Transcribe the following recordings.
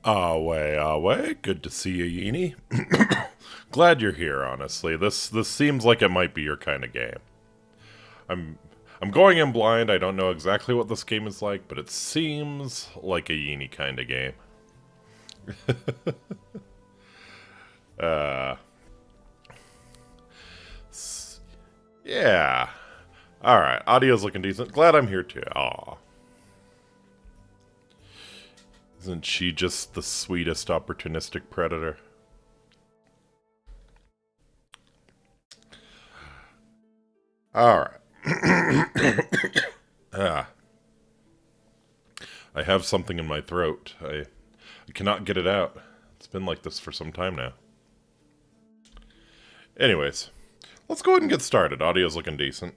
Away. Good to see you, Yeni. Glad you're here, honestly. This seems like it might be your kind of game. I'm I'm going in blind. I don't know exactly what this game is like, but it seems like a Yeni kind of game. Uh, yeah. Alright, audio's looking decent. Glad I'm here too. Aw. Isn't she just the sweetest opportunistic predator? Alright. ah, I have something in my throat. I cannot get it out. It's been like this for some time now. Anyways, let's go ahead and get started. Audio's looking decent.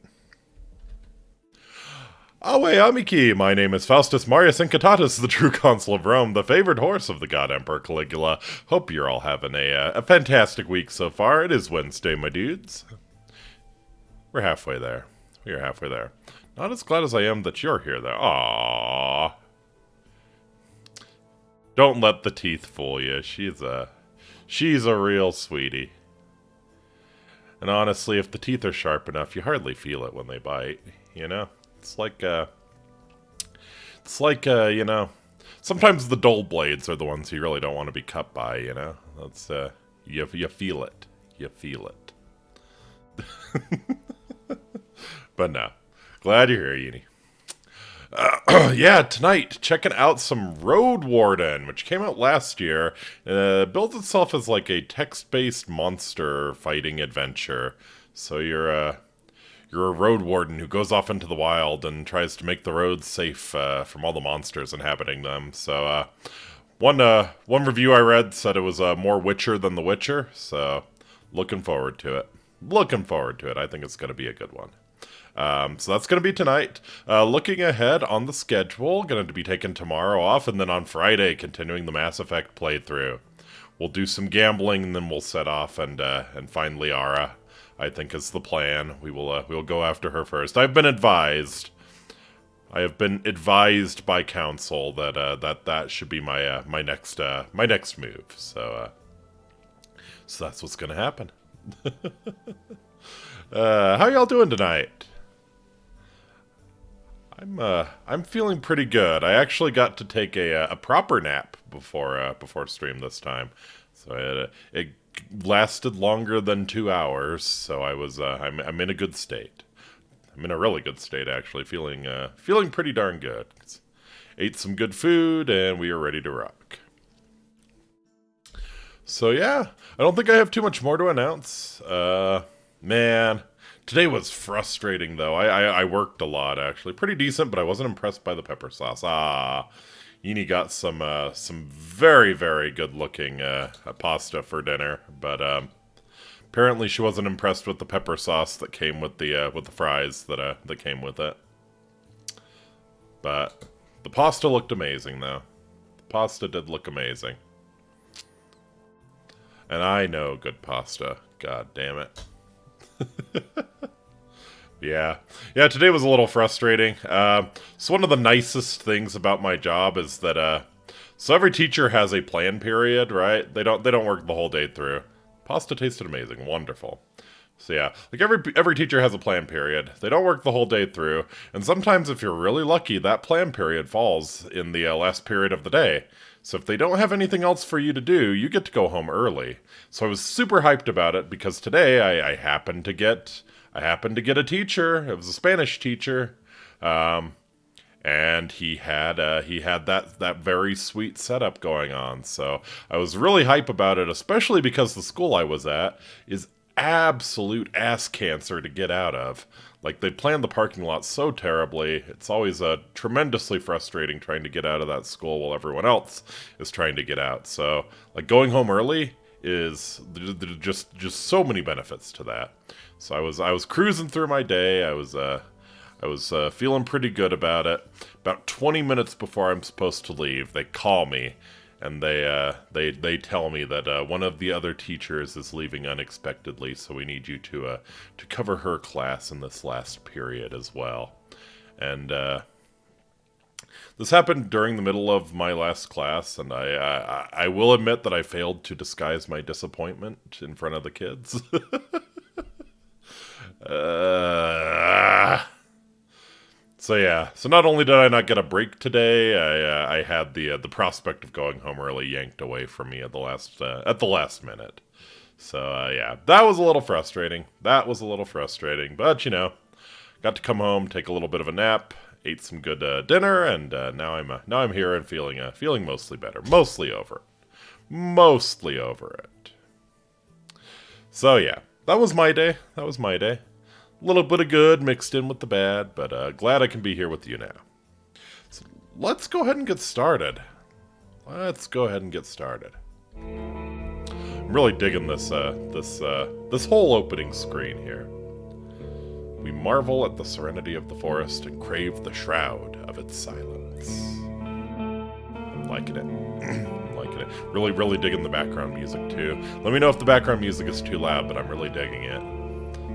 Awe Amiki, my name is Faustus Marius Incitatus, the true consul of Rome, the favored horse of the god Emperor Caligula. Hope you're all having a fantastic week so far. It is Wednesday, my dudes. We're halfway there. We are halfway there. Not as glad as I am that you're here, though. Aww. Don't let the teeth fool you. She's a real sweetie. And honestly, if the teeth are sharp enough, you hardly feel it when they bite, you know? It's like, you know, sometimes the dull blades are the ones you really don't want to be cut by, you know? That's, you feel it. You feel it. But no. Glad you're here, Uni. Yeah, tonight, checking out some Roadwarden, which came out last year. Builds itself as like a text-based monster fighting adventure. So you're a road warden who goes off into the wild and tries to make the roads safe from all the monsters inhabiting them. So one review I read said it was more Witcher than The Witcher. So looking forward to it. Looking forward to it. I think it's going to be a good one. So that's going to be tonight. Looking ahead on the schedule, going to be taking tomorrow off, and then on Friday continuing the Mass Effect playthrough. We'll do some gambling, and then we'll set off and find Liara. I think is the plan. We'll go after her first. I have been advised by council that that should be my next move. So that's what's gonna happen. How y'all doing tonight? I'm feeling pretty good. I actually got to take a proper nap before stream this time, so it lasted longer than 2 hours. So I'm in a good state. I'm in a really good state actually, feeling pretty darn good. Ate some good food and we are ready to rock. So yeah, I don't think I have too much more to announce. Man. Today was frustrating, though. I worked a lot, actually. Pretty decent, but I wasn't impressed by the pepper sauce. Yeni got some very, very good-looking pasta for dinner, but apparently she wasn't impressed with the pepper sauce that came with the fries that came with it. But the pasta looked amazing, though. The pasta did look amazing. And I know good pasta. God damn it. Yeah, today was a little frustrating. So one of the nicest things about my job is that, so every teacher has a plan period, right? They don't work the whole day through. Pasta tasted amazing, wonderful. So yeah, like every teacher has a plan period. They don't work the whole day through, and sometimes if you're really lucky, that plan period falls in the last period of the day. So if they don't have anything else for you to do, you get to go home early. So I was super hyped about it because today I happened to get a teacher. It was a Spanish teacher, and he had that very sweet setup going on. So I was really hype about it, especially because the school I was at is absolute ass cancer to get out of. Like, they planned the parking lot so terribly. It's always tremendously frustrating trying to get out of that school while everyone else is trying to get out. So, like, going home early is just so many benefits to that. So I was cruising through my day. I was feeling pretty good about it. About 20 minutes before I'm supposed to leave, they call me. And they tell me that one of the other teachers is leaving unexpectedly, so we need you to cover her class in this last period as well. And This happened during the middle of my last class, and I will admit that I failed to disguise my disappointment in front of the kids. So yeah, so not only did I not get a break today, I had the prospect of going home early yanked away from me at the last minute. So yeah, that was a little frustrating. But you know, got to come home, take a little bit of a nap, ate some good dinner, and now I'm here and feeling mostly better, mostly over it. So yeah, that was my day. A little bit of good mixed in with the bad, but glad I can be here with you now. So let's go ahead and get started. I'm really digging this whole opening screen here. We marvel at the serenity of the forest and crave the shroud of its silence. I'm liking it. Really, really digging the background music too. Let me know if the background music is too loud, but I'm really digging it.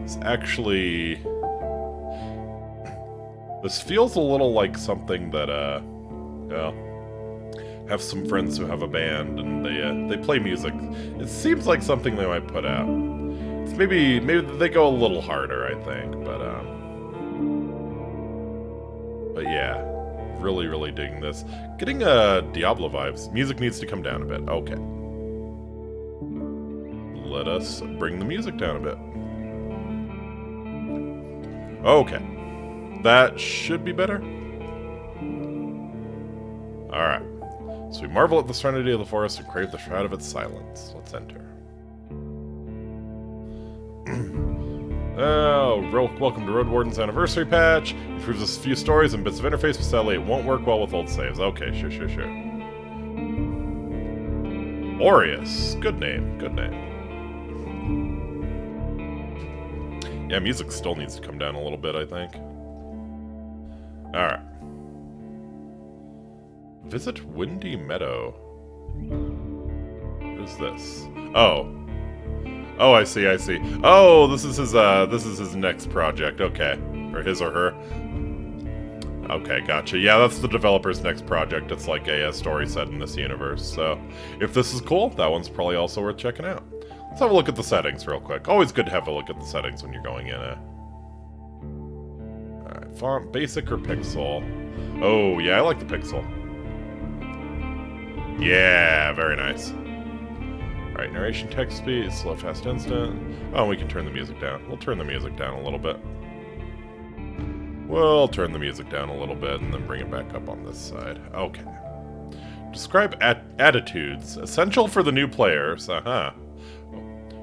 It's actually... This feels a little like something that, well, have some friends who have a band and they play music. It seems like something they might put out. It's maybe they go a little harder, I think, but yeah, really, really digging this. Getting Diablo vibes. Music needs to come down a bit. Okay. Let us bring the music down a bit. Okay. That should be better. Alright. So we marvel at the serenity of the forest and crave the shroud of its silence. Let's enter. Welcome to Roadwarden's anniversary patch. Improves us a few stories and bits of interface, but sadly it won't work well with old saves. Okay, sure. Aureus. Good name. Yeah, music still needs to come down a little bit, I think. Alright. Visit Windy Meadow. What is this? Oh, I see. Oh, this is his next project. Okay. Or his or her. Okay, gotcha. Yeah, that's the developer's next project. It's like a story set in this universe. So, if this is cool, that one's probably also worth checking out. Let's have a look at the settings real quick. Always good to have a look at the settings when you're going in. Alright, font, basic or pixel? Oh, yeah, I like the pixel. Yeah, very nice. Alright, narration text speed, slow, fast, instant. Oh, we can turn the music down. We'll turn the music down a little bit. We'll turn the music down a little bit and then bring it back up on this side. Okay. Describe attitudes. Essential for the new players.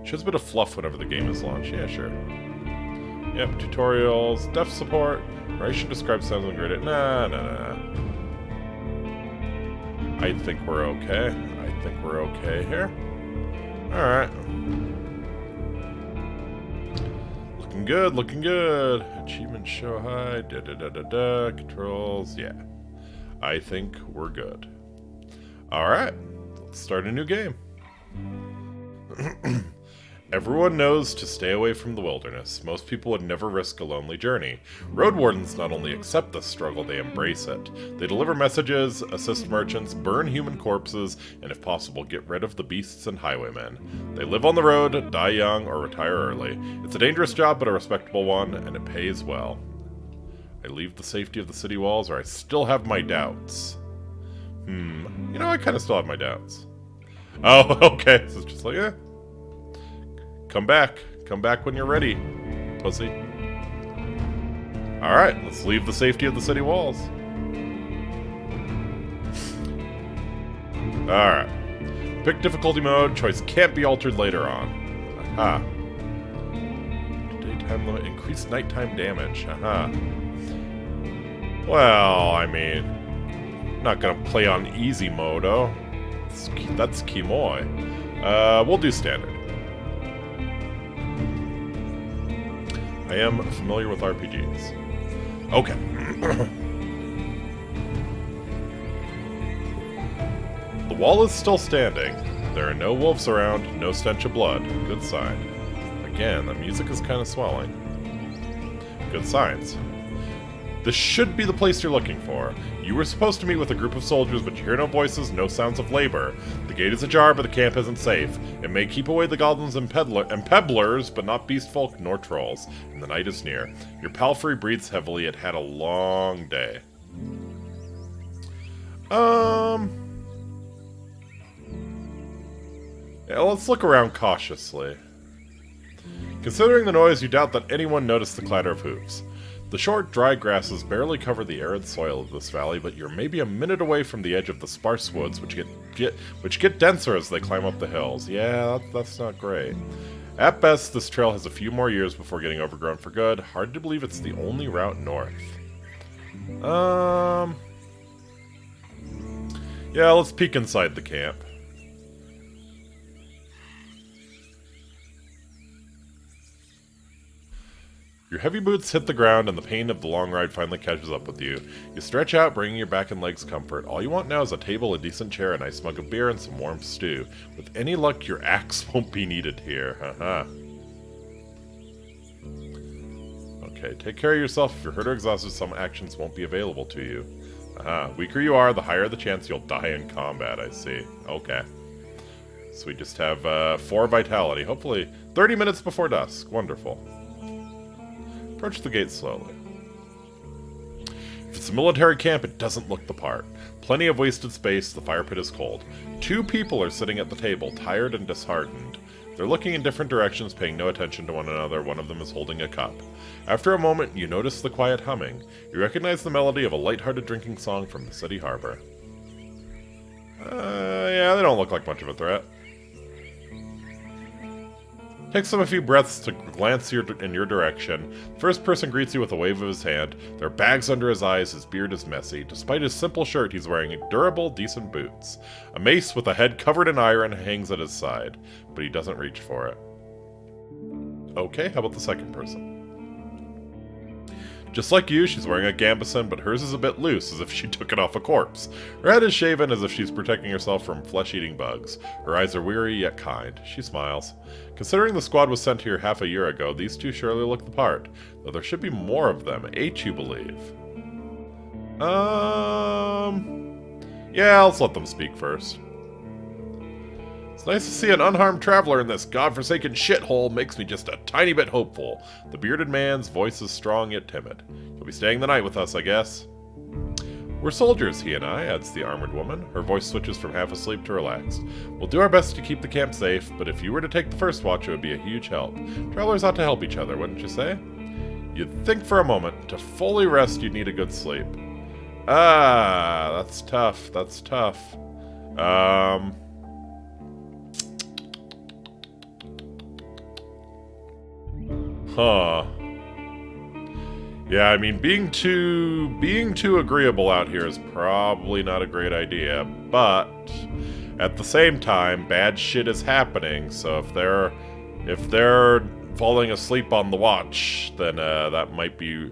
Shows a bit of fluff whenever the game is launched. Yeah, sure. Yep, tutorials, def support, narration describes sounds and graded. Nah. I think we're okay. Here. Alright. Looking good. Achievements show high. Controls. Yeah. I think we're good. Alright. Let's start a new game. Everyone knows to stay away from the wilderness. Most people would never risk a lonely journey. Roadwardens not only accept the struggle, they embrace it. They deliver messages, assist merchants, burn human corpses, and if possible, get rid of the beasts and highwaymen. They live on the road, die young, or retire early. It's a dangerous job, but a respectable one, and it pays well. I leave the safety of the city walls, or I still have my doubts. You know, I kind of still have my doubts. Oh, okay. So it's just like, Come back when you're ready, pussy. Alright, let's leave the safety of the city walls. Alright. Pick difficulty mode. Choice can't be altered later on. Aha. Daytime limit. Increased nighttime damage. Aha. Well, I mean, I'm not gonna play on easy mode, oh. That's Kimoi. We'll do standard. I am familiar with RPGs. Okay. The wall is still standing. There are no wolves around, no stench of blood. Good sign. Again, the music is kind of swelling. Good signs. This should be the place you're looking for. You were supposed to meet with a group of soldiers, but you hear no voices, no sounds of labor. The gate is ajar, but the camp isn't safe. It may keep away the goblins and pebblers, but not beast folk nor trolls. And the night is near. Your palfrey breathes heavily. It had a long day. Yeah, let's look around cautiously. Considering the noise, you doubt that anyone noticed the clatter of hooves. The short, dry grasses barely cover the arid soil of this valley, but you're maybe a minute away from the edge of the sparse woods, which get denser as they climb up the hills. Yeah, that's not great. At best, this trail has a few more years before getting overgrown for good. Hard to believe it's the only route north. Yeah, let's peek inside the camp. Your heavy boots hit the ground, and the pain of the long ride finally catches up with you. You stretch out, bringing your back and legs comfort. All you want now is a table, a decent chair, a nice mug of beer, and some warm stew. With any luck, your axe won't be needed here. Haha. Okay, take care of yourself. If you're hurt or exhausted, some actions won't be available to you. Aha. Weaker you are, the higher the chance you'll die in combat, I see. Okay. So we just have 4 vitality. Hopefully 30 minutes before dusk. Wonderful. Approach the gate slowly. If it's a military camp, it doesn't look the part. Plenty of wasted space, the fire pit is cold. 2 people are sitting at the table, tired and disheartened. They're looking in different directions, paying no attention to one another. One of them is holding a cup. After a moment, you notice the quiet humming. You recognize the melody of a light-hearted drinking song from the city harbor. Yeah, they don't look like much of a threat. Takes them a few breaths to glance in your direction. The first person greets you with a wave of his hand. There are bags under his eyes, his beard is messy. Despite his simple shirt, he's wearing durable, decent boots. A mace with a head covered in iron hangs at his side, but he doesn't reach for it. Okay, how about the second person? Just like you, she's wearing a gambeson, but hers is a bit loose, as if she took it off a corpse. Her head is shaven, as if she's protecting herself from flesh-eating bugs. Her eyes are weary, yet kind. She smiles. Considering the squad was sent here half a year ago, these two surely look the part. Though there should be more of them. 8, you believe? Yeah, let's let them speak first. It's nice to see an unharmed traveler in this godforsaken shithole. Makes me just a tiny bit hopeful. The bearded man's voice is strong yet timid. You'll be staying the night with us, I guess. We're soldiers, he and I, adds the armored woman. Her voice switches from half asleep to relaxed. We'll do our best to keep the camp safe, but if you were to take the first watch, it would be a huge help. Travelers ought to help each other, wouldn't you say? You'd think for a moment. To fully rest, you'd need a good sleep. Ah, that's tough. That's tough. Huh. Yeah, I mean, being too agreeable out here is probably not a great idea, but at the same time, bad shit is happening, so if they're falling asleep on the watch, then that might be,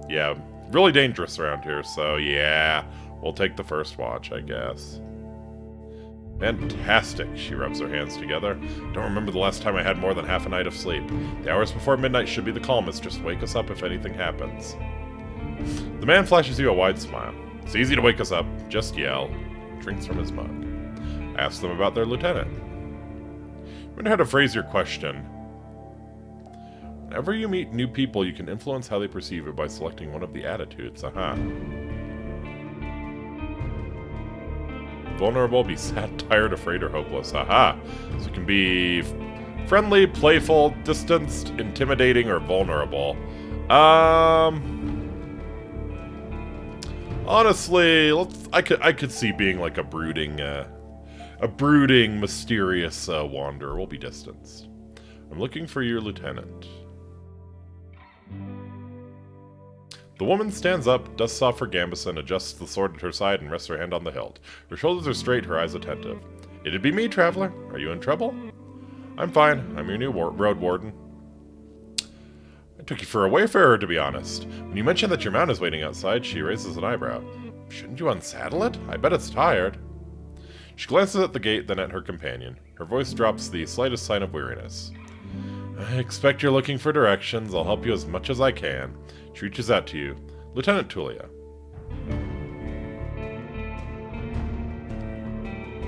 yeah, really dangerous around here, so yeah, we'll take the first watch, I guess. Fantastic, she rubs her hands together. Don't remember the last time I had more than half a night of sleep. The hours before midnight should be the calmest, just wake us up if anything happens. The man flashes you a wide smile. It's easy to wake us up, just yell. Drinks from his mug. Ask them about their lieutenant. Wonder how to phrase your question. Whenever you meet new people, you can influence how they perceive it by selecting one of the attitudes. Aha. Vulnerable, be sad, tired, afraid, or hopeless. Aha! So it can be friendly, playful, distanced, intimidating, or vulnerable. Honestly, I could see being like a brooding, mysterious wanderer. We'll be distanced. I'm looking for your lieutenant. The woman stands up, dusts off her gambeson, adjusts the sword at her side, and rests her hand on the hilt. Her shoulders are straight, her eyes attentive. It'd be me, traveler. Are you in trouble? I'm fine. I'm your new Roadwarden. I took you for a wayfarer, to be honest. When you mentioned that your mount is waiting outside, she raises an eyebrow. Shouldn't you unsaddle it? I bet it's tired. She glances at the gate, then at her companion. Her voice drops the slightest sign of weariness. I expect you're looking for directions. I'll help you as much as I can. She reaches out to you. Lieutenant Tulia.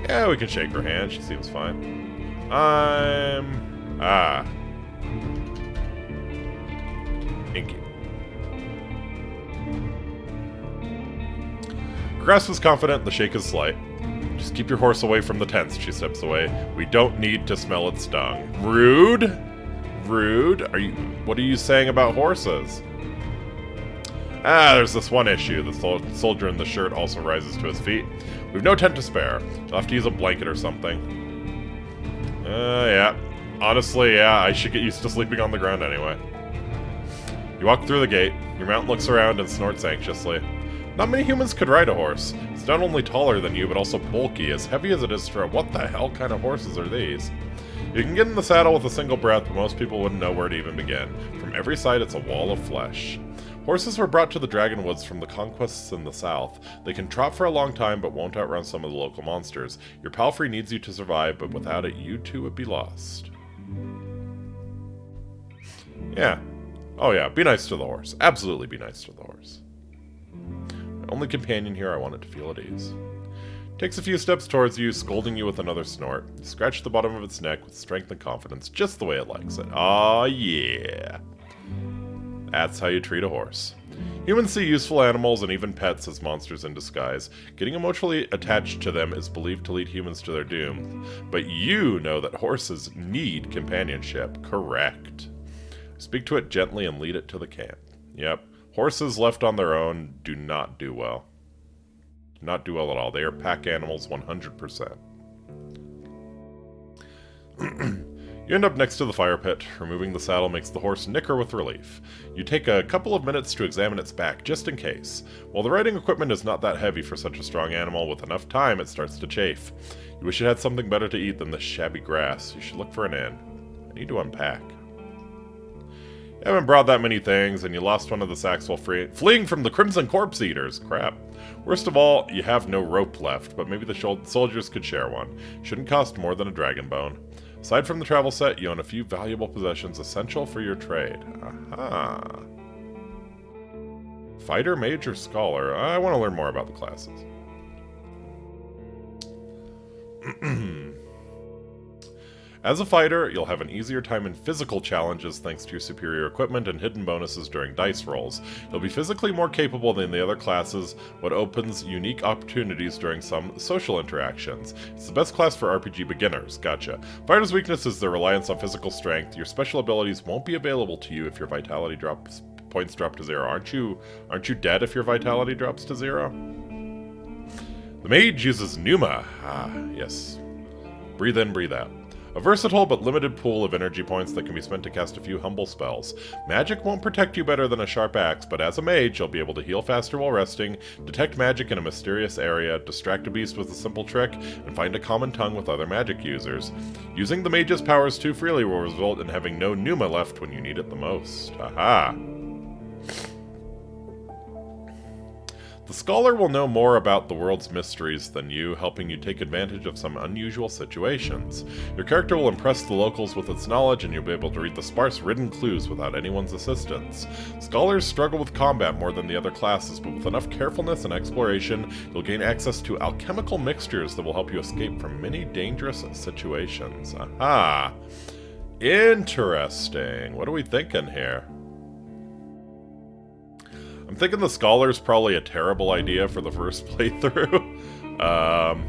Yeah, we can shake her hand. She seems fine. Inky. Her grasp is confident, the shake is slight. Just keep your horse away from the tents, she steps away. We don't need to smell its dung. Rude? Rude? What are you saying about horses? There's this one issue. The soldier in the shirt also rises to his feet. We've no tent to spare. You'll have to use a blanket or something. Yeah. Honestly, yeah, I should get used to sleeping on the ground anyway. You walk through the gate. Your mount looks around and snorts anxiously. Not many humans could ride a horse. It's not only taller than you, but also bulky, as heavy as it is for what the hell kind of horses are these? You can get in the saddle with a single breath, but most people wouldn't know where to even begin. From every side, it's a wall of flesh. Horses were brought to the Dragonwoods from the conquests in the south. They can trot for a long time, but won't outrun some of the local monsters. Your palfrey needs you to survive, but without it, you too would be lost. Yeah. Oh yeah, be nice to the horse. Absolutely be nice to the horse. My only companion here, I want it to feel at ease. Takes a few steps towards you, scolding you with another snort. You scratch the bottom of its neck with strength and confidence, just the way it likes it. Aw, yeah. That's how you treat a horse. Humans see useful animals and even pets as monsters in disguise. Getting emotionally attached to them is believed to lead humans to their doom. But you know that horses need companionship. Correct. Speak to it gently and lead it to the camp. Yep. Horses left on their own do not do well. Do not do well at all. They are pack animals 100%. You end up next to the fire pit. Removing the saddle makes the horse nicker with relief. You take a couple of minutes to examine its back, just in case. While the riding equipment is not that heavy for such a strong animal, with enough time it starts to chafe. You wish it had something better to eat than this shabby grass. You should look for an inn. I need to unpack. You haven't brought that many things, and you lost one of the sacks while fleeing from the Crimson Corpse Eaters. Crap. Worst of all, you have no rope left, but maybe the soldiers could share one. Shouldn't cost more than a dragon bone. Aside from the travel set, you own a few valuable possessions essential for your trade. Aha. Fighter, mage, or scholar? I want to learn more about the classes. As a fighter, you'll have an easier time in physical challenges thanks to your superior equipment and hidden bonuses during dice rolls. You'll be physically more capable than the other classes, what opens unique opportunities during some social interactions. It's the best class for RPG beginners. Gotcha. Fighter's weakness is their reliance on physical strength. Your special abilities won't be available to you if your vitality points drop to 0. Aren't you dead if your vitality drops to 0? The mage uses Pneuma. Ah, yes. Breathe in, breathe out. A versatile but limited pool of energy points that can be spent to cast a few humble spells. Magic won't protect you better than a sharp axe, but as a mage, you'll be able to heal faster while resting, detect magic in a mysterious area, distract a beast with a simple trick, and find a common tongue with other magic users. Using the mage's powers too freely will result in having no Pneuma left when you need it the most. Aha! The scholar will know more about the world's mysteries than you, helping you take advantage of some unusual situations. Your character will impress the locals with its knowledge, and you'll be able to read the sparse written clues without anyone's assistance. Scholars struggle with combat more than the other classes, but with enough carefulness and exploration, you'll gain access to alchemical mixtures that will help you escape from many dangerous situations. Aha! Interesting. What are we thinking here? I'm thinking the scholar's probably a terrible idea for the first playthrough. I'm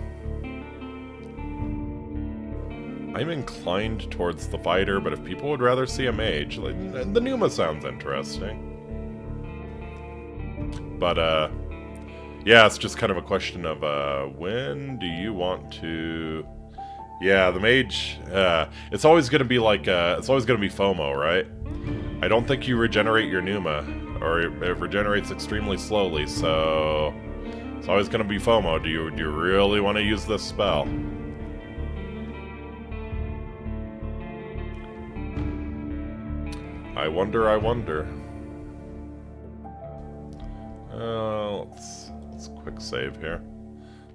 inclined towards the fighter, but if people would rather see a mage, the Pneuma sounds interesting. But, yeah, it's just kind of a question of, when do you want to... Yeah, the mage, it's always going to be like, it's always going to be FOMO, right? I don't think you regenerate your Pneuma, or it regenerates extremely slowly, so it's always going to be FOMO. Do you really want to use this spell? I wonder. Let's quick save here.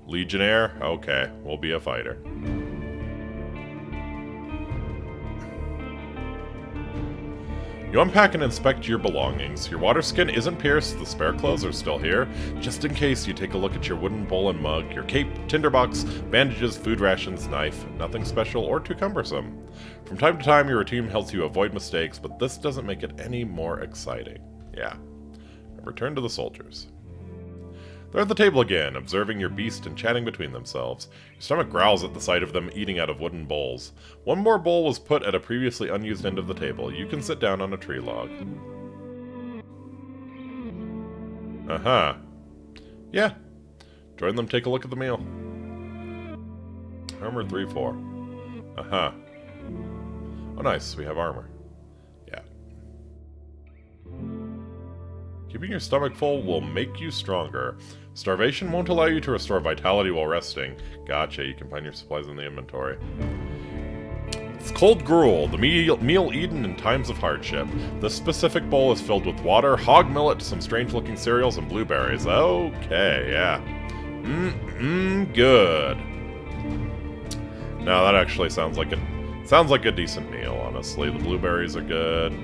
Legionnaire? Okay, we'll be a fighter. You unpack and inspect your belongings. Your water skin isn't pierced, the spare clothes are still here. Just in case, you take a look at your wooden bowl and mug, your cape, tinderbox, bandages, food rations, knife. Nothing special or too cumbersome. From time to time, your routine helps you avoid mistakes, but this doesn't make it any more exciting. Yeah. Return to the soldiers. They're at the table again, observing your beast and chatting between themselves. Your stomach growls at the sight of them eating out of wooden bowls. One more bowl was put at a previously unused end of the table. You can sit down on a tree log. Uh-huh. Yeah. Join them, take a look at the meal. Armor 3-4. Uh-huh. Oh nice, we have armor. Yeah. Keeping your stomach full will make you stronger. Starvation won't allow you to restore vitality while resting. Gotcha, you can find your supplies in the inventory. It's cold gruel, the meal eaten in times of hardship. This specific bowl is filled with water, hog millet, some strange-looking cereals, and blueberries. Okay, yeah. Good. Now that actually sounds like a decent meal, honestly. The blueberries are good.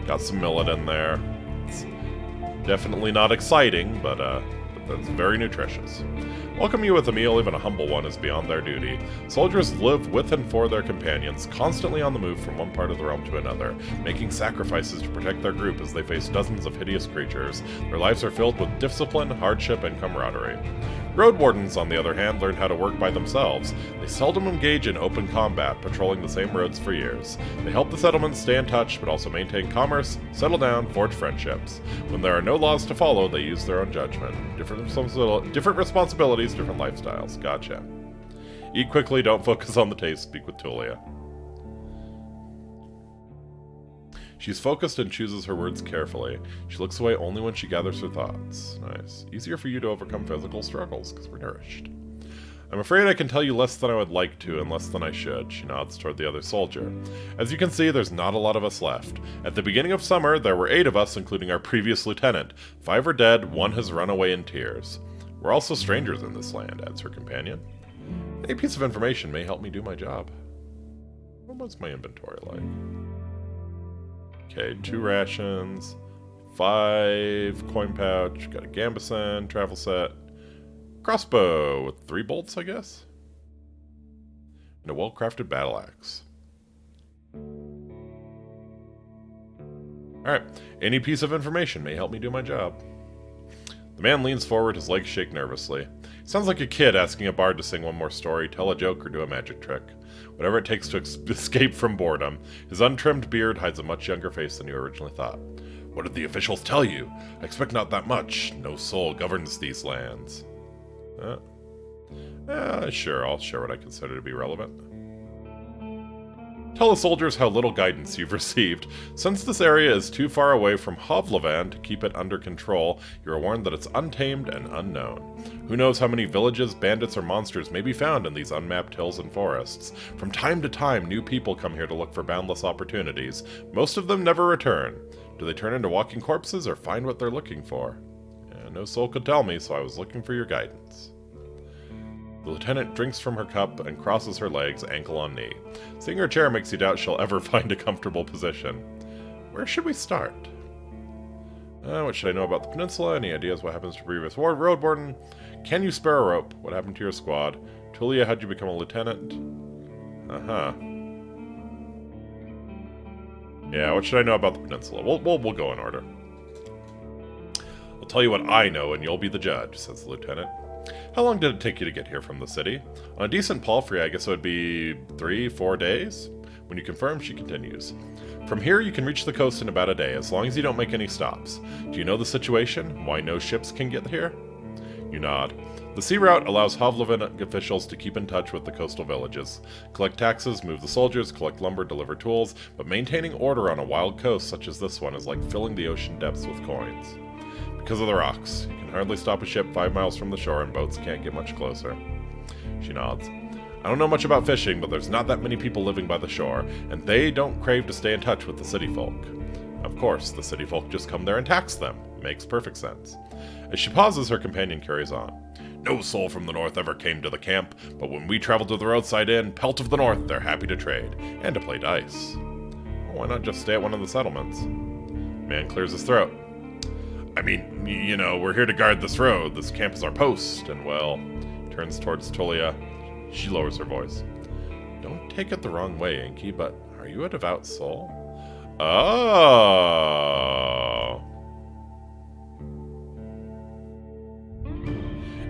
Got some millet in there. It's definitely not exciting, but that's very nutritious. Welcome you with a meal, even a humble one, is beyond their duty. Soldiers live with and for their companions, constantly on the move from one part of the realm to another, making sacrifices to protect their group as they face dozens of hideous creatures. Their lives are filled with discipline, hardship, and camaraderie. Roadwardens, on the other hand, learn how to work by themselves. They seldom engage in open combat, patrolling the same roads for years. They help the settlements stay in touch, but also maintain commerce, settle down, forge friendships. When there are no laws to follow, they use their own judgment. Different responsibilities, different lifestyles. Gotcha. Eat quickly, don't focus on the taste, speak with Tulia. She's focused and chooses her words carefully. She looks away only when she gathers her thoughts. Nice. Easier for you to overcome physical struggles, because we're nourished. I'm afraid I can tell you less than I would like to, and less than I should. She nods toward the other soldier. As you can see, there's not a lot of us left. At the beginning of summer, there were 8 of us, including our previous lieutenant. 5 are dead, 1 has run away in tears. We're also strangers in this land, adds her companion. Any piece of information may help me do my job. What was my inventory like? Okay, 2 rations, 5 coin pouch, got a gambeson, travel set, crossbow with 3 bolts, I guess, and a well-crafted battle axe. Alright, any piece of information may help me do my job. The man leans forward, his legs shake nervously. Sounds like a kid asking a bard to sing one more story, tell a joke, or do a magic trick. Whatever it takes to escape from boredom. His untrimmed beard hides a much younger face than you originally thought. What did the officials tell you? I expect not that much. No soul governs these lands. Sure, I'll share what I consider to be relevant. Tell the soldiers how little guidance you've received. Since this area is too far away from Hovlevan to keep it under control, you are warned that it's untamed and unknown. Who knows how many villages, bandits, or monsters may be found in these unmapped hills and forests. From time to time, new people come here to look for boundless opportunities. Most of them never return. Do they turn into walking corpses or find what they're looking for? No soul could tell me, so I was looking for your guidance. The lieutenant drinks from her cup and crosses her legs, ankle on knee. Seeing her chair makes you doubt she'll ever find a comfortable position. Where should we start? What should I know about the peninsula? Any ideas what happens to previous Roadwarden? Can you spare a rope? What happened to your squad? Tulia, how'd you become a lieutenant? Uh-huh. Yeah, what should I know about the peninsula? We'll go in order. I'll tell you what I know, and you'll be the judge, says the lieutenant. How long did it take you to get here from the city? On a decent palfrey, I guess it would be 3-4 days? When you confirm, she continues. From here, you can reach the coast in about a day, as long as you don't make any stops. Do you know the situation? Why no ships can get here? You nod. The sea route allows Hovlevan officials to keep in touch with the coastal villages, collect taxes, move the soldiers, collect lumber, deliver tools, but maintaining order on a wild coast such as this one is like filling the ocean depths with coins. Because of the rocks. You can hardly stop a ship 5 miles from the shore and boats can't get much closer. She nods. I don't know much about fishing, but there's not that many people living by the shore, and they don't crave to stay in touch with the city folk. Of course, the city folk just come there and tax them. Makes perfect sense. As she pauses, her companion carries on. No soul from the north ever came to the camp, but when we traveled to the roadside inn, Pelt of the North, they're happy to trade, and to play dice. Why not just stay at one of the settlements? Man clears his throat. I mean, you know, we're here to guard this road. This camp is our post. And, well, turns towards Tulia. She lowers her voice. Don't take it the wrong way, Inky, but are you a devout soul? Oh.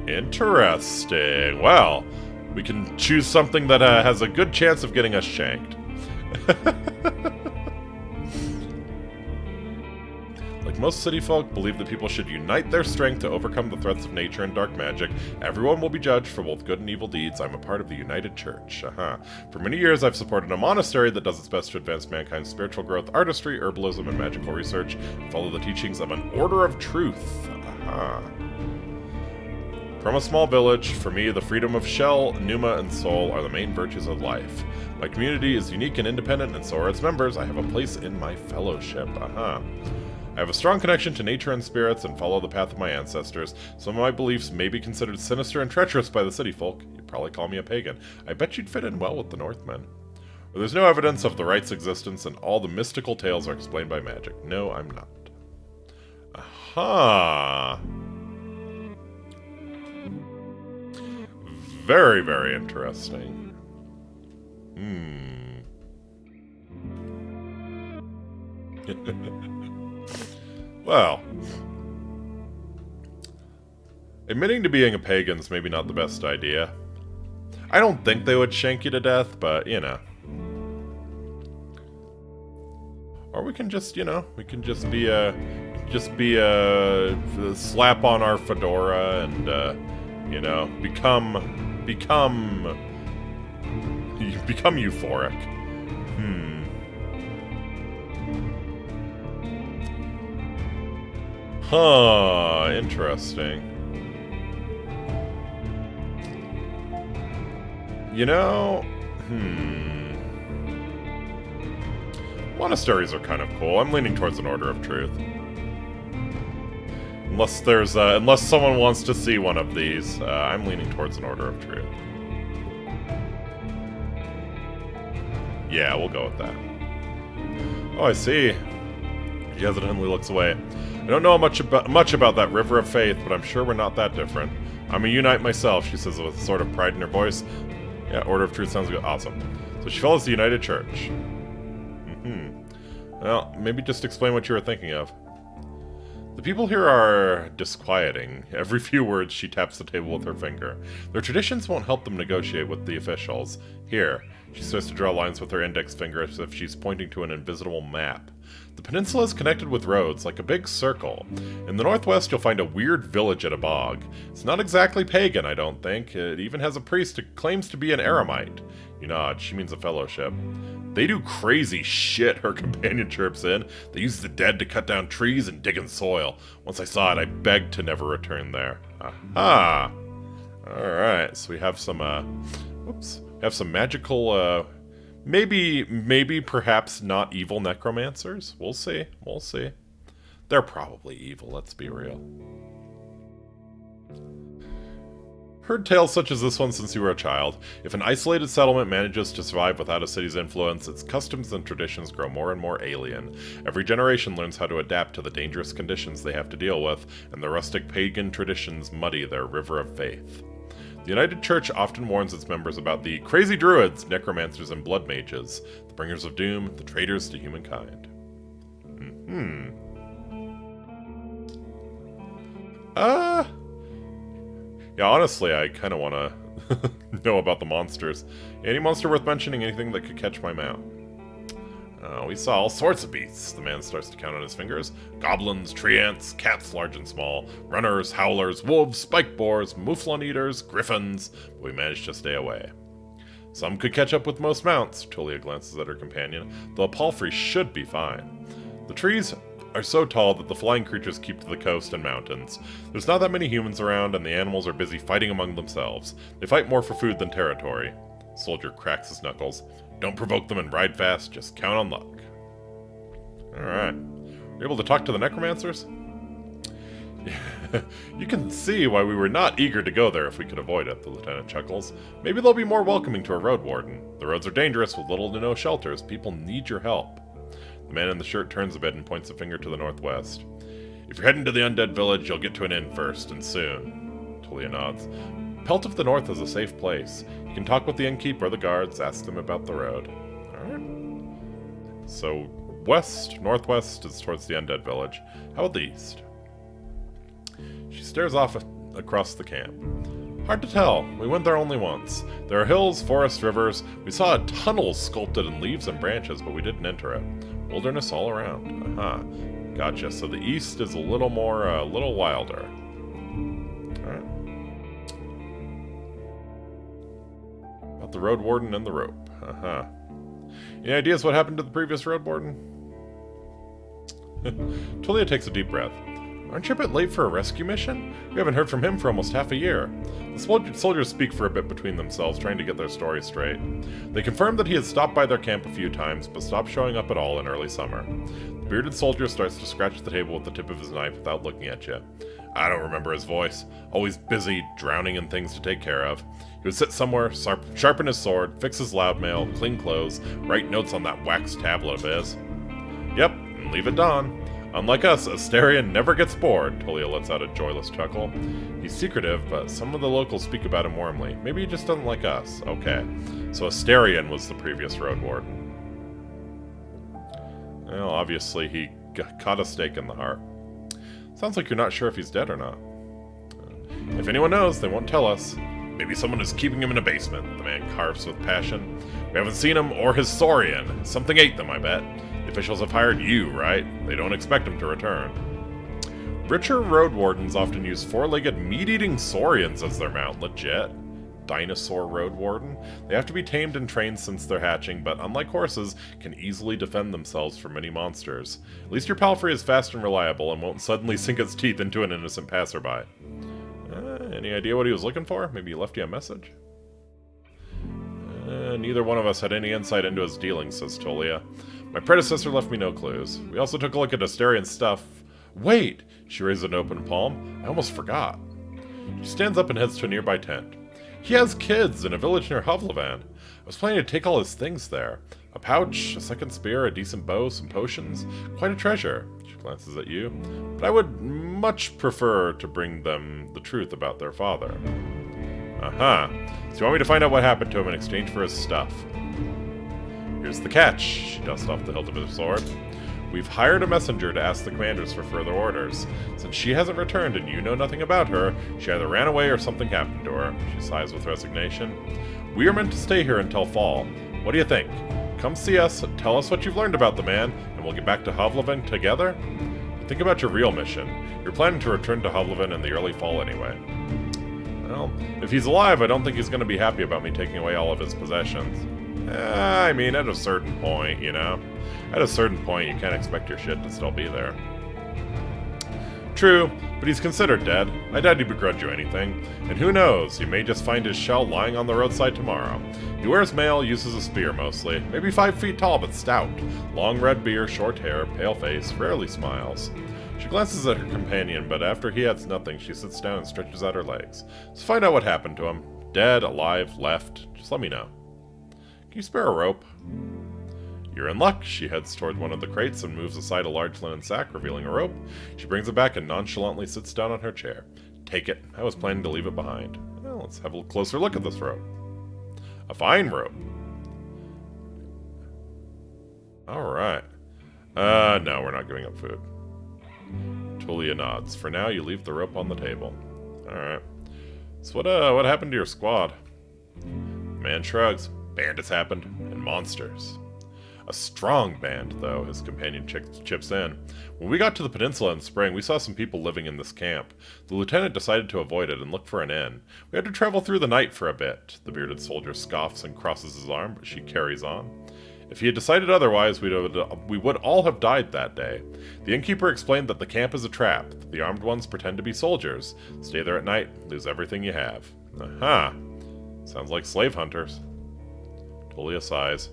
Interesting. Well, we can choose something that has a good chance of getting us shanked. Like most city folk believe that people should unite their strength to overcome the threats of nature and dark magic. Everyone will be judged for both good and evil deeds. I'm a part of the United Church. For many years, I've supported a monastery that does its best to advance mankind's spiritual growth, artistry, herbalism, and magical research, and follow the teachings of an Order of Truth. From a small village, for me, the freedom of shell, pneuma, and soul are the main virtues of life. My community is unique and independent, and so are its members. I have a place in my fellowship. I have a strong connection to nature and spirits and follow the path of my ancestors. Some of my beliefs may be considered sinister and treacherous by the city folk. You'd probably call me a pagan. I bet you'd fit in well with the Northmen. But there's no evidence of the right's existence, and all the mystical tales are explained by magic. No, I'm not. Very, very interesting. Well, admitting to being a pagan's maybe not the best idea. I don't think they would shank you to death, but, you know. Or we can just, you know, we can just be a slap on our fedora and, you know, become euphoric. Interesting. You know, monasteries are kind of cool. I'm leaning towards an Order of Truth. Unless someone wants to see one of these, I'm leaning towards an Order of Truth. Yeah, we'll go with that. Oh, I see. He hesitantly looks away. I don't know much about that River of Faith, but I'm sure we're not that different. I'm a Unite myself, she says with a sort of pride in her voice. Yeah, Order of Truth sounds good. Awesome. So she follows the United Church. Well, maybe just explain what you were thinking of. The people here are disquieting. Every few words she taps the table with her finger. Their traditions won't help them negotiate with the officials. Here, she starts to draw lines with her index finger as if she's pointing to an invisible map. The peninsula is connected with roads, like a big circle. In the northwest, you'll find a weird village at a bog. It's not exactly pagan, I don't think. It even has a priest who claims to be an eremite. You nod, she means a fellowship. They do crazy shit, her companion chirps in. They use the dead to cut down trees and dig in soil. Once I saw it, I begged to never return there. Aha! Alright, so we have some, magical, maybe perhaps not evil necromancers. We'll see. They're probably evil, let's be real. Heard tales such as this one since you were a child. If an isolated settlement manages to survive without a city's influence, its customs and traditions grow more and more alien. Every generation learns how to adapt to the dangerous conditions they have to deal with, and the rustic pagan traditions muddy their river of faith. The United Church often warns its members about the crazy druids, necromancers, and blood mages, the bringers of doom, the traitors to humankind. Yeah, honestly, I kind of want to know about the monsters. Any monster worth mentioning? Anything that could catch my mount? We saw all sorts of beasts. The man starts to count on his fingers. Goblins, tree ants, cats large and small, runners, howlers, wolves, spike boars, mouflon eaters, griffins, but we managed to stay away. Some could catch up with most mounts. Tulia glances at her companion, though a palfrey should be fine. The trees are so tall that the flying creatures keep to the coast and mountains. There's not that many humans around, and the animals are busy fighting among themselves. They fight more for food than territory. The soldier cracks his knuckles. Don't provoke them and ride fast, just count on luck. Alright. You're able to talk to the necromancers? You can see why we were not eager to go there if we could avoid it, the lieutenant chuckles. Maybe they'll be more welcoming to a road warden. The roads are dangerous with little to no shelters. People need your help. The The man in the shirt turns a bit and points a finger to the northwest. If you're heading to the undead village, you'll get to an inn first, and soon. Tulia nods. Pelt of the North is a safe place. You can talk with the innkeeper or the guards, ask them about the road. Alright. So, northwest is towards the undead village. How about the east? She stares off across the camp. Hard to tell. We went there only once. There are hills, forests, rivers. We saw a tunnel sculpted in leaves and branches, but we didn't enter it. Wilderness all around. Aha. Gotcha. So the east is a little more, a little wilder. Alright. About the Roadwarden and the rope. Aha. Any ideas what happened to the previous Roadwarden? Tulia takes a deep breath. Aren't you a bit late for a rescue mission? We haven't heard from him for almost half a year. The soldiers speak for a bit between themselves, trying to get their story straight. They confirm that he has stopped by their camp a few times, but stopped showing up at all in early summer. The bearded soldier starts to scratch the table with the tip of his knife without looking at you. I don't remember his voice. Always busy, drowning in things to take care of. He would sit somewhere, sharpen his sword, fix his loud mail, clean clothes, write notes on that wax tablet of his. Yep, and leave at dawn. Unlike us, Asterion never gets bored, Tulia lets out a joyless chuckle. He's secretive, but some of the locals speak about him warmly. Maybe he just doesn't like us. Okay. So Asterion was the previous Roadwarden. Well, obviously he caught a stake in the heart. Sounds like you're not sure if he's dead or not. If anyone knows, they won't tell us. Maybe someone is keeping him in a basement, the man carves with passion. We haven't seen him or his Saurian. Something ate them, I bet. The officials have hired you, right? They don't expect him to return. Richer Roadwardens often use four-legged meat-eating saurians as their mount. Legit. Dinosaur Roadwarden. They have to be tamed and trained since they're hatching, but unlike horses, can easily defend themselves from many monsters. At least your palfrey is fast and reliable and won't suddenly sink its teeth into an innocent passerby. Any idea what he was looking for? Maybe he left you a message? Neither one of us had any insight into his dealings, says Tulia. My predecessor left me no clues. We also took a look at Asterian's stuff. Wait! She raises an open palm. I almost forgot. She stands up and heads to a nearby tent. He has kids in a village near Hovlevan. I was planning to take all his things there. A pouch, a second spear, a decent bow, some potions. Quite a treasure. She glances at you. But I would much prefer to bring them the truth about their father. Aha. So you want me to find out what happened to him in exchange for his stuff? Here's the catch. She dusts off the hilt of his sword. We've hired a messenger to ask the commanders for further orders. Since she hasn't returned and you know nothing about her, she either ran away or something happened to her. She sighs with resignation. We are meant to stay here until fall. What do you think? Come see us, tell us what you've learned about the man, and we'll get back to Hovlevan together? Think about your real mission. You're planning to return to Hovlevan in the early fall anyway. Well, if he's alive, I don't think he's going to be happy about me taking away all of his possessions. I mean, at a certain point, you know? At a certain point, you can't expect your shit to still be there. True, but he's considered dead. I doubt he'd begrudge you anything. And who knows, he may just find his shell lying on the roadside tomorrow. He wears mail, uses a spear mostly. Maybe 5 feet tall, but stout. Long red beard, short hair, pale face, rarely smiles. She glances at her companion, but after he adds nothing, she sits down and stretches out her legs. So find out what happened to him. Dead, alive, left. Just let me know. Can you spare a rope? You're in luck. She heads toward one of the crates and moves aside a large linen sack, revealing a rope. She brings it back and nonchalantly sits down on her chair. Take it. I was planning to leave it behind. Well, let's have a closer look at this rope. A fine rope. Alright. No, we're not giving up food. Tulia nods. For now, you leave the rope on the table. Alright. So what happened to your squad? The man shrugs. Bandits happened, and monsters. A strong band, though, his companion chips in. When we got to the peninsula in spring, we saw some people living in this camp. The lieutenant decided to avoid it and look for an inn. We had to travel through the night for a bit. The bearded soldier scoffs and crosses his arm, but she carries on. If he had decided otherwise, we would all have died that day. The innkeeper explained that the camp is a trap, that the armed ones pretend to be soldiers. Stay there at night, lose everything you have. Aha! Sounds like slave hunters. Tulia sighs.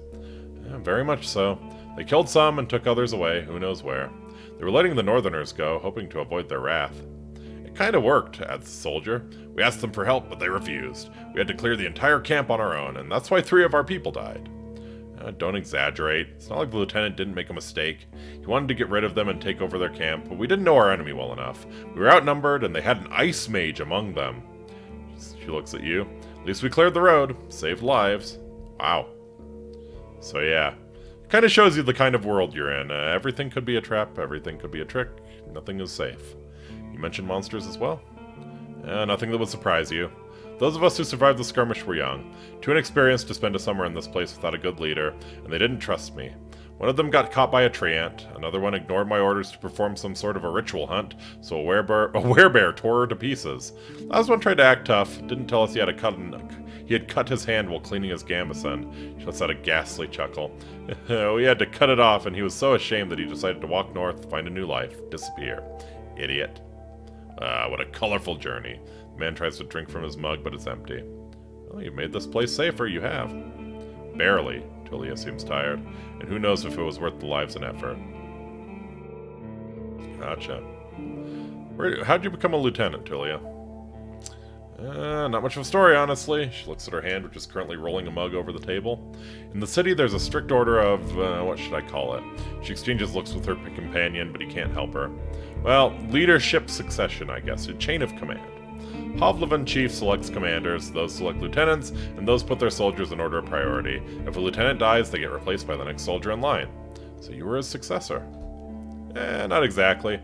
Yeah, very much so. They killed some and took others away, who knows where. They were letting the northerners go, hoping to avoid their wrath. It kinda worked, adds the soldier. We asked them for help, but they refused. We had to clear the entire camp on our own, and that's why 3 of our people died. Don't exaggerate. It's not like the lieutenant didn't make a mistake. He wanted to get rid of them and take over their camp, but we didn't know our enemy well enough. We were outnumbered, and they had an ice mage among them. She looks at you. At least we cleared the road. Saved lives. Wow. So yeah. Kind of shows you the kind of world you're in. Everything could be a trap, everything could be a trick, nothing is safe. You mentioned monsters as well? Nothing that would surprise you. Those of us who survived the skirmish were young, too inexperienced to spend a summer in this place without a good leader, and they didn't trust me. One of them got caught by a tree ant, another one ignored my orders to perform some sort of a ritual hunt, so a werebear tore her to pieces. Last one tried to act tough, didn't tell us he had cut his hand while cleaning his gambeson. She lets out a ghastly chuckle. We had to cut it off, and he was so ashamed that he decided to walk north, find a new life, disappear. Idiot. What a colorful journey. The man tries to drink from his mug, but it's empty. Well, you've made this place safer, you have. Barely. Tulia seems tired, and who knows if it was worth the lives and effort. Gotcha. How'd you become a lieutenant, Tulia? Not much of a story, honestly. She looks at her hand, which is currently rolling a mug over the table. In the city, there's a strict order of, what should I call it? She exchanges looks with her companion, but he can't help her. Well, leadership succession, I guess. A chain of command. Pavlovan chief selects commanders, those select lieutenants, and those put their soldiers in order of priority. If a lieutenant dies, they get replaced by the next soldier in line. So you were his successor. Not exactly.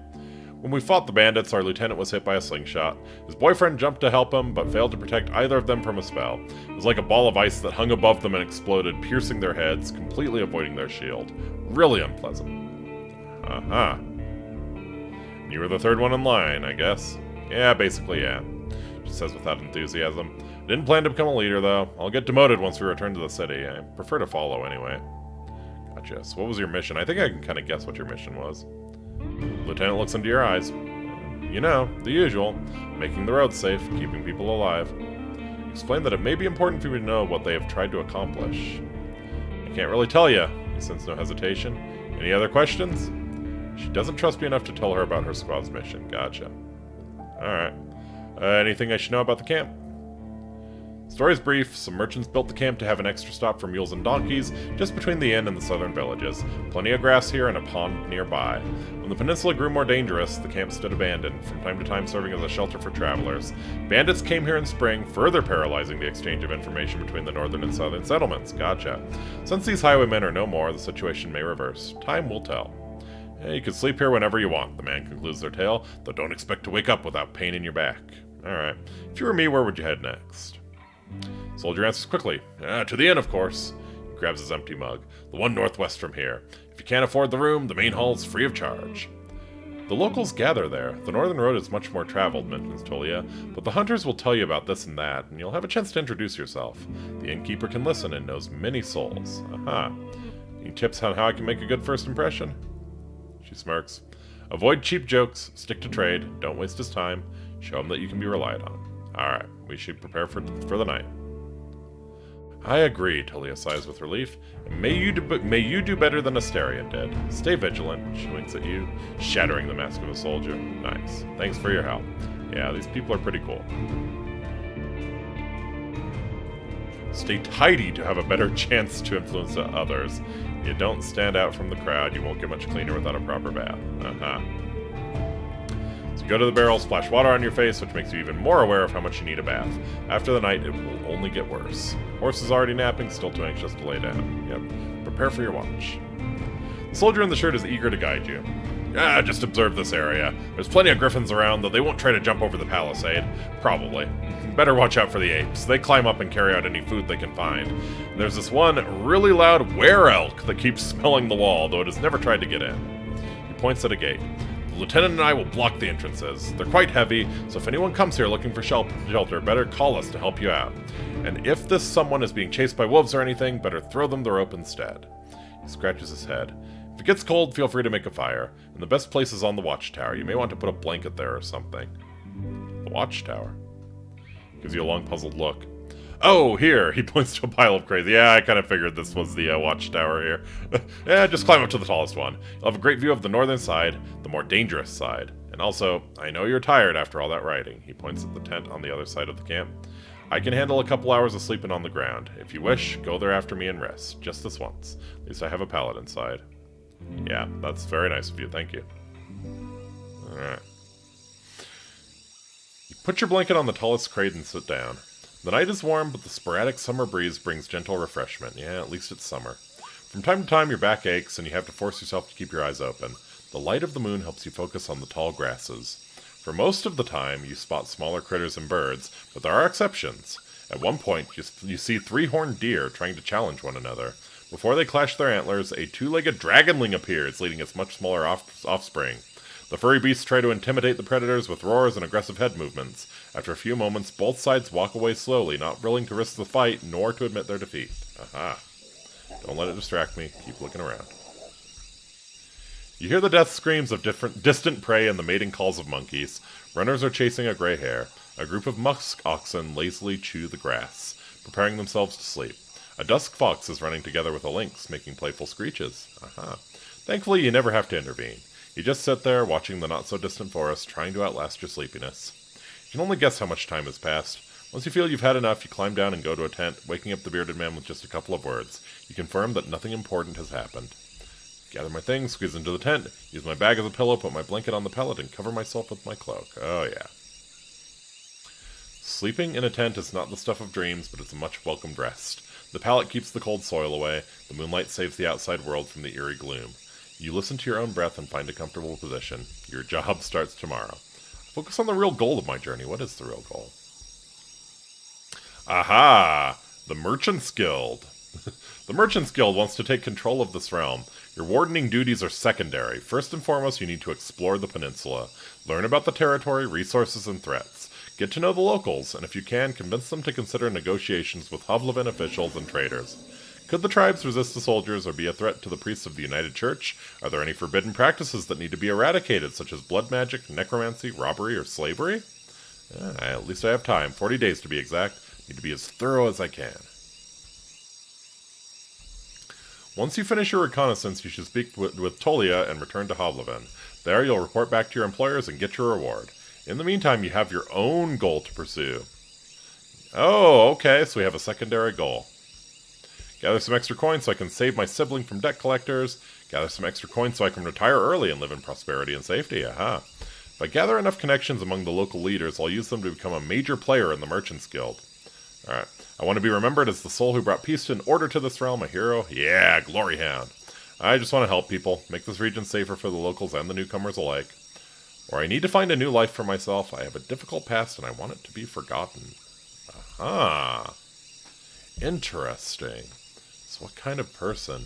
When we fought the bandits, our lieutenant was hit by a slingshot. His boyfriend jumped to help him, but failed to protect either of them from a spell. It was like a ball of ice that hung above them and exploded, piercing their heads, completely avoiding their shield. Really unpleasant. Uh-huh. You were the third one in line, I guess. Yeah, basically, yeah. She says without enthusiasm. Didn't plan to become a leader, though. I'll get demoted once we return to the city. I prefer to follow, anyway. Gotcha. So what was your mission? I think I can kind of guess what your mission was. Lieutenant looks into your eyes. You know, the usual. Making the road safe, keeping people alive. Explain that it may be important for you to know what they have tried to accomplish. I can't really tell you. He sensed no hesitation. Any other questions? She doesn't trust me enough to tell her about her squad's mission. Gotcha. Alright. Anything I should know about the camp? Story's brief. Some merchants built the camp to have an extra stop for mules and donkeys, just between the inn and the southern villages. Plenty of grass here and a pond nearby. When the peninsula grew more dangerous, the camp stood abandoned, from time to time serving as a shelter for travelers. Bandits came here in spring, further paralyzing the exchange of information between the northern and southern settlements. Gotcha. Since these highwaymen are no more, the situation may reverse. Time will tell. You can sleep here whenever you want, the man concludes their tale, though don't expect to wake up without pain in your back. Alright. If you were me, where would you head next? Soldier answers quickly. To the inn, of course. He grabs his empty mug. The one northwest from here. If you can't afford the room, the main hall's free of charge. The locals gather there. The northern road is much more traveled, mentions Tulia, but the hunters will tell you about this and that, and you'll have a chance to introduce yourself. The innkeeper can listen and knows many souls. Aha. Any tips on how I can make a good first impression? She smirks. Avoid cheap jokes, stick to trade, don't waste his time, show him that you can be relied on. Alright, we should prepare for the night. I agree, Tulia sighs with relief. May you do better than Asterion did. Stay vigilant, she winks at you, shattering the mask of a soldier. Nice. Thanks for your help. Yeah, these people are pretty cool. Stay tidy to have a better chance to influence others. You don't stand out from the crowd, you won't get much cleaner without a proper bath. So you go to the barrel, splash water on your face, which makes you even more aware of how much you need a bath. After the night, it will only get worse. Horse is already napping, still too anxious to lay down. Yep, prepare for your watch. The soldier in the shirt is eager to guide you. Just observe this area. There's plenty of griffins around, though they won't try to jump over the palisade. Probably. Better watch out for the apes. They climb up and carry out any food they can find. And there's this one really loud were-elk that keeps smelling the wall, though it has never tried to get in. He points at a gate. The lieutenant and I will block the entrances. They're quite heavy, so if anyone comes here looking for shelter, better call us to help you out. And if this someone is being chased by wolves or anything, better throw them the rope instead. He scratches his head. If it gets cold, feel free to make a fire. And the best place is on the watchtower. You may want to put a blanket there or something. The watchtower? Gives you a long, puzzled look. Oh, here! He points to a pile of crazy. Yeah, I kind of figured this was the watchtower here. Yeah, just climb up to the tallest one. You'll have a great view of the northern side, the more dangerous side. And also, I know you're tired after all that riding. He points at the tent on the other side of the camp. I can handle a couple hours of sleeping on the ground. If you wish, go there after me and rest. Just this once. At least I have a pallet inside. Yeah, that's very nice of you. Thank you. Alright. You put your blanket on the tallest crate and sit down. The night is warm, but the sporadic summer breeze brings gentle refreshment. Yeah, at least it's summer. From time to time, your back aches, and you have to force yourself to keep your eyes open. The light of the moon helps you focus on the tall grasses. For most of the time, you spot smaller critters and birds, but there are exceptions. At one point, you see 3-horned deer trying to challenge one another. Before they clash their antlers, a 2-legged dragonling appears, leading its much smaller offspring. The furry beasts try to intimidate the predators with roars and aggressive head movements. After a few moments, both sides walk away slowly, not willing to risk the fight, nor to admit their defeat. Aha. Don't let it distract me. Keep looking around. You hear the death screams of distant prey and the mating calls of monkeys. Runners are chasing a gray hare. A group of musk oxen lazily chew the grass, preparing themselves to sleep. A dusk fox is running together with a lynx, making playful screeches. Aha. Thankfully, you never have to intervene. You just sit there, watching the not-so-distant forest, trying to outlast your sleepiness. You can only guess how much time has passed. Once you feel you've had enough, you climb down and go to a tent, waking up the bearded man with just a couple of words. You confirm that nothing important has happened. Gather my things, squeeze into the tent, use my bag as a pillow, put my blanket on the pallet, and cover myself with my cloak. Oh, yeah. Sleeping in a tent is not the stuff of dreams, but it's a much welcomed rest. The pallet keeps the cold soil away. The moonlight saves the outside world from the eerie gloom. You listen to your own breath and find a comfortable position. Your job starts tomorrow. Focus on the real goal of my journey. What is the real goal? Aha! The Merchant's Guild. The Merchant's Guild wants to take control of this realm. Your wardening duties are secondary. First and foremost, you need to explore the peninsula. Learn about the territory, resources, and threats. Get to know the locals, and if you can, convince them to consider negotiations with Hovlevin officials and traders. Could the tribes resist the soldiers or be a threat to the priests of the United Church? Are there any forbidden practices that need to be eradicated, such as blood magic, necromancy, robbery, or slavery? At least I have time. 40 days to be exact. Need to be as thorough as I can. Once you finish your reconnaissance, you should speak with Tolia and return to Hovlevin. There, you'll report back to your employers and get your reward. In the meantime, you have your own goal to pursue. Oh, okay, so we have a secondary goal. Gather some extra coins so I can save my sibling from debt collectors. Gather some extra coins so I can retire early and live in prosperity and safety. Aha. If I gather enough connections among the local leaders, I'll use them to become a major player in the Merchant's Guild. Alright. I want to be remembered as the soul who brought peace and order to this realm, a hero. Yeah, glory hound. I just want to help people, make this region safer for the locals and the newcomers alike. Or I need to find a new life for myself. I have a difficult past and I want it to be forgotten. Aha. Interesting. So what kind of person?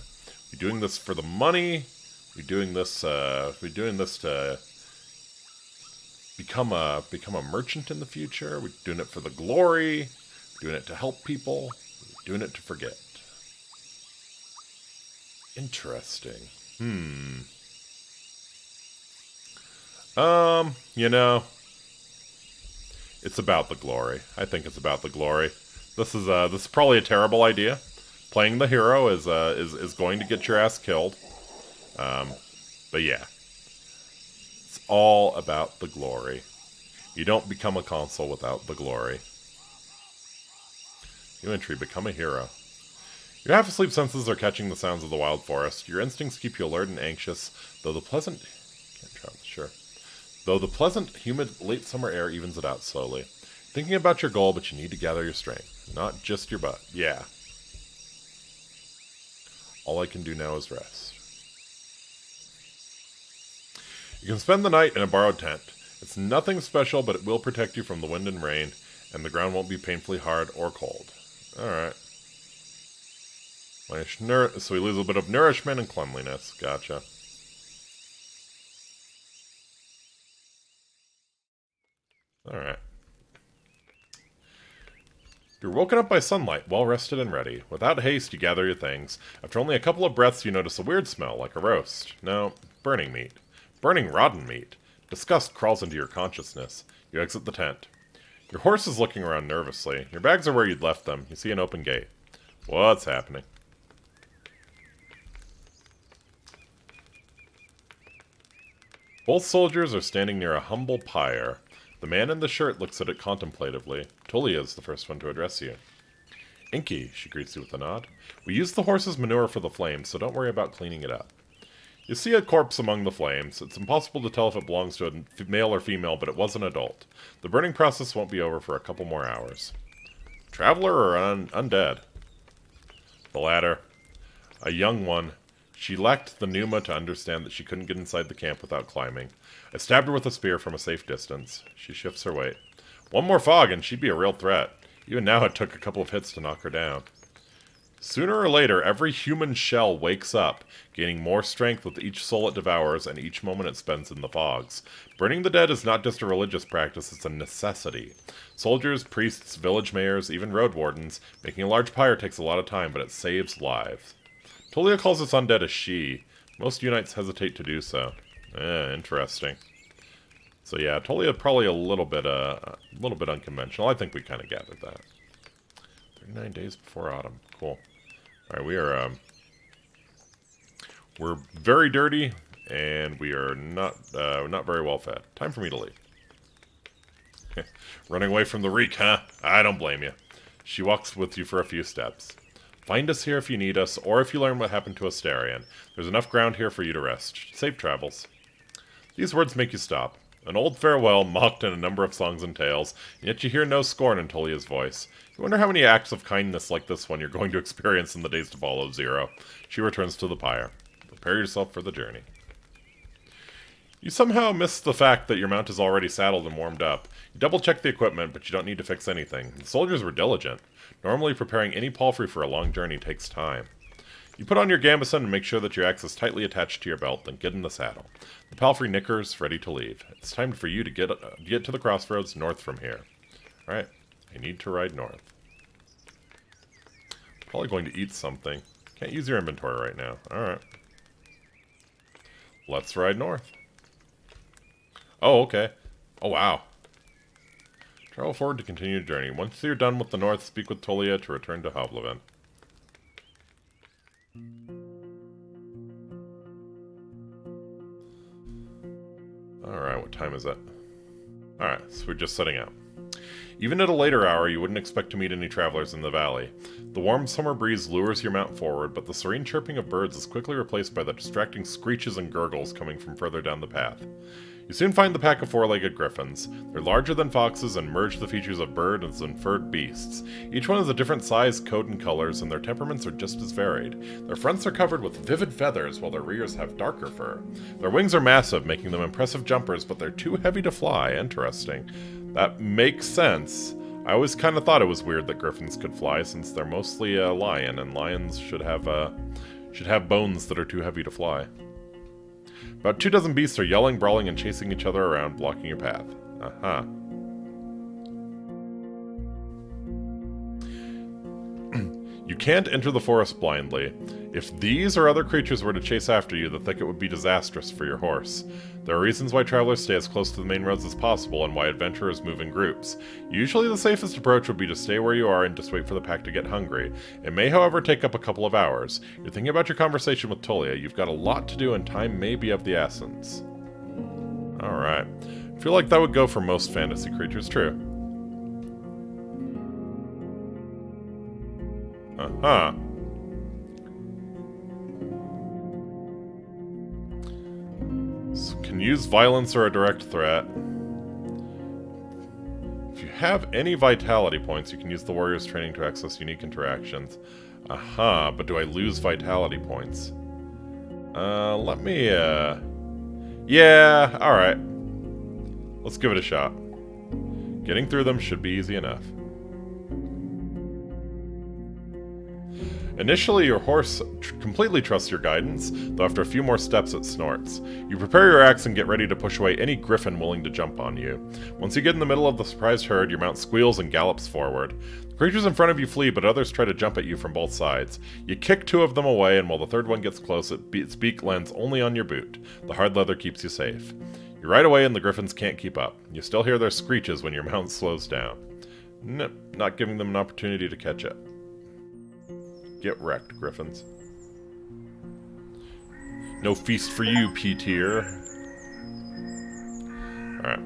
We doing this for the money? We doing this to become a merchant in the future? We doing it for the glory? Doing it to help people? Doing it to forget? Interesting. It's about the glory. I think it's about the glory. This is probably a terrible idea. Playing the hero is going to get your ass killed. But yeah. It's all about the glory. You don't become a consul without the glory. New entry, become a hero. Your half-asleep senses are catching the sounds of the wild forest. Your instincts keep you alert and anxious, though the pleasant humid late summer air evens it out slowly. Thinking about your goal, but you need to gather your strength. Not just your butt. Yeah. All I can do now is rest. You can spend the night in a borrowed tent. It's nothing special, but it will protect you from the wind and rain, and the ground won't be painfully hard or cold. Alright. So we lose a bit of nourishment and cleanliness. Gotcha. Alright. You're woken up by sunlight, well rested and ready. Without haste, you gather your things. After only a couple of breaths, you notice a weird smell, like a roast. No, burning meat. Burning rotten meat. Disgust crawls into your consciousness. You exit the tent. Your horse is looking around nervously. Your bags are where you'd left them. You see an open gate. What's happening? Both soldiers are standing near a humble pyre. The man in the shirt looks at it contemplatively. Tullia is the first one to address you. Inky, she greets you with a nod. We use the horse's manure for the flames, so don't worry about cleaning it up. You see a corpse among the flames. It's impossible to tell if it belongs to a male or female, but it was an adult. The burning process won't be over for a couple more hours. Traveler or undead? The latter. A young one. She lacked the pneuma to understand that she couldn't get inside the camp without climbing. I stabbed her with a spear from a safe distance. She shifts her weight. One more fog and she'd be a real threat. Even now it took a couple of hits to knock her down. Sooner or later, every human shell wakes up, gaining more strength with each soul it devours and each moment it spends in the fogs. Burning the dead is not just a religious practice, it's a necessity. Soldiers, priests, village mayors, even road wardens, making a large pyre takes a lot of time, but it saves lives. Tullia calls this undead a she. Most Unites hesitate to do so. Interesting. So yeah, Tullia probably a little bit unconventional. I think we kind of gathered that. 39 days before autumn. Cool. All right, we're very dirty, and we are not very well fed. Time for me to leave. Running away from the reek, huh? I don't blame you. She walks with you for a few steps. Find us here if you need us, or if you learn what happened to Astarion. There's enough ground here for you to rest. Safe travels. These words make you stop. An old farewell mocked in a number of songs and tales, and yet you hear no scorn in Tullia's voice. You wonder how many acts of kindness like this one you're going to experience in the days to follow, Zero. She returns to the pyre. Prepare yourself for the journey. You somehow miss the fact that your mount is already saddled and warmed up. You double-check the equipment, but you don't need to fix anything. The soldiers were diligent. Normally, preparing any palfrey for a long journey takes time. You put on your gambeson and make sure that your axe is tightly attached to your belt, then get in the saddle. The palfrey knickers, ready to leave. It's time for you to get to the crossroads north from here. Alright, I need to ride north. Probably going to eat something. Can't use your inventory right now. Alright. Let's ride north. Oh, okay. Oh, wow. Travel forward to continue your journey. Once you're done with the north, speak with Tullia to return to Hovlevin. Alright, what time is it? Alright, so we're just setting out. Even at a later hour, you wouldn't expect to meet any travelers in the valley. The warm summer breeze lures your mount forward, but the serene chirping of birds is quickly replaced by the distracting screeches and gurgles coming from further down the path. You soon find the pack of four-legged griffins. They're larger than foxes and merge the features of birds and furred beasts. Each one is a different size, coat, and colors, and their temperaments are just as varied. Their fronts are covered with vivid feathers, while their rears have darker fur. Their wings are massive, making them impressive jumpers, but they're too heavy to fly. Interesting. That makes sense. I always kind of thought it was weird that griffins could fly, since they're mostly a lion, and lions should have bones that are too heavy to fly. About 24 beasts are yelling, brawling, and chasing each other around, blocking your path. Aha. You can't enter the forest blindly. If these or other creatures were to chase after you, the thicket would be disastrous for your horse. There are reasons why travelers stay as close to the main roads as possible and why adventurers move in groups. Usually the safest approach would be to stay where you are and just wait for the pack to get hungry. It may, however, take up a couple of hours. You're thinking about your conversation with Tullia. You've got a lot to do and time may be of the essence. Alright. I feel like that would go for most fantasy creatures, true. Uh-huh. So can use violence or a direct threat. If you have any vitality points, you can use the warrior's training to access unique interactions. Aha, but do I lose vitality points? Let me, yeah, alright. Let's give it a shot. Getting through them should be easy enough. Initially, your horse completely trusts your guidance, though after a few more steps it snorts. You prepare your axe and get ready to push away any griffin willing to jump on you. Once you get in the middle of the surprised herd, your mount squeals and gallops forward. The creatures in front of you flee, but others try to jump at you from both sides. You kick two of them away, and while the third one gets close, its beak lands only on your boot. The hard leather keeps you safe. You ride away and the griffins can't keep up. You still hear their screeches when your mount slows down. Nope, not giving them an opportunity to catch up. Get wrecked, griffins. No feast for you, P-tier. Alright.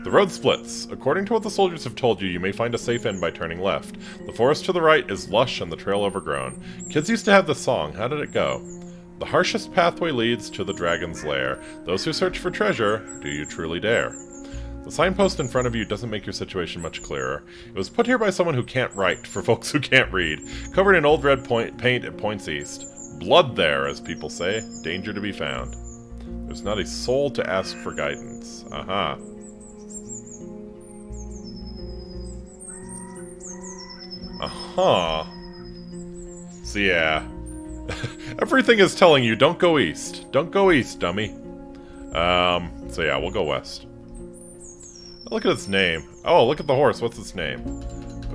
The road splits. According to what the soldiers have told you, you may find a safe end by turning left. The forest to the right is lush and the trail overgrown. Kids used to have this song. How did it go? The harshest pathway leads to the dragon's lair. Those who search for treasure, do you truly dare? The signpost in front of you doesn't make your situation much clearer. It was put here by someone who can't write, for folks who can't read. Covered in old red paint, it points east. Blood there, as people say. Danger to be found. There's not a soul to ask for guidance. Aha. Aha. So yeah. Everything is telling you, don't go east. Don't go east, dummy. So yeah, we'll go west. Look at its name. Oh, look at the horse. What's its name?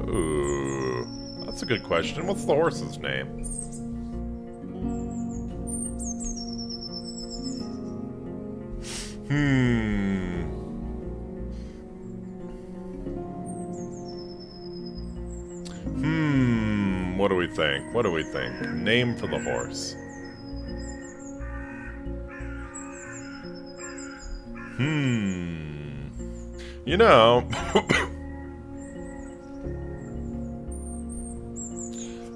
Ooh. That's a good question. What's the horse's name? What do we think? What do we think? Name for the horse. You know...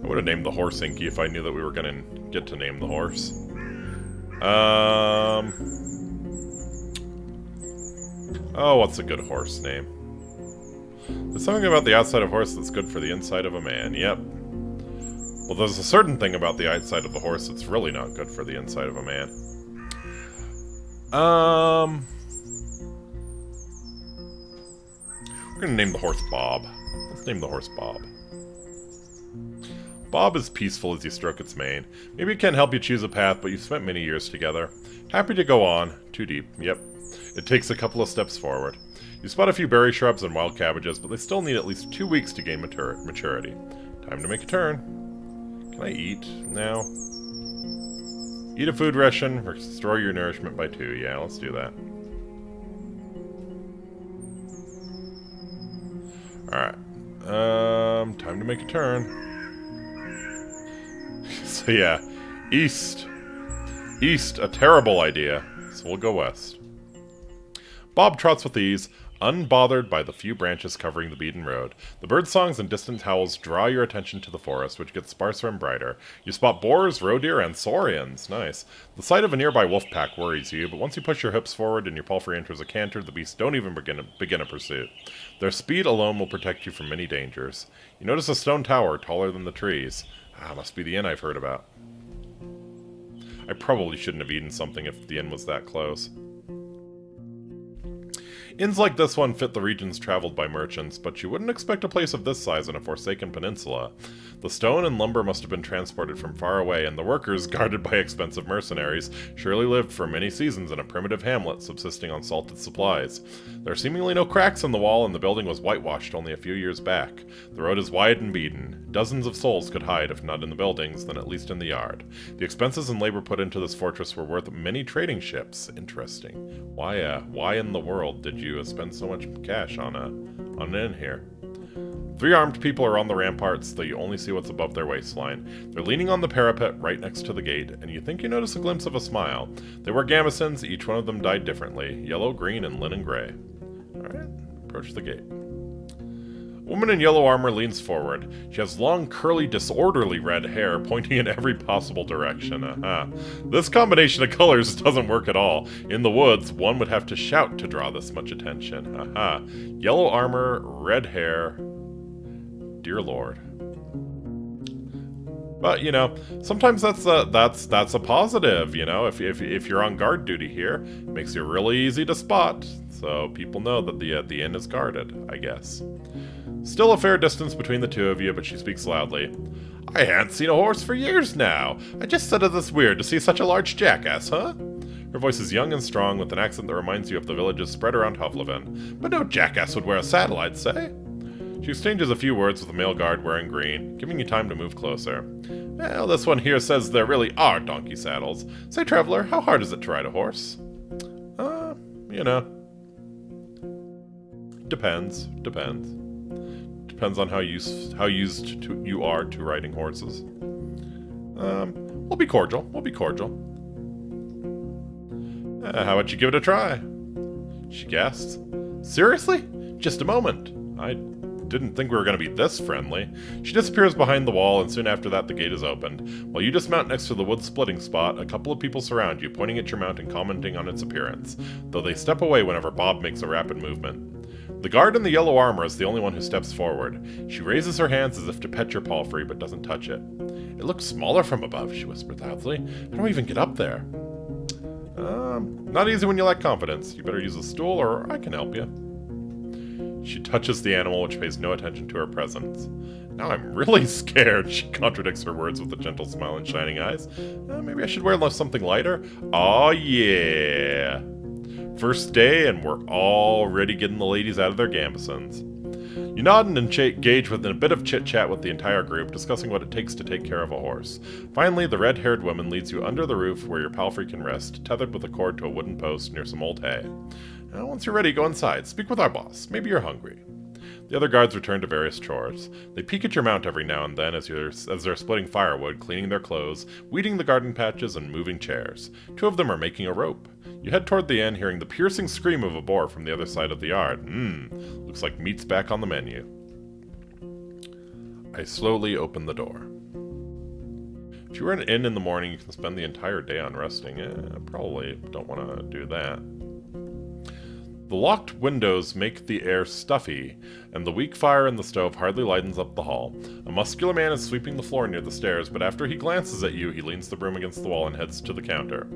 I would have named the horse Inky if I knew that we were going to get to name the horse. Oh, what's a good horse name? There's something about the outside of a horse that's good for the inside of a man. Yep. Well, there's a certain thing about the outside of the horse that's really not good for the inside of a man. We're gonna name the horse Bob. Let's name the horse Bob. Bob is peaceful as you stroke its mane. Maybe it can't help you choose a path, but you've spent many years together. Happy to go on. Too deep. Yep. It takes a couple of steps forward. You spot a few berry shrubs and wild cabbages, but they still need at least 2 weeks to gain maturity. Time to make a turn. Can I eat now? Eat a food ration, restore your nourishment by 2. Yeah, let's do that. Alright. Time to make a turn. So yeah, east. East, a terrible idea. So we'll go west. Bob trots with ease, unbothered by the few branches covering the beaten road. The bird songs and distant howls draw your attention to the forest, which gets sparser and brighter. You spot boars, roe deer, and saurians. Nice. The sight of a nearby wolf pack worries you, but once you push your hips forward and your palfrey enters a canter, the beasts don't even begin a pursuit. Their speed alone will protect you from many dangers. You notice a stone tower taller than the trees. Ah, must be the inn I've heard about. I probably shouldn't have eaten something if the inn was that close. Inns like this one fit the regions traveled by merchants, but you wouldn't expect a place of this size on a forsaken peninsula. The stone and lumber must have been transported from far away, and the workers, guarded by expensive mercenaries, surely lived for many seasons in a primitive hamlet subsisting on salted supplies. There are seemingly no cracks in the wall, and the building was whitewashed only a few years back. The road is wide and beaten. Dozens of souls could hide, if not in the buildings, then at least in the yard. The expenses and labor put into this fortress were worth many trading ships. Interesting. Why in the world did you spend so much cash on an inn here? 3 armed people are on the ramparts, though you only see what's above their waistline. They're leaning on the parapet right next to the gate, and you think you notice a glimpse of a smile. They were gamisons, each one of them dyed differently, yellow, green, and linen gray. Alright, approach the gate. A woman in yellow armor leans forward. She has long, curly, disorderly red hair pointing in every possible direction. Aha. This combination of colors doesn't work at all. In the woods, one would have to shout to draw this much attention. Aha. Yellow armor, red hair. Dear Lord. But, you know, sometimes that's a positive, you know, if you're on guard duty here. It makes you really easy to spot, so people know that the inn is guarded, I guess. Still a fair distance between the two of you, but she speaks loudly. I haven't seen a horse for years now. I just said it's weird to see such a large jackass, huh? Her voice is young and strong, with an accent that reminds you of the villages spread around Hovlevin. But no jackass would wear a saddle, I'd say. She exchanges a few words with the male guard wearing green, giving you time to move closer. Well, this one here says there really are donkey saddles. Say, traveler, how hard is it to ride a horse? You know. Depends. Depends on how used you are to riding horses. We'll be cordial. How about you give it a try? She gasps. Seriously? Just a moment. I didn't think we were going to be this friendly. She disappears behind the wall, and soon after that the gate is opened. While you dismount next to the wood splitting spot, a couple of people surround you, pointing at your mount and commenting on its appearance, though they step away whenever Bob makes a rapid movement. The guard in the yellow armor is the only one who steps forward. She raises her hands as if to pet your palfrey, but doesn't touch it. It looks smaller from above, she whispers loudly. How do I even get up there? Not easy when you lack confidence. You better use a stool, or I can help you. She touches the animal, which pays no attention to her presence. Now I'm really scared, she contradicts her words with a gentle smile and shining eyes. Maybe I should wear something lighter? Aw, yeah. First day, and we're already getting the ladies out of their gambesons. You nod and engage with a bit of chit-chat with the entire group, discussing what it takes to take care of a horse. Finally, the red-haired woman leads you under the roof where your palfrey can rest, tethered with a cord to a wooden post near some old hay. Once you're ready, go inside. Speak with our boss. Maybe you're hungry. The other guards return to various chores. They peek at your mount every now and then as they're splitting firewood, cleaning their clothes, weeding the garden patches, and moving chairs. 2 of them are making a rope. You head toward the inn, hearing the piercing scream of a boar from the other side of the yard. Looks like meat's back on the menu. I slowly open the door. If you were an inn in the morning, you can spend the entire day on resting. Probably don't want to do that. The locked windows make the air stuffy, and the weak fire in the stove hardly lightens up the hall. A muscular man is sweeping the floor near the stairs, but after he glances at you, he leans the broom against the wall and heads to the counter.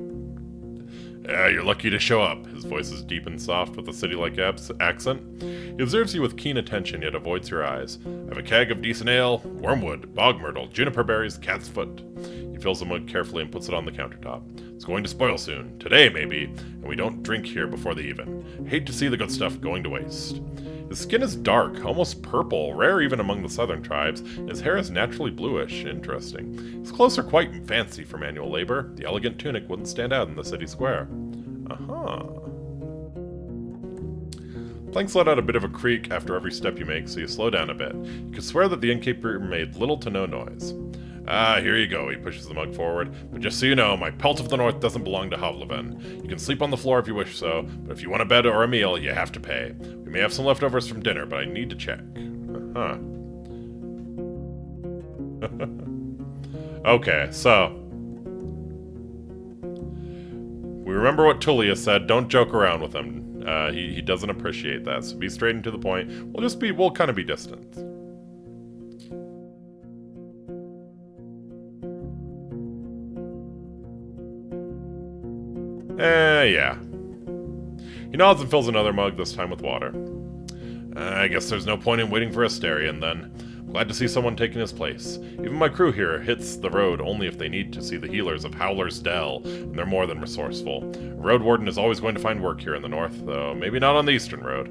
You're lucky to show up. His voice is deep and soft with a city-like accent. He observes you with keen attention, yet avoids your eyes. I have a keg of decent ale, wormwood, bog myrtle, juniper berries, cat's foot. He fills the mug carefully and puts it on the countertop. It's going to spoil soon. Today, maybe. And we don't drink here before the even. Hate to see the good stuff going to waste. His skin is dark, almost purple, rare even among the southern tribes. His hair is naturally bluish. Interesting. His clothes are quite fancy for manual labor. The elegant tunic wouldn't stand out in the city square. Planks let out a bit of a creak after every step you make, so you slow down a bit. You could swear that the innkeeper made little to no noise. Here you go, he pushes the mug forward. But just so you know, my pelt of the north doesn't belong to Havlevin. You can sleep on the floor if you wish so, but if you want a bed or a meal, you have to pay. We may have some leftovers from dinner, but I need to check. Okay, so we remember what Tullia said, don't joke around with him. He doesn't appreciate that, so be straight and to the point. We'll kind of be distant. Yeah. He nods and fills another mug, this time with water. I guess there's no point in waiting for Asterion, then. Glad to see someone taking his place. Even my crew here hits the road only if they need to see the healers of Howler's Dell, and they're more than resourceful. A Roadwarden is always going to find work here in the north, though maybe not on the eastern road.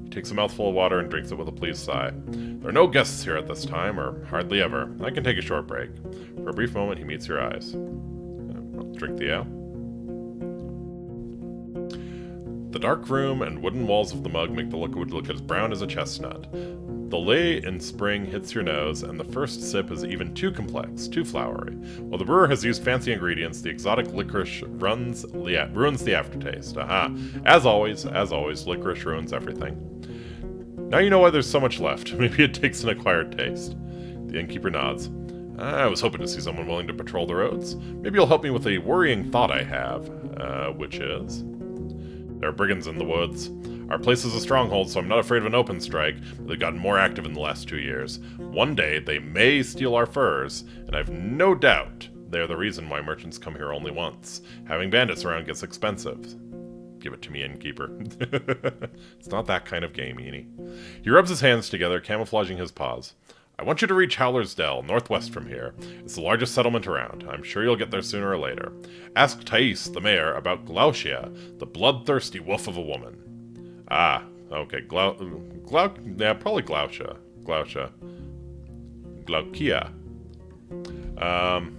He takes a mouthful of water and drinks it with a pleased sigh. There are no guests here at this time, or hardly ever. I can take a short break. For a brief moment, he meets your eyes. Drink the ale. The dark room and wooden walls of the mug make the liquid look as brown as a chestnut. The lay in spring hits your nose, and the first sip is even too complex, too flowery. While the brewer has used fancy ingredients, the exotic licorice ruins the aftertaste. As always, licorice ruins everything. Now you know why there's so much left. Maybe it takes an acquired taste. The innkeeper nods. I was hoping to see someone willing to patrol the roads. Maybe you'll help me with a worrying thought I have, which is... There are brigands in the woods. Our place is a stronghold, so I'm not afraid of an open strike, but they've gotten more active in the last 2 years. One day, they may steal our furs, and I've no doubt they're the reason why merchants come here only once. Having bandits around gets expensive. Give it to me, innkeeper. It's not that kind of game, Eenie. He rubs his hands together, camouflaging his paws. I want you to reach Howler's Dell, northwest from here. It's the largest settlement around. I'm sure you'll get there sooner or later. Ask Thais, the mayor, about Glaucia, the bloodthirsty wolf of a woman. Okay. Probably Glaucia. Glaucia.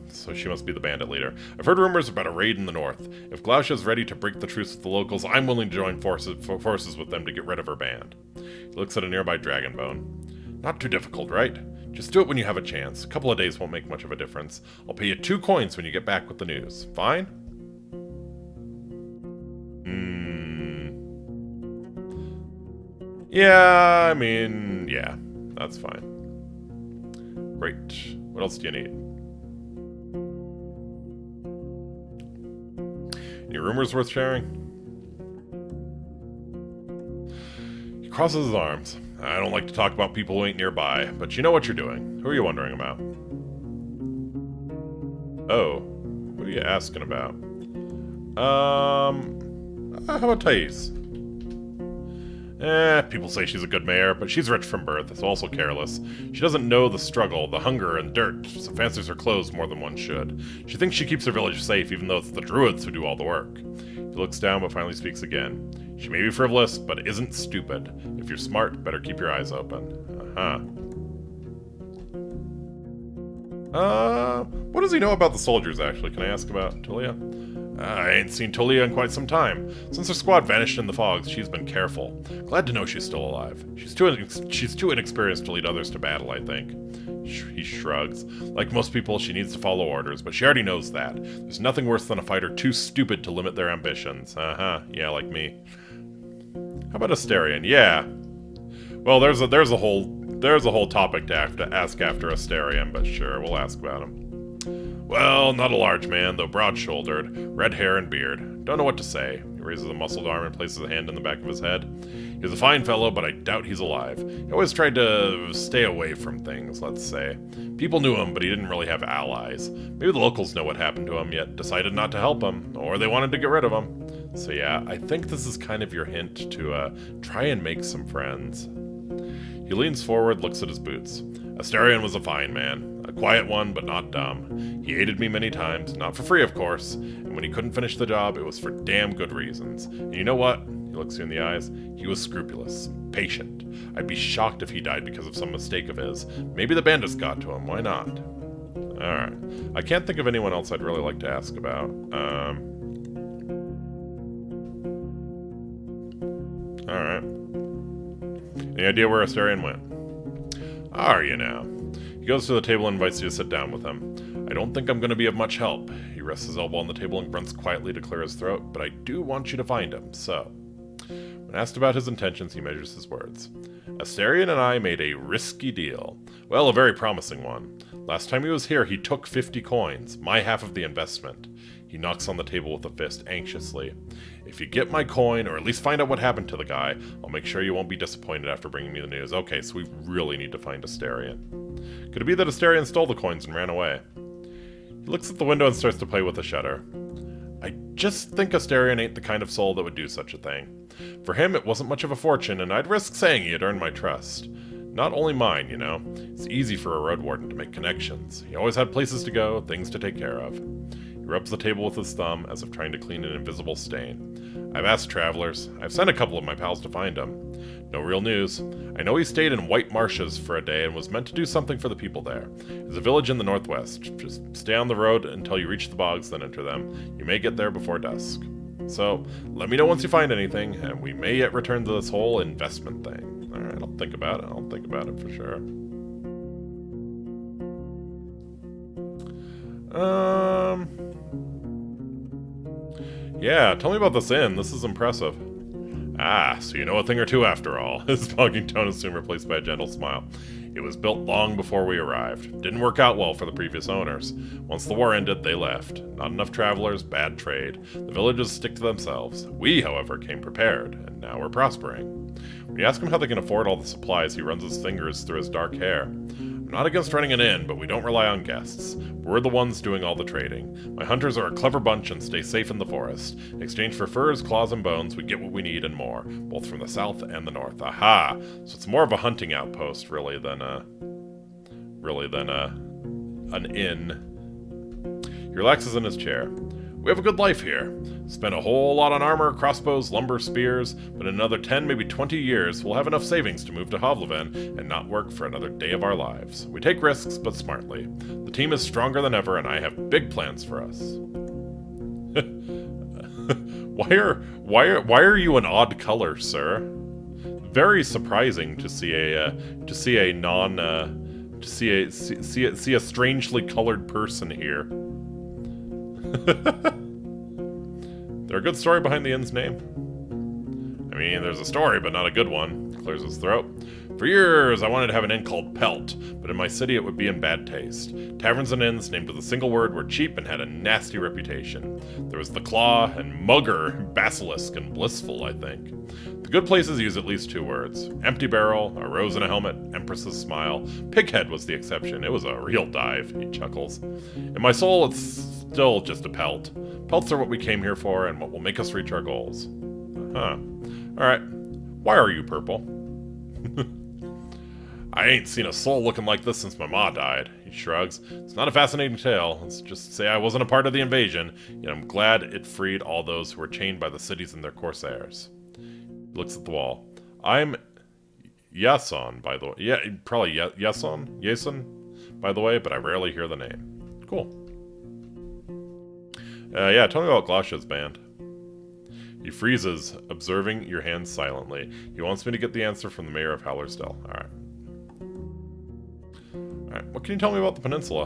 So she must be the bandit leader. I've heard rumors about a raid in the north. If Glaucia's ready to break the truce with the locals, I'm willing to join forces with them to get rid of her band. He looks at a nearby dragon bone. Not too difficult, right? Just do it when you have a chance. A couple of days won't make much of a difference. I'll pay you 2 coins when you get back with the news. Fine? Yeah, I mean, yeah, that's fine. Great. What else do you need? Any rumors worth sharing? He crosses his arms. I don't like to talk about people who ain't nearby, but you know what you're doing. Who are you wondering about? Oh, what are you asking about? How about Thais? People say she's a good mayor, but she's rich from birth, so also careless. She doesn't know the struggle, the hunger, and dirt, so fancies her clothes more than one should. She thinks she keeps her village safe, even though it's the druids who do all the work. He looks down, but finally speaks again. She may be frivolous, but isn't stupid. If you're smart, better keep your eyes open. What does he know about the soldiers, actually? Can I ask about Tulia? I ain't seen Tulia in quite some time. Since her squad vanished in the fogs, she's been careful. Glad to know she's still alive. She's too inexperienced to lead others to battle, I think. He shrugs. Like most people, she needs to follow orders, but she already knows that. There's nothing worse than a fighter too stupid to limit their ambitions. Yeah, like me. How about Asterion? Yeah. Well, there's a whole topic to have to ask after Asterion, but sure, we'll ask about him. Well, not a large man, though broad-shouldered, red hair and beard. Don't know what to say. He raises a muscled arm and places a hand in the back of his head. He's a fine fellow, but I doubt he's alive. He always tried to stay away from things, let's say. People knew him, but he didn't really have allies. Maybe the locals know what happened to him, yet decided not to help him, or they wanted to get rid of him. So yeah, I think this is kind of your hint to try and make some friends. He leans forward, looks at his boots. Asterion was a fine man. A quiet one, but not dumb. He aided me many times, not for free, of course, and when he couldn't finish the job, it was for damn good reasons. And you know what? He looks you in the eyes. He was scrupulous. Patient. I'd be shocked if he died because of some mistake of his. Maybe the bandits got to him. Why not? Alright. I can't think of anyone else I'd really like to ask about. Alright. Any idea where Asterion went? Are you now? He goes to the table and invites you to sit down with him. I don't think I'm going to be of much help. He rests his elbow on the table and grunts quietly to clear his throat, but I do want you to find him, so... When asked about his intentions, he measures his words. Asterion and I made a risky deal. Well, a very promising one. Last time he was here, he took 50 coins, my half of the investment. He knocks on the table with a fist, anxiously. If you get my coin, or at least find out what happened to the guy, I'll make sure you won't be disappointed after bringing me the news. Okay, so we really need to find Asterion. Could it be that Asterion stole the coins and ran away? He looks at the window and starts to play with the shutter. I just think Asterion ain't the kind of soul that would do such a thing. For him, it wasn't much of a fortune, and I'd risk saying he had earned my trust. Not only mine, you know. It's easy for a Roadwarden to make connections. He always had places to go, things to take care of. He rubs the table with his thumb, as if trying to clean an invisible stain. I've asked travelers. I've sent a couple of my pals to find him. No real news. I know he stayed in White Marshes for a day and was meant to do something for the people there. There's a village in the northwest. Just stay on the road until you reach the bogs, then enter them. You may get there before dusk. So, let me know once you find anything, and we may yet return to this whole investment thing. Alright, I'll think about it. I'll think about it for sure. Yeah, tell me about this inn. This is impressive. Ah, so you know a thing or two after all. His bugging tone is soon replaced by a gentle smile. It was built long before we arrived. Didn't work out well for the previous owners. Once the war ended, they left. Not enough travelers, bad trade. The villages stick to themselves. We, however, came prepared, and now we're prospering. When you ask him how they can afford all the supplies, he runs his fingers through his dark hair. I'm not against running an inn, but we don't rely on guests. We're the ones doing all the trading. My hunters are a clever bunch and stay safe in the forest. In exchange for furs, claws, and bones, we get what we need and more, both from the south and the north. Aha! So it's more of a hunting outpost, really, than an inn. He relaxes in his chair. We have a good life here. Spent a whole lot on armor, crossbows, lumber, spears, but in another 10, maybe 20 years, we'll have enough savings to move to Hovleven and not work for another day of our lives. We take risks, but smartly. The team is stronger than ever, and I have big plans for us. Why are you an odd color, sir? Very surprising to see a strangely colored person here. There a good story behind the inn's name? I mean, there's a story, but not a good one. clears his throat. For years, I wanted to have an inn called Pelt, but in my city it would be in bad taste. Taverns and inns named with a single word were cheap and had a nasty reputation. There was the Claw and Mugger, Basilisk and Blissful, I think. The good places use at least 2 words. Empty Barrel, A Rose in a Helmet, Empress's Smile. Pighead was the exception. It was a real dive, he chuckles. In my soul, it's still just a pelt. Pelts are what we came here for and what will make us reach our goals. Alright. Why are you purple? I ain't seen a soul looking like this since my ma died, he shrugs. It's not a fascinating tale. Let's just say I wasn't a part of the invasion, yet I'm glad it freed all those who were chained by the cities and their corsairs. He looks at the wall. I'm Yason, by the way. Yeah, probably Yason, by the way, but I rarely hear the name. Cool. Yeah, tell me about Glash's band. He freezes, observing your hands silently. He wants me to get the answer from the mayor of Hallersdell. Alright, what can you tell me about the peninsula?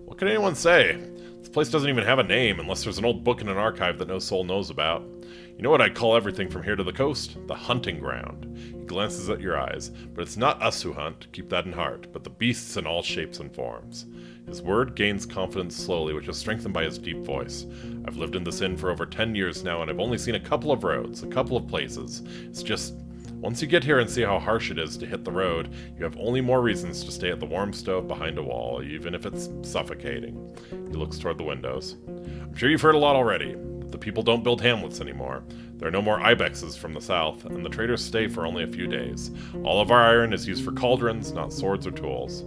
What can anyone say? This place doesn't even have a name, unless there's an old book in an archive that no soul knows about. You know what I call everything from here to the coast? The hunting ground. He glances at your eyes. But it's not us who hunt, keep that in heart, but the beasts in all shapes and forms. His word gains confidence slowly, which is strengthened by his deep voice. I've lived in this inn for over 10 years now, and I've only seen a couple of roads, a couple of places. It's just, once you get here and see how harsh it is to hit the road, you have only more reasons to stay at the warm stove behind a wall, even if it's suffocating. He looks toward the windows. I'm sure you've heard a lot already. The people don't build hamlets anymore. There are no more ibexes from the south, and the traders stay for only a few days. All of our iron is used for cauldrons, not swords or tools.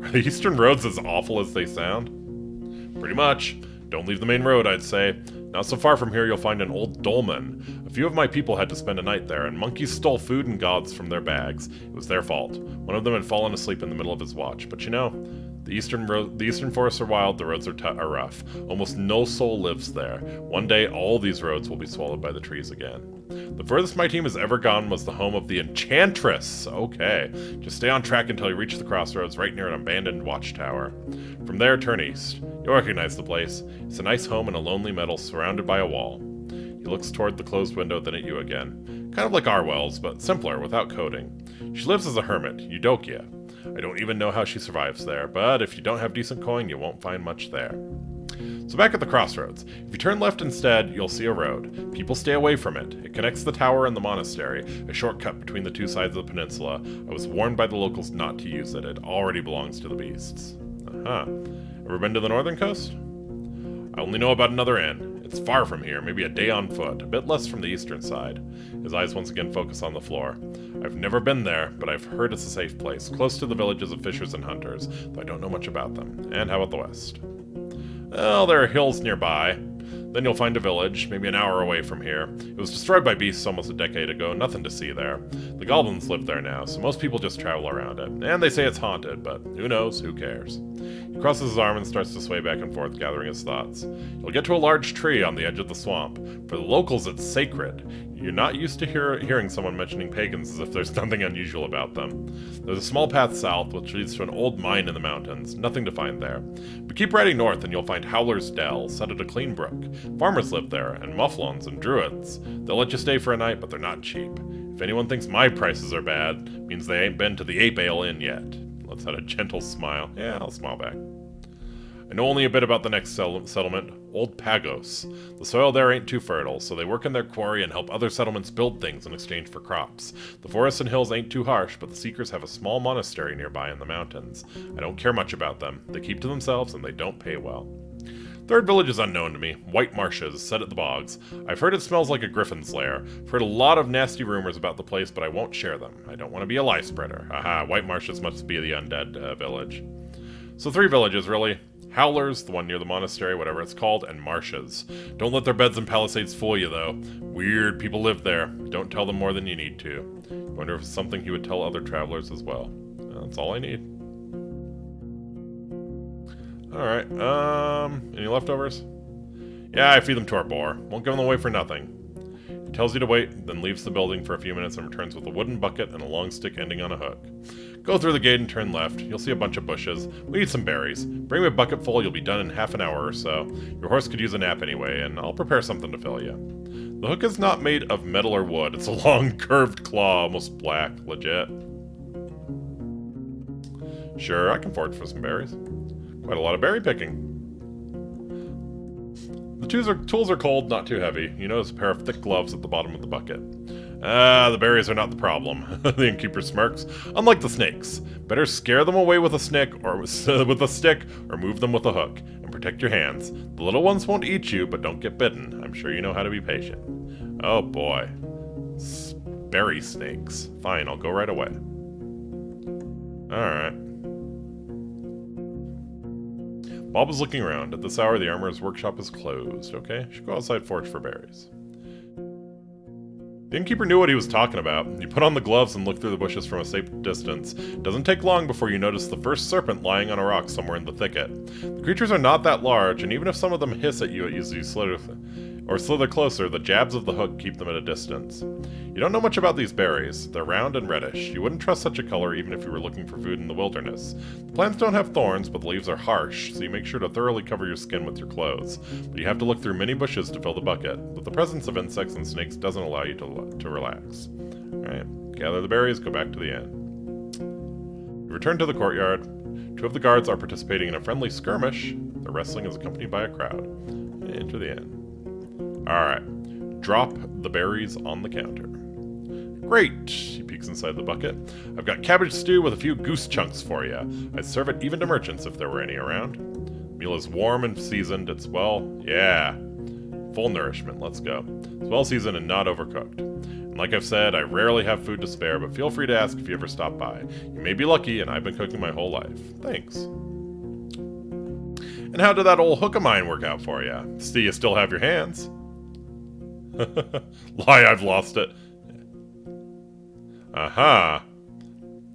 Are the eastern roads as awful as they sound? Pretty much. Don't leave the main road, I'd say. Not so far from here you'll find an old dolmen. A few of my people had to spend a night there, and monkeys stole food and gods from their bags. It was their fault. One of them had fallen asleep in the middle of his watch, but you know, the eastern forests are wild, the roads are rough. Almost no soul lives there. One day, all these roads will be swallowed by the trees again. The furthest my team has ever gone was the home of the Enchantress. Okay, just stay on track until you reach the crossroads right near an abandoned watchtower. From there, turn east. You'll recognize the place. It's a nice home in a lonely meadow surrounded by a wall. He looks toward the closed window, then at you again. Kind of like Arwell's, but simpler, without coding. She lives as a hermit, Eudokia. I don't even know how she survives there, but if you don't have decent coin, you won't find much there. So back at the crossroads. If you turn left instead, you'll see a road. People stay away from it. It connects the tower and the monastery, a shortcut between the 2 sides of the peninsula. I was warned by the locals not to use it. It already belongs to the beasts. Ever been to the northern coast? I only know about another inn. It's far from here, maybe a day on foot, a bit less from the eastern side. His eyes once again focus on the floor. I've never been there, but I've heard it's a safe place, close to the villages of fishers and hunters, though I don't know much about them. And how about the west? Well, there are hills nearby. Then you'll find a village, maybe an hour away from here. It was destroyed by beasts almost a decade ago, nothing to see there. The goblins live there now, so most people just travel around it. And they say it's haunted, but who knows, who cares? He crosses his arm and starts to sway back and forth, gathering his thoughts. You'll get to a large tree on the edge of the swamp. For the locals, it's sacred. You're not used to hearing someone mentioning pagans as if there's nothing unusual about them. There's a small path south, which leads to an old mine in the mountains. Nothing to find there. But keep riding north and you'll find Howler's Dell, set at a clean brook. Farmers live there, and mufflons and druids. They'll let you stay for a night, but they're not cheap. If anyone thinks my prices are bad, it means they ain't been to the Ape Ale Inn yet. Let's have a gentle smile. Yeah, I'll smile back. I know only a bit about the next settlement, Old Pagos. The soil there ain't too fertile, so they work in their quarry and help other settlements build things in exchange for crops. The forests and hills ain't too harsh, but the Seekers have a small monastery nearby in the mountains. I don't care much about them. They keep to themselves and they don't pay well. Third village is unknown to me. White Marshes, set at the bogs. I've heard it smells like a griffin's lair. I've heard a lot of nasty rumors about the place, but I won't share them. I don't want to be a lie spreader. Haha, White Marshes must be the undead village. So 3 villages, really. Howlers, the one near the monastery, whatever it's called, and Marshes. Don't let their beds and palisades fool you, though. Weird people live there. Don't tell them more than you need to. I wonder if it's something he would tell other travelers as well. That's all I need. Alright, any leftovers? Yeah, I feed them to our boar. Won't give them away for nothing. He tells you to wait, then leaves the building for a few minutes and returns with a wooden bucket and a long stick ending on a hook. Go through the gate and turn left. You'll see a bunch of bushes. We need some berries. Bring me a bucket full, you'll be done in half an hour or so. Your horse could use a nap anyway, and I'll prepare something to fill you. The hook is not made of metal or wood. It's a long, curved claw, almost black. Legit. Sure, I can forage for some berries. Quite a lot of berry picking. The tools are cold, not too heavy. You notice a pair of thick gloves at the bottom of the bucket. The berries are not the problem. The innkeeper smirks. Unlike the snakes. Better scare them away with a stick or move them with a hook. And protect your hands. The little ones won't eat you, but don't get bitten. I'm sure you know how to be patient. Oh boy. Berry snakes. Fine, I'll go right away. Alright. Bob is looking around. At this hour, the armorer's workshop is closed. Okay, should go outside forage for berries. The innkeeper knew what he was talking about. He put on the gloves and looked through the bushes from a safe distance. It doesn't take long before you notice the first serpent lying on a rock somewhere in the thicket. The creatures are not that large, and even if some of them hiss at you as you slither closer, the jabs of the hook keep them at a distance. You don't know much about these berries. They're round and reddish. You wouldn't trust such a color even if you were looking for food in the wilderness. The plants don't have thorns, but the leaves are harsh, so you make sure to thoroughly cover your skin with your clothes. But you have to look through many bushes to fill the bucket. But the presence of insects and snakes doesn't allow you to relax. Alright, gather the berries, go back to the inn. You return to the courtyard. 2 of the guards are participating in a friendly skirmish. The wrestling is accompanied by a crowd. Enter the inn. Alright, drop the berries on the counter. Great! He peeks inside the bucket. I've got cabbage stew with a few goose chunks for you. I'd serve it even to merchants if there were any around. The meal is warm and seasoned. It's full nourishment. Let's go. It's well seasoned and not overcooked. And like I've said, I rarely have food to spare, but feel free to ask if you ever stop by. You may be lucky, and I've been cooking my whole life. Thanks. And how did that old hook of mine work out for you? See, you still have your hands. Lie, I've lost it. Aha.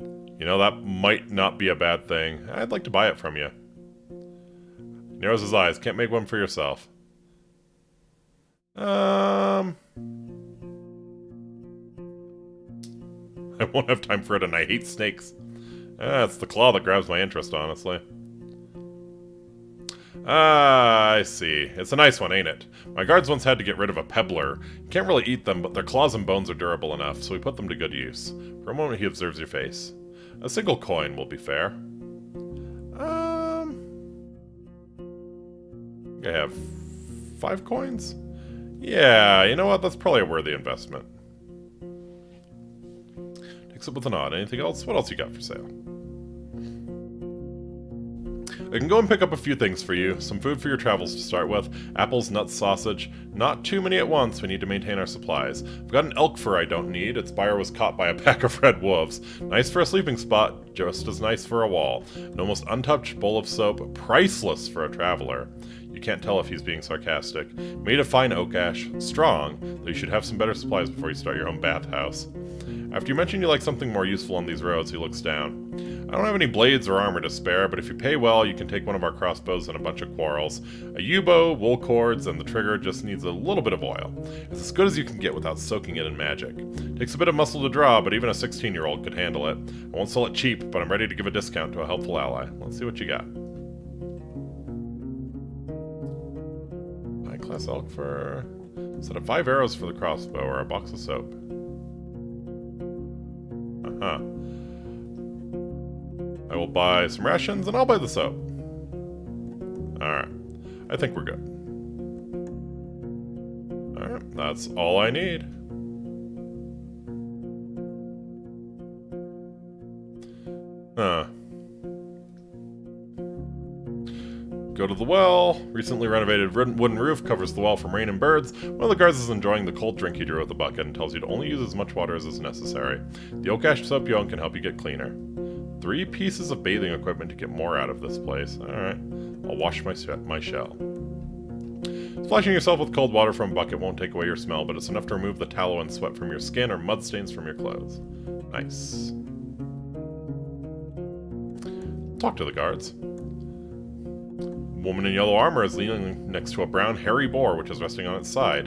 You know, that might not be a bad thing. I'd like to buy it from you. Narrows his eyes. Can't make one for yourself. I won't have time for it, and I hate snakes. It's the claw that grabs my interest, honestly. I see. It's a nice one, ain't it? My guards once had to get rid of a pebbler. You can't really eat them, but their claws and bones are durable enough, so we put them to good use. For a moment, he observes your face. A single coin will be fair. I have 5 coins? Yeah, you know what? That's probably a worthy investment. Takes it with a nod. Anything else? What else you got for sale? I can go and pick up a few things for you. Some food for your travels to start with. Apples, nuts, sausage. Not too many at once. We need to maintain our supplies. I've got an elk fur I don't need. Its buyer was caught by a pack of red wolves. Nice for a sleeping spot. Just as nice for a wall. An almost untouched bowl of soap. Priceless for a traveler. You can't tell if he's being sarcastic. Made of fine oak ash. Strong, though you should have some better supplies before you start your own bathhouse. After you mention you like something more useful on these roads, he looks down. I don't have any blades or armor to spare, but if you pay well, you can take one of our crossbows and a bunch of quarrels. A yew-bow, wool cords, and the trigger just needs a little bit of oil. It's as good as you can get without soaking it in magic. Takes a bit of muscle to draw, but even a 16-year-old could handle it. I won't sell it cheap, but I'm ready to give a discount to a helpful ally. Let's see what you got. High-class elk for... a set of 5 arrows for the crossbow, or a box of soap. Uh-huh. I will buy some rations, and I'll buy the soap. Alright. I think we're good. Alright, that's all I need. Go to the well. Recently renovated wooden roof covers the well from rain and birds. One of the guards is enjoying the cold drink you drew with the bucket and tells you to only use as much water as is necessary. The oak ash soap you own can help you get cleaner. 3 pieces of bathing equipment to get more out of this place. Alright. I'll wash my shell. Splashing yourself with cold water from a bucket won't take away your smell, but it's enough to remove the tallow and sweat from your skin or mud stains from your clothes. Nice. Talk to the guards. woman in yellow armor is leaning next to a brown hairy boar which is resting on its side.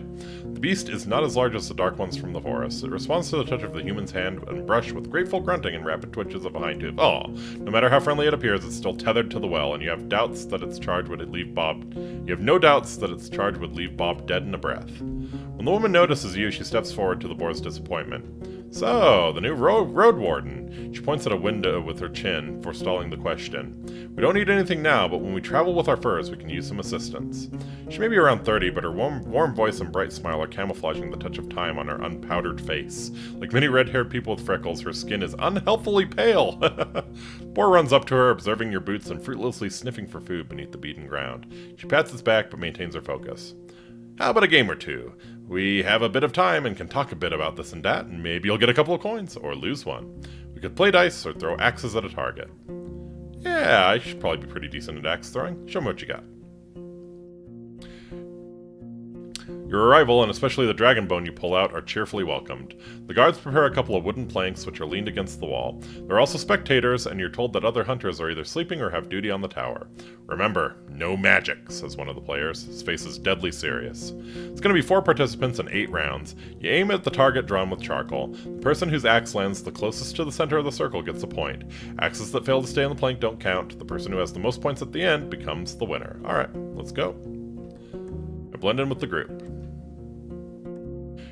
The beast is not as large as the dark ones from the forest. It responds to the touch of the human's hand and brush with grateful grunting and rapid twitches of a hind tooth. Oh, no matter how friendly it appears, it's still tethered to the well, and you have doubts that its charge would leave Bob. You have no doubts that its charge would leave Bob dead in a breath. When the woman notices you, she steps forward to the boar's disappointment. So, the new Roadwarden. She points at a window with her chin, forestalling the question. We don't need anything now, but when we travel with our furs, we can use some assistance. She may be around 30, but her warm voice and bright smile are camouflaging the touch of time on her unpowdered face. Like many red-haired people with freckles, her skin is unhealthily pale. Boar runs up to her, observing your boots and fruitlessly sniffing for food beneath the beaten ground. She pats its back, but maintains her focus. How about a game or two? We have a bit of time and can talk a bit about this and that, and maybe you'll get a couple of coins, or lose one. We could play dice or throw axes at a target. Yeah, I should probably be pretty decent at axe throwing. Show me what you got. Your arrival, and especially the dragon bone you pull out, are cheerfully welcomed. The guards prepare a couple of wooden planks which are leaned against the wall. There are also spectators, and you're told that other hunters are either sleeping or have duty on the tower. Remember, no magic, says one of the players. His face is deadly serious. It's going to be 4 participants and 8 rounds. You aim at the target drawn with charcoal. The person whose axe lands the closest to the center of the circle gets a point. Axes that fail to stay on the plank don't count. The person who has the most points at the end becomes the winner. Alright, let's go. I blend in with the group.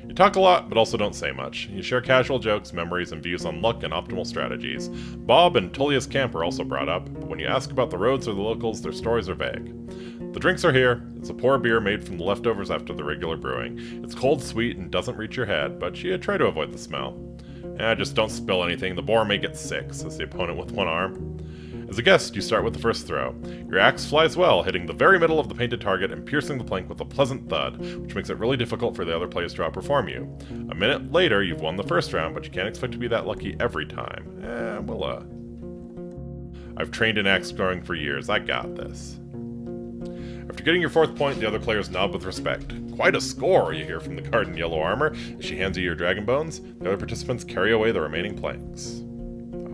You talk a lot, but also don't say much. You share casual jokes, memories, and views on luck and optimal strategies. Bob and Tullia's camp are also brought up, but when you ask about the roads or the locals, their stories are vague. The drinks are here. It's a poor beer made from the leftovers after the regular brewing. It's cold, sweet, and doesn't reach your head, but you try to avoid the smell. Just don't spill anything. The boar may get sick, says the opponent with one arm. As a guest, you start with the first throw. Your axe flies well, hitting the very middle of the painted target and piercing the plank with a pleasant thud, which makes it really difficult for the other players to outperform you. A minute later, you've won the first round, but you can't expect to be that lucky every time. I've trained in axe throwing for years. I got this. After getting your 4th point, the other players nod with respect. Quite a score, you hear from the guard in yellow armor as she hands you your dragon bones. The other participants carry away the remaining planks.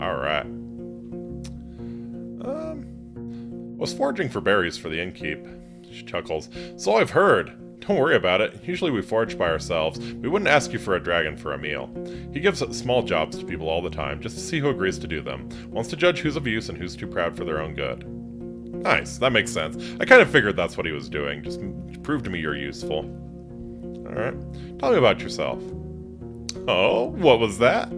Alright. I was foraging for berries for the innkeep. She chuckles. So I've heard. Don't worry about it. Usually we forage by ourselves. We wouldn't ask you for a dragon for a meal. He gives small jobs to people all the time, just to see who agrees to do them. Wants to judge who's of use and who's too proud for their own good. Nice, that makes sense. I kind of figured that's what he was doing. Just prove to me you're useful. Alright. Tell me about yourself. Oh, what was that?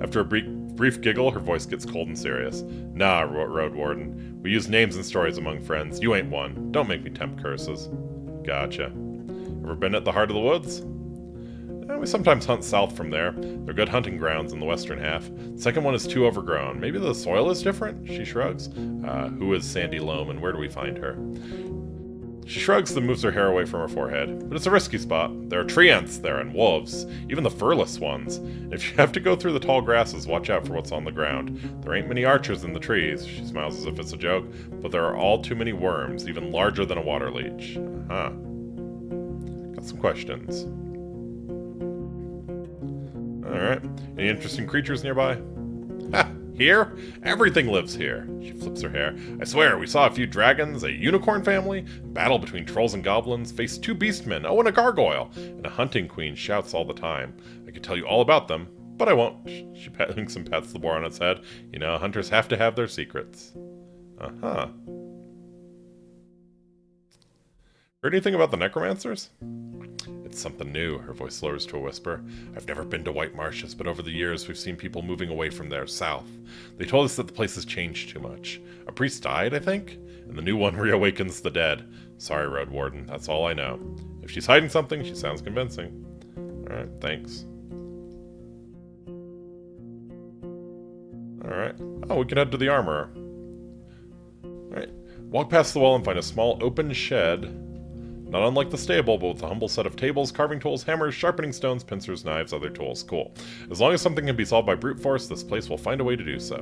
After a brief giggle, her voice gets cold and serious. Nah, Roadwarden. We use names and stories among friends. You ain't one. Don't make me tempt curses. Gotcha. Ever been at the heart of the woods? We sometimes hunt south from there. They're good hunting grounds in the western half. The second one is too overgrown. Maybe the soil is different? She shrugs. Who is Sandy Loam and where do we find her? She shrugs, then moves her hair away from her forehead. But it's a risky spot. There are treants there and wolves, even the furless ones. And if you have to go through the tall grasses, watch out for what's on the ground. There ain't many archers in the trees. She smiles as if it's a joke, but there are all too many worms, even larger than a water leech. Got some questions. Alright. Any interesting creatures nearby? Ha! Here? Everything lives here. She flips her hair. I swear, we saw a few dragons, a unicorn family, battle between trolls and goblins, faced 2 beastmen, and a gargoyle, and a hunting queen shouts all the time. I could tell you all about them, but I won't. She pats the boar on its head. You know, hunters have to have their secrets. Heard anything about the necromancers? It's something new, her voice lowers to a whisper. I've never been to White Marshes, but over the years we've seen people moving away from there, south. They told us that the place has changed too much. A priest died, I think? And the new one reawakens the dead. Sorry, Roadwarden, that's all I know. If she's hiding something, she sounds convincing. Alright, thanks. Alright. Oh, we can head to the armorer. Alright. Walk past the wall and find a small open shed. Not unlike the stable, but with a humble set of tables, carving tools, hammers, sharpening stones, pincers, knives, other tools. Cool. As long as something can be solved by brute force, this place will find a way to do so.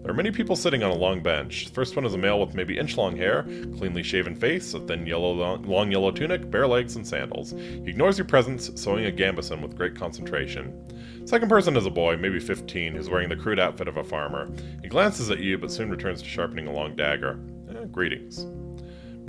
There are many people sitting on a long bench. The first one is a male with maybe inch-long hair, cleanly shaven face, a thin long yellow tunic, bare legs, and sandals. He ignores your presence, sewing a gambeson with great concentration. Second person is a boy, maybe 15, who's wearing the crude outfit of a farmer. He glances at you, but soon returns to sharpening a long dagger. Greetings.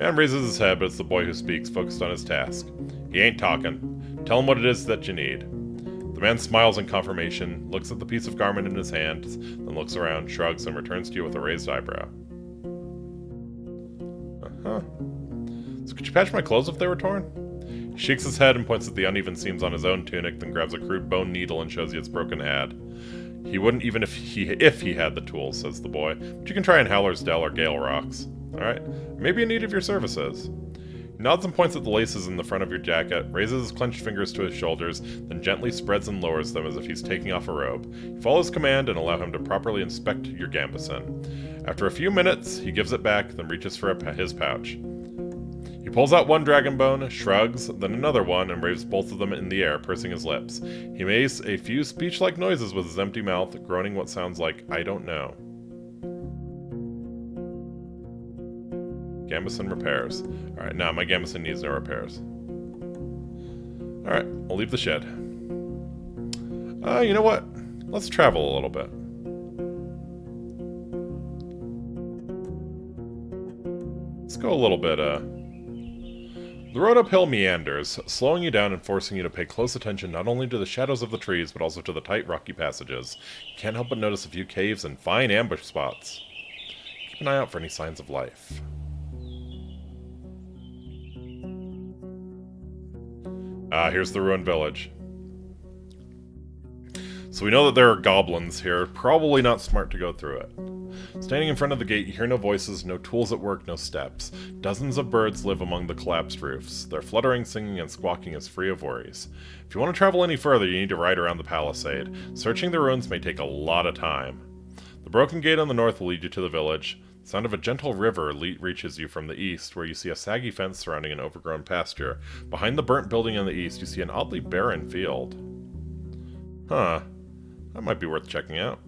Man raises his head, but it's the boy who speaks, focused on his task. He ain't talking. Tell him what it is that you need. The man smiles in confirmation, looks at the piece of garment in his hand, then looks around, shrugs, and returns to you with a raised eyebrow. Uh-huh. So could you patch my clothes if they were torn? He shakes his head and points at the uneven seams on his own tunic, then grabs a crude bone needle and shows you its broken ad. He wouldn't even if he had the tools, says the boy, but you can try in Howler's Dell or Gale Rocks. Alright, maybe in need of your services. He nods and points at the laces in the front of your jacket, raises his clenched fingers to his shoulders, then gently spreads and lowers them as if he's taking off a robe. You follow his command and allow him to properly inspect your gambeson. After a few minutes, he gives it back, then reaches for his pouch. He pulls out one dragon bone, shrugs, then another one, and waves both of them in the air, pursing his lips. He makes a few speech-like noises with his empty mouth, groaning what sounds like, I don't know. Gambeson repairs. Alright, now my gambeson needs no repairs. Alright, I'll leave the shed. You know what? Let's travel a little bit. Let's go a little bit, The road uphill meanders, slowing you down and forcing you to pay close attention not only to the shadows of the trees, but also to the tight rocky passages. You can't help but notice a few caves and fine ambush spots. Keep an eye out for any signs of life. Here's the ruined village. So we know that there are goblins here, probably not smart to go through it. Standing in front of the gate, you hear no voices, no tools at work, no steps. Dozens of birds live among the collapsed roofs. Their fluttering, singing, and squawking is free of worries. If you want to travel any further, you need to ride around the palisade. Searching the ruins may take a lot of time. The broken gate on the north will lead you to the village. The sound of a gentle river reaches you from the east, where you see a saggy fence surrounding an overgrown pasture. Behind the burnt building on the east, you see an oddly barren field. Huh. That might be worth checking out.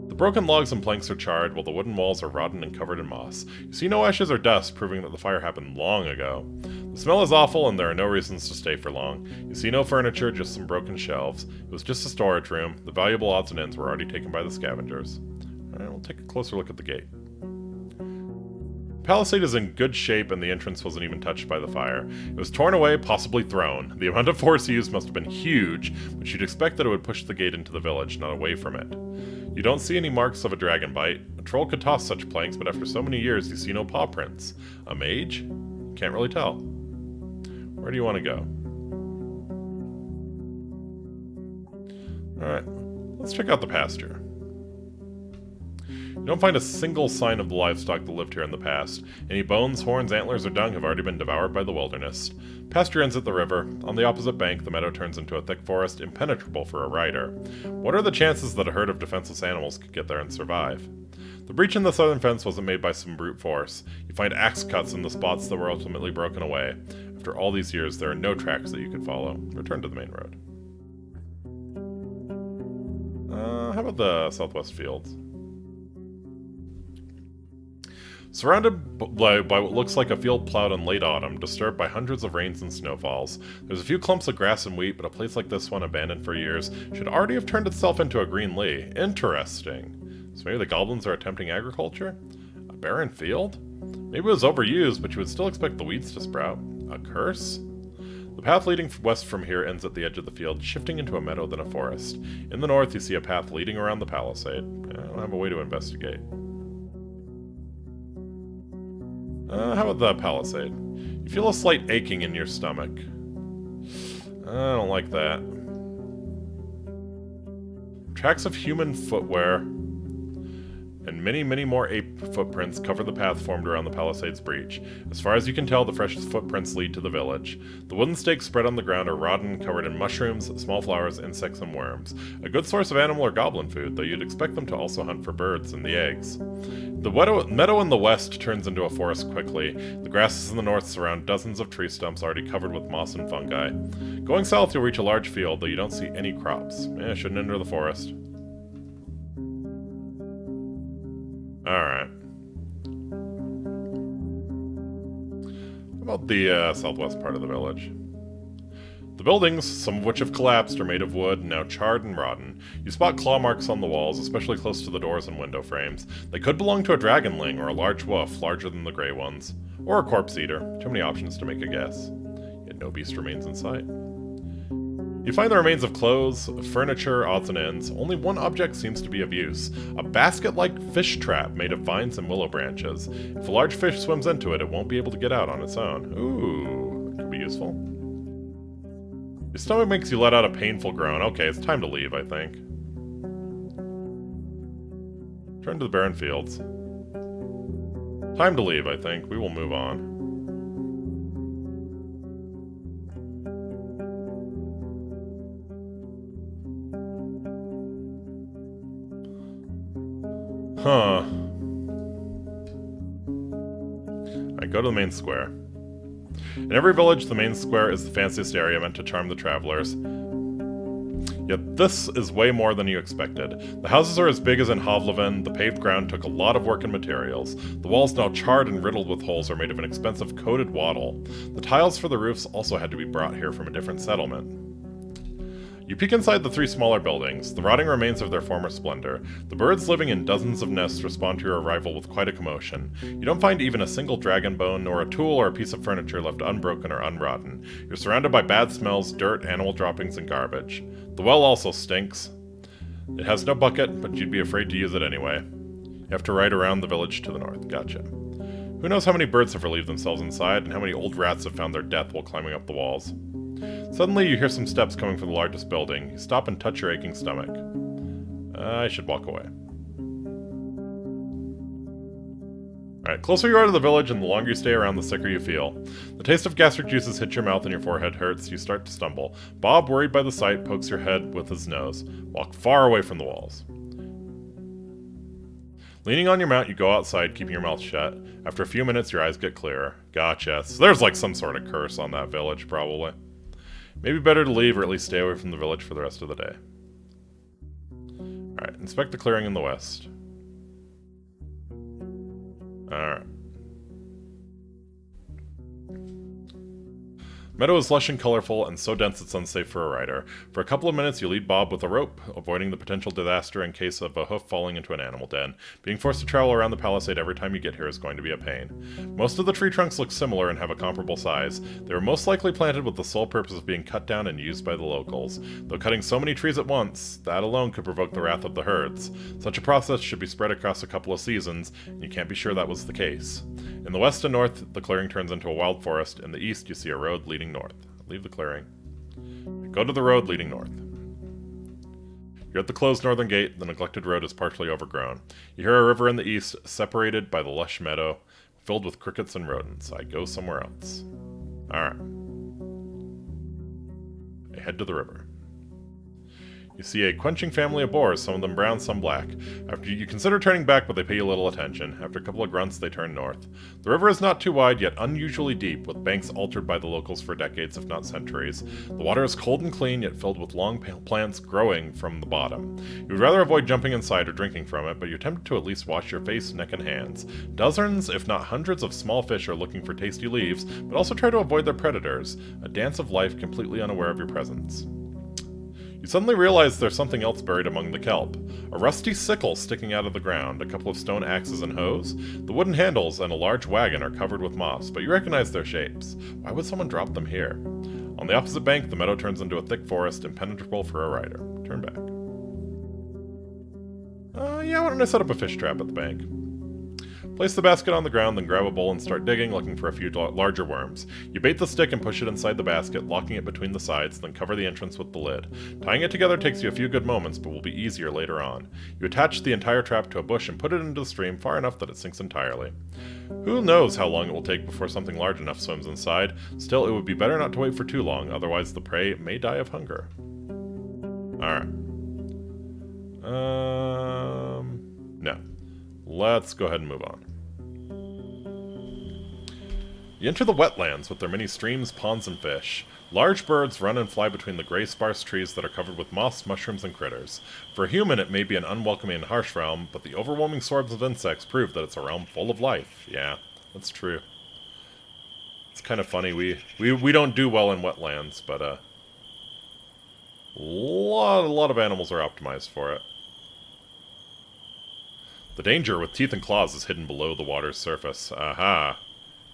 The broken logs and planks are charred, while the wooden walls are rotten and covered in moss. You see no ashes or dust, proving that the fire happened long ago. The smell is awful, and there are no reasons to stay for long. You see no furniture, just some broken shelves. It was just a storage room. The valuable odds and ends were already taken by the scavengers. Alright, we'll take a closer look at the gate. The palisade is in good shape, and the entrance wasn't even touched by the fire. It was torn away, possibly thrown. The amount of force used must have been huge, but you'd expect that it would push the gate into the village, not away from it. You don't see any marks of a dragon bite. A troll could toss such planks, but after so many years, you see no paw prints. A mage? Can't really tell. Where do you want to go? Alright, let's check out the pasture. You don't find a single sign of the livestock that lived here in the past. Any bones, horns, antlers, or dung have already been devoured by the wilderness. Pasture ends at the river. On the opposite bank, the meadow turns into a thick forest, impenetrable for a rider. What are the chances that a herd of defenseless animals could get there and survive? The breach in the southern fence wasn't made by some brute force. You find axe cuts in the spots that were ultimately broken away. After all these years, there are no tracks that you could follow. Return to the main road. How about the southwest fields? Surrounded by what looks like a field plowed in late autumn, disturbed by hundreds of rains and snowfalls. There's a few clumps of grass and wheat, but a place like this one, abandoned for years, should already have turned itself into a green lea. Interesting. So maybe the goblins are attempting agriculture? A barren field? Maybe it was overused, but you would still expect the weeds to sprout. A curse? The path leading west from here ends at the edge of the field, shifting into a meadow then a forest. In the north, you see a path leading around the palisade. I don't have a way to investigate. How about the palisade? You feel a slight aching in your stomach. I don't like that. Tracks of human footwear and many, many more ape footprints cover the path formed around the palisade's breach. As far as you can tell, the freshest footprints lead to the village. The wooden stakes spread on the ground are rotten, covered in mushrooms, small flowers, insects, and worms. A good source of animal or goblin food, though you'd expect them to also hunt for birds and the eggs. The meadow in the west turns into a forest quickly. The grasses in the north surround dozens of tree stumps already covered with moss and fungi. Going south, you'll reach a large field, though you don't see any crops. Shouldn't enter the forest. Alright. How about the southwest part of the village? The The buildings, some of which have collapsed, are made of wood, now charred and rotten. You spot claw marks on the walls, especially close to the doors and window frames. They could belong to a dragonling or a large wolf, larger than the gray ones. Or a corpse eater. Too many options to make a guess. Yet no beast remains in sight. You find the remains of clothes, furniture, odds and ends. Only one object seems to be of use. A basket-like fish trap made of vines and willow branches. If a large fish swims into it, it won't be able to get out on its own. Ooh, that could be useful. Your stomach makes you let out a painful groan. Okay, it's time to leave, I think. Turn to the barren fields. Time to leave, I think. We will move on. Huh. I go to the main square. In every village, the main square is the fanciest area meant to charm the travelers. Yet this is way more than you expected. The houses are as big as in Havlevin. The paved ground took a lot of work and materials. The walls, now charred and riddled with holes, are made of an expensive coated wattle. The tiles for the roofs also had to be brought here from a different settlement. You peek inside the three smaller buildings, the rotting remains of their former splendor. The birds living in dozens of nests respond to your arrival with quite a commotion. You don't find even a single dragon bone, nor a tool or a piece of furniture left unbroken or unrotten. You're surrounded by bad smells, dirt, animal droppings, and garbage. The well also stinks. It has no bucket, but you'd be afraid to use it anyway. You have to ride around the village to the north. Gotcha. Who knows how many birds have relieved themselves inside, and how many old rats have found their death while climbing up the walls. Suddenly, you hear some steps coming from the largest building. You stop and touch your aching stomach. I should walk away. Alright, closer you are to the village, and the longer you stay around, the sicker you feel. The taste of gastric juices hits your mouth and your forehead hurts. You start to stumble. Bob, worried by the sight, pokes your head with his nose. Walk far away from the walls. Leaning on your mount, you go outside, keeping your mouth shut. After a few minutes, your eyes get clearer. Gotcha. So there's like some sort of curse on that village, probably. Maybe better to leave, or at least stay away from the village for the rest of the day. Alright, inspect the clearing in the west. Alright. Meadow is lush and colorful, and so dense it's unsafe for a rider. For a couple of minutes, you lead Bob with a rope, avoiding the potential disaster in case of a hoof falling into an animal den. Being forced to travel around the palisade every time you get here is going to be a pain. Most of the tree trunks look similar and have a comparable size. They were most likely planted with the sole purpose of being cut down and used by the locals. Though cutting so many trees at once, that alone could provoke the wrath of the herds. Such a process should be spread across a couple of seasons, and you can't be sure that was the case. In the west and north, the clearing turns into a wild forest. In the east, you see a road leading north. Leave the clearing. Go to the road leading north. You're at the closed northern gate. The neglected road is partially overgrown. You hear a river in the east, separated by the lush meadow, filled with crickets and rodents. I go somewhere else. Alright. I head to the river. You see a quenching family of boars, some of them brown, some black. After you consider turning back, but they pay you little attention. After a couple of grunts, they turn north. The river is not too wide, yet unusually deep, with banks altered by the locals for decades, if not centuries. The water is cold and clean, yet filled with long plants growing from the bottom. You would rather avoid jumping inside or drinking from it, but you're tempted to at least wash your face, neck, and hands. Dozens, if not hundreds, of small fish are looking for tasty leaves, but also try to avoid their predators. A dance of life completely unaware of your presence. You suddenly realize there's something else buried among the kelp. A rusty sickle sticking out of the ground, a couple of stone axes and hoes. The wooden handles and a large wagon are covered with moss, but you recognize their shapes. Why would someone drop them here? On the opposite bank, the meadow turns into a thick forest, impenetrable for a rider. Turn back. Yeah, why don't I set up a fish trap at the bank? Place the basket on the ground, then grab a bowl and start digging, looking for a few larger worms. You bait the stick and push it inside the basket, locking it between the sides, then cover the entrance with the lid. Tying it together takes you a few good moments, but will be easier later on. You attach the entire trap to a bush and put it into the stream far enough that it sinks entirely. Who knows how long it will take before something large enough swims inside? Still, it would be better not to wait for too long, otherwise the prey may die of hunger. Alright. No. Let's go ahead and move on. You enter the wetlands with their many streams, ponds, and fish. Large birds run and fly between the gray sparse trees that are covered with moss, mushrooms, and critters. For a human, it may be an unwelcoming and harsh realm, but the overwhelming swarms of insects prove that it's a realm full of life. Yeah, that's true. It's kind of funny. We don't do well in wetlands, but A lot of animals are optimized for it. The danger with teeth and claws is hidden below the water's surface. Aha.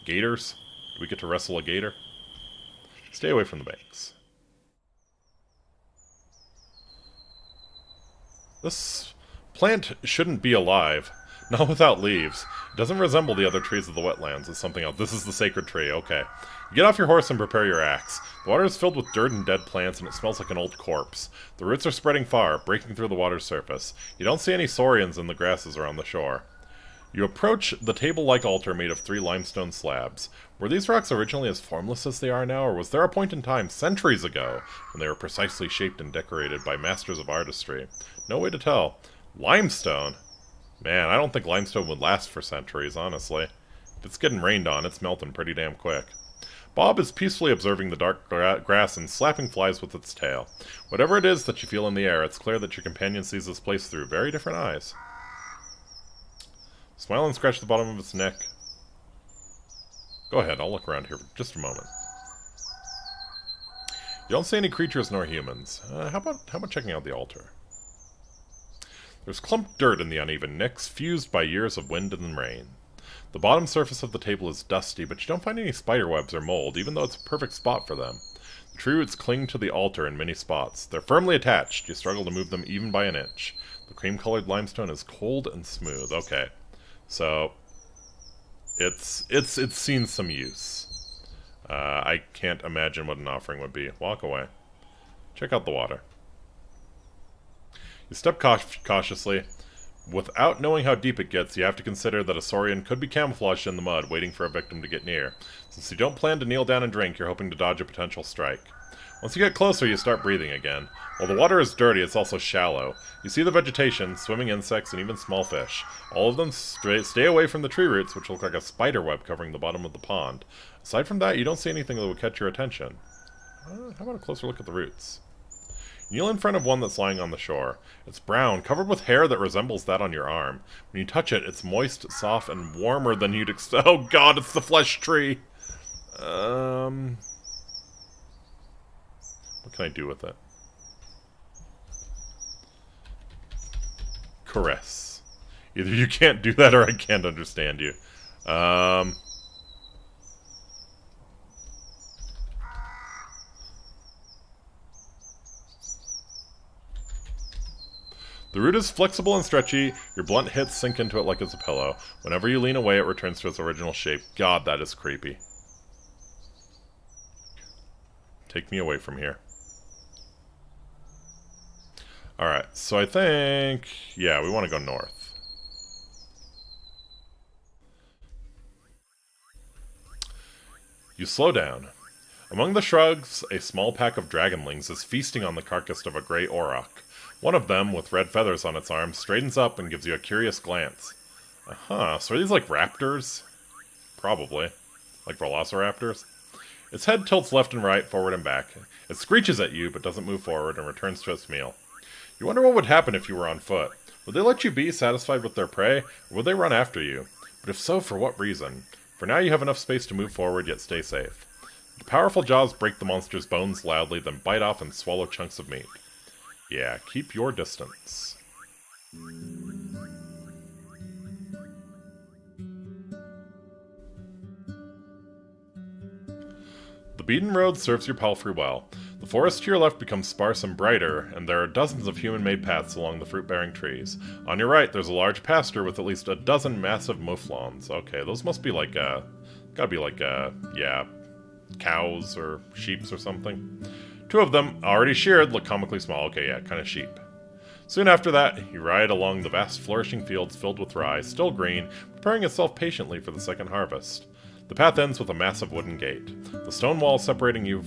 Gators? Do we get to wrestle a gator? Stay away from the banks. This plant shouldn't be alive. Not without leaves. It doesn't resemble the other trees of the wetlands. It's something else. This is the sacred tree. Okay. Get off your horse and prepare your axe. The water is filled with dirt and dead plants, and it smells like an old corpse. The roots are spreading far, breaking through the water's surface. You don't see any saurians in the grasses around the shore. You approach the table-like altar made of 3 limestone slabs. Were these rocks originally as formless as they are now, or was there a point in time, centuries ago, when they were precisely shaped and decorated by masters of artistry? No way to tell. Limestone? Man, I don't think limestone would last for centuries, honestly. If it's getting rained on, it's melting pretty damn quick. Bob is peacefully observing the dark grass and slapping flies with its tail. Whatever it is that you feel in the air, it's clear that your companion sees this place through very different eyes. Smile and scratch the bottom of its neck. Go ahead, I'll look around here for just a moment. You don't see any creatures nor humans. How about checking out the altar? There's clumped dirt in the uneven nicks, fused by years of wind and rain. The bottom surface of the table is dusty, but you don't find any spiderwebs or mold, even though it's a perfect spot for them. The tree roots cling to the altar in many spots. They're firmly attached. You struggle to move them even by an inch. The cream-colored limestone is cold and smooth. Okay. So, it's seen some use. I can't imagine what an offering would be. Walk away. Check out the water. You step cautiously. Without knowing how deep it gets, you have to consider that a saurian could be camouflaged in the mud, waiting for a victim to get near. Since you don't plan to kneel down and drink, you're hoping to dodge a potential strike. Once you get closer, you start breathing again. While the water is dirty, it's also shallow. You see the vegetation, swimming insects, and even small fish. All of them stay away from the tree roots, which look like a spider web covering the bottom of the pond. Aside from that, you don't see anything that would catch your attention. How about a closer look at the roots? Kneel in front of one that's lying on the shore. It's brown, covered with hair that resembles that on your arm. When you touch it, it's moist, soft, and warmer than you'd expect. Oh god, it's the flesh tree! What can I do with it? Caress. Either you can't do that or I can't understand you. The root is flexible and stretchy. Your blunt hits sink into it like it's a pillow. Whenever you lean away, it returns to its original shape. God, that is creepy. Take me away from here. Alright, so I think... yeah, we want to go north. You slow down. Among the shrugs, a small pack of dragonlings is feasting on the carcass of a grey auroch. One of them, with red feathers on its arms, straightens up and gives you a curious glance. So are these like raptors? Probably. Like velociraptors? Its head tilts left and right, forward and back. It screeches at you, but doesn't move forward and returns to its meal. You wonder what would happen if you were on foot. Would they let you be satisfied with their prey, or would they run after you? But if so, for what reason? For now you have enough space to move forward, yet stay safe. The powerful jaws break the monster's bones loudly, then bite off and swallow chunks of meat. Yeah, keep your distance. The beaten road serves your palfrey well. The forest to your left becomes sparse and brighter, and there are dozens of human-made paths along the fruit-bearing trees. On your right, there's a large pasture with at least a dozen massive mouflons. Okay, those must be like, gotta be like, yeah, cows or sheeps or something. 2 of them, already sheared, look comically small. Okay, yeah, kind of sheep. Soon after that, you ride along the vast flourishing fields filled with rye, still green, preparing itself patiently for the second harvest. The path ends with a massive wooden gate. The stone wall separating you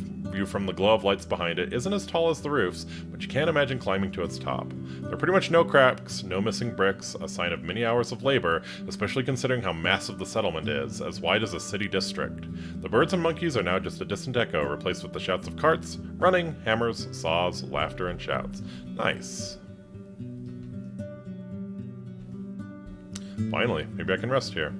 from the glow of lights behind it isn't as tall as the roofs, but you can't imagine climbing to its top. There are pretty much no cracks, no missing bricks, a sign of many hours of labor, especially considering how massive the settlement is, as wide as a city district. The birds and monkeys are now just a distant echo, replaced with the shouts of carts, running, hammers, saws, laughter, and shouts. Nice. Finally, maybe I can rest here.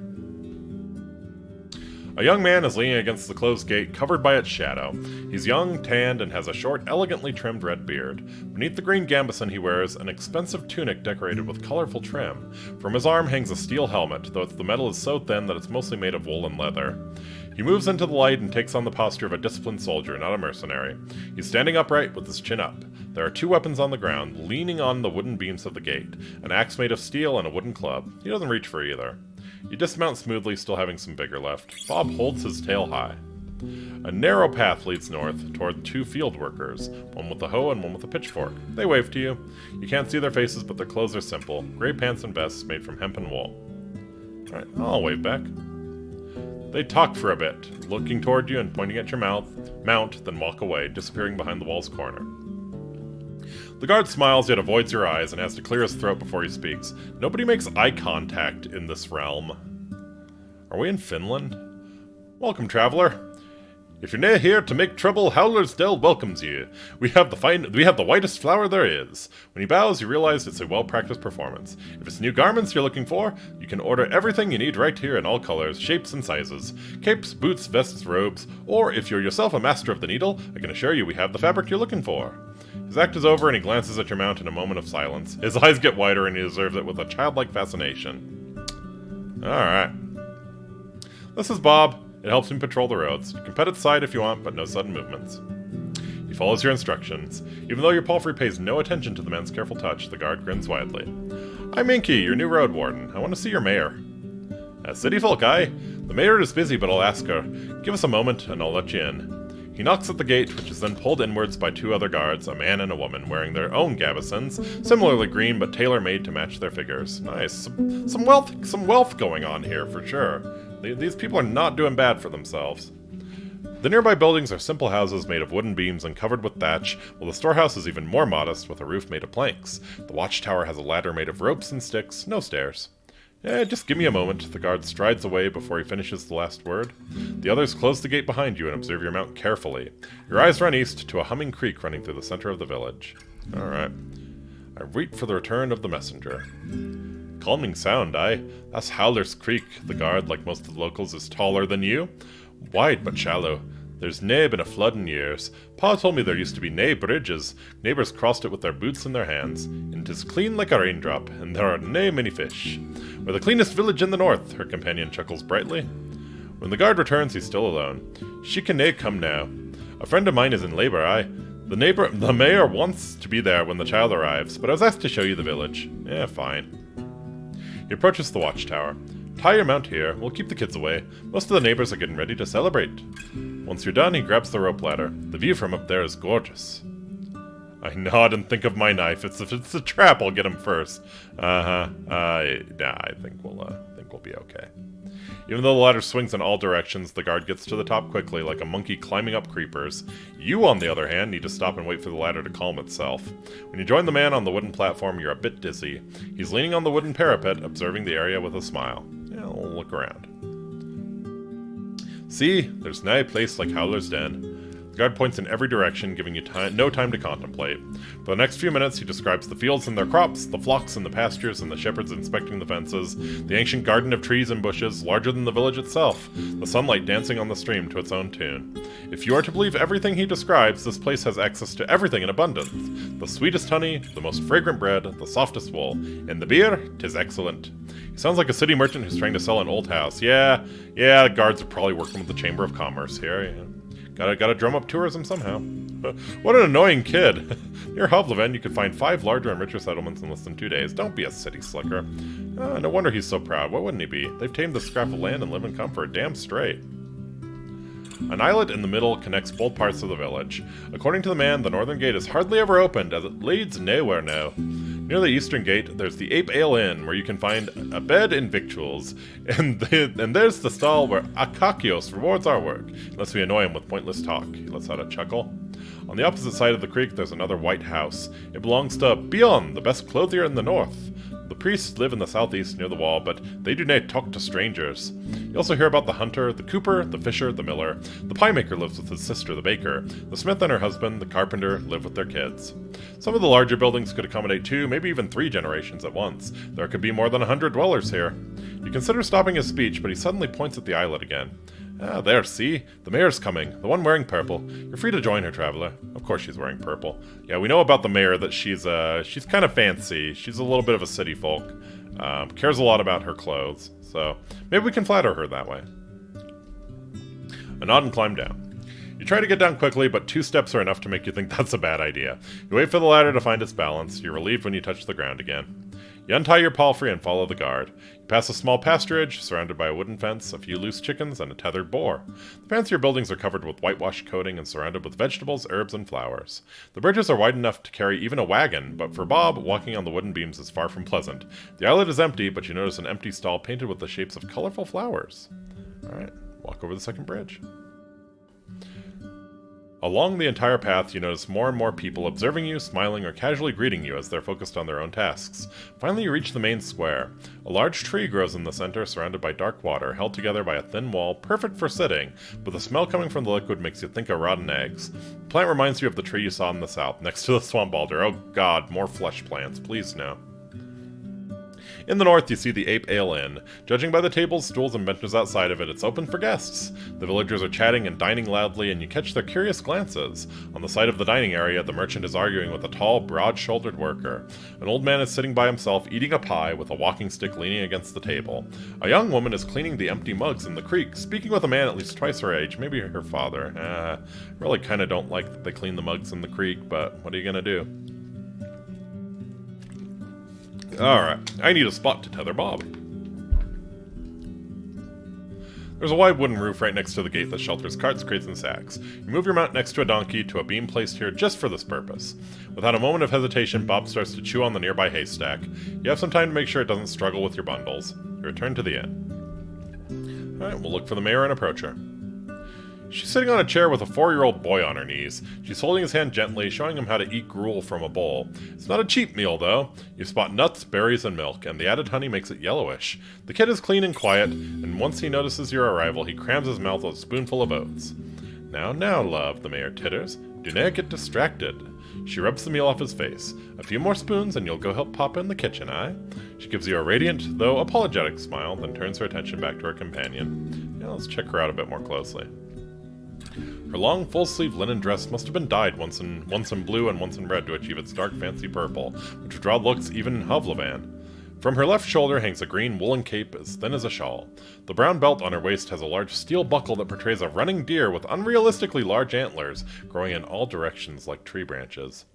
A young man is leaning against the closed gate, covered by its shadow. He's young, tanned, and has a short, elegantly trimmed red beard. Beneath the green gambeson he wears an expensive tunic decorated with colorful trim. From his arm hangs a steel helmet, though the metal is so thin that it's mostly made of wool and leather. He moves into the light and takes on the posture of a disciplined soldier, not a mercenary. He's standing upright with his chin up. There are two weapons on the ground, leaning on the wooden beams of the gate, an axe made of steel and a wooden club. He doesn't reach for either. You dismount smoothly, still having some vigor left. Bob holds his tail high. A narrow path leads north, toward two field workers, one with a hoe and one with a pitchfork. They wave to you. You can't see their faces, but their clothes are simple. Gray pants and vests made from hemp and wool. Alright, I'll wave back. They talk for a bit, looking toward you and pointing at your mount, then walk away, disappearing behind the wall's corner. The guard smiles, yet avoids your eyes, and has to clear his throat before he speaks. Nobody makes eye contact in this realm. Are we in Finland? Welcome, traveler. If you're near here to make trouble, Howler's Dell welcomes you. We have the whitest flower there is. When he bows, you realize it's a well-practiced performance. If it's new garments you're looking for, you can order everything you need right here in all colors, shapes, and sizes. Capes, boots, vests, robes, or if you're yourself a master of the needle, I can assure you we have the fabric you're looking for. His act is over and he glances at your mount in a moment of silence. His eyes get wider and he observes it with a childlike fascination. Alright. This is Bob. It helps him patrol the roads. You can pet its side if you want, but no sudden movements. He follows your instructions. Even though your palfrey pays no attention to the man's careful touch, the guard grins widely. I'm Inky, your new Roadwarden. I want to see your mayor. City folk, aye? The mayor is busy, but I'll ask her. Give us a moment, and I'll let you in. He knocks at the gate, which is then pulled inwards by two other guards, a man and a woman, wearing their own gabesons, similarly green but tailor-made to match their figures. Nice. Some wealth going on here, for sure. These people are not doing bad for themselves. The nearby buildings are simple houses made of wooden beams and covered with thatch, while the storehouse is even more modest with a roof made of planks. The watchtower has a ladder made of ropes and sticks, no stairs. Just give me a moment. The guard strides away before he finishes the last word. The others close the gate behind you and observe your mount carefully. Your eyes run east to a humming creek running through the center of the village. Alright. I wait for the return of the messenger. Calming sound, aye? That's Howler's Creek. The guard, like most of the locals, is taller than you. Wide but shallow. There's nae been a flood in years. Pa told me there used to be nae bridges. Neighbors crossed it with their boots in their hands. And 'tis clean like a raindrop, and there are nae many fish. We're the cleanest village in the north, her companion chuckles brightly. When the guard returns, he's still alone. She can nae come now. A friend of mine is in labor, aye. The mayor wants to be there when the child arrives, but I was asked to show you the village. Fine. He approaches the watchtower. Tie your mount here. We'll keep the kids away. Most of the neighbors are getting ready to celebrate. Once you're done, he grabs the rope ladder. The view from up there is gorgeous. I nod and think of my knife. If it's a trap, I'll get him first. I think we'll be okay. Even though the ladder swings in all directions, the guard gets to the top quickly, like a monkey climbing up creepers. You, on the other hand, need to stop and wait for the ladder to calm itself. When you join the man on the wooden platform, you're a bit dizzy. He's leaning on the wooden parapet, observing the area with a smile. We'll look around. See, there's nae place like Howler's Den. The guard points in every direction, giving you no time to contemplate. For the next few minutes, he describes the fields and their crops, the flocks and the pastures, and the shepherds inspecting the fences, the ancient garden of trees and bushes, larger than the village itself, the sunlight dancing on the stream to its own tune. If you are to believe everything he describes, this place has access to everything in abundance. The sweetest honey, the most fragrant bread, the softest wool. And the beer, 'tis excellent. He sounds like a city merchant who's trying to sell an old house. Yeah, the guards are probably working with the Chamber of Commerce here, yeah. Gotta drum up tourism somehow. What an annoying kid. Near Hovleven, you could find 5 larger and richer settlements in less than 2 days. Don't be a city slicker. No wonder he's so proud. What wouldn't he be? They've tamed this scrap of land and live in comfort. Damn straight. An islet in the middle connects both parts of the village. According to the man, the northern gate is hardly ever opened, as it leads nowhere now. Near the eastern gate, there's the Ape Ale Inn, where you can find a bed and victuals. And there's the stall where Akakios rewards our work, unless we annoy him with pointless talk. He lets out a chuckle. On the opposite side of the creek, there's another white house. It belongs to Bion, the best clothier in the north. The priests live in the southeast near the wall, but they do not talk to strangers. You also hear about the hunter, the cooper, the fisher, the miller. The pie maker lives with his sister, the baker. The smith and her husband, the carpenter, live with their kids. Some of the larger buildings could accommodate 2, maybe even 3 generations at once. There could be more than 100 dwellers here. You consider stopping his speech, but he suddenly points at the islet again. Ah, there, see? The mayor's coming. The one wearing purple. You're free to join her, traveler. Of course she's wearing purple. Yeah, we know about the mayor that she's kind of fancy. She's a little bit of a city folk. Cares a lot about her clothes. So, maybe we can flatter her that way. A nod and climb down. You try to get down quickly, but 2 steps are enough to make you think that's a bad idea. You wait for the ladder to find its balance. You're relieved when you touch the ground again. You untie your palfrey and follow the guard. You pass a small pasturage, surrounded by a wooden fence, a few loose chickens, and a tethered boar. The fancier buildings are covered with whitewashed coating and surrounded with vegetables, herbs, and flowers. The bridges are wide enough to carry even a wagon, but for Bob, walking on the wooden beams is far from pleasant. The islet is empty, but you notice an empty stall painted with the shapes of colorful flowers. Alright, walk over the second bridge. Along the entire path, you notice more and more people observing you, smiling, or casually greeting you as they're focused on their own tasks. Finally, you reach the main square. A large tree grows in the center, surrounded by dark water, held together by a thin wall, perfect for sitting, but the smell coming from the liquid makes you think of rotten eggs. The plant reminds you of the tree you saw in the south, next to the swamp alder. Oh god, more flesh plants, please no. In the north, you see the Ape Ale Inn. Judging by the tables, stools, and benches outside of it, it's open for guests. The villagers are chatting and dining loudly, and you catch their curious glances. On the side of the dining area, the merchant is arguing with a tall, broad-shouldered worker. An old man is sitting by himself, eating a pie, with a walking stick leaning against the table. A young woman is cleaning the empty mugs in the creek, speaking with a man at least twice her age, maybe her father. Really kinda don't like that they clean the mugs in the creek, but what are you gonna do? Alright, I need a spot to tether Bob. There's a wide wooden roof right next to the gate that shelters carts, crates, and sacks. You move your mount next to a donkey to a beam placed here just for this purpose. Without a moment of hesitation, Bob starts to chew on the nearby haystack. You have some time to make sure it doesn't struggle with your bundles. You return to the inn. Alright, we'll look for the mayor and approach her. She's sitting on a chair with a 4-year-old boy on her knees. She's holding his hand gently, showing him how to eat gruel from a bowl. It's not a cheap meal, though. You spot nuts, berries, and milk, and the added honey makes it yellowish. The kid is clean and quiet, and once he notices your arrival, he crams his mouth with a spoonful of oats. Now, love, the mayor titters. Do not get distracted. She rubs the meal off his face. A few more spoons, and you'll go help Papa in the kitchen, aye? She gives you a radiant, though apologetic smile, then turns her attention back to her companion. Now let's check her out a bit more closely. Her long, full-sleeve linen dress must have been dyed once in blue and once in red to achieve its dark, fancy purple, which would draw looks even in Hovlevan. From her left shoulder hangs a green woolen cape as thin as a shawl. The brown belt on her waist has a large steel buckle that portrays a running deer with unrealistically large antlers growing in all directions like tree branches.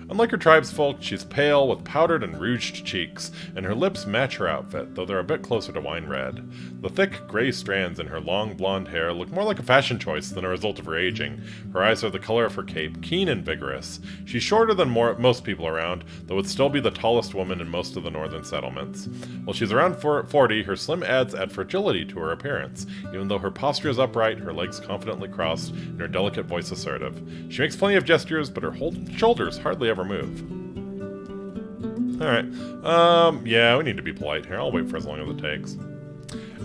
Unlike her tribesfolk, she's pale with powdered and rouged cheeks, and her lips match her outfit, though they're a bit closer to wine red. The thick, gray strands in her long blonde hair look more like a fashion choice than a result of her aging. Her eyes are the color of her cape, keen and vigorous. She's shorter than most people around, though would still be the tallest woman in most of the northern settlements. While she's around 40, her slim ads add fragility to her appearance. Even though her posture is upright, her legs confidently crossed, and her delicate voice assertive. She makes plenty of gestures, but her shoulders hardly ever move. Alright, yeah, we need to be polite here. I'll wait for as long as it takes.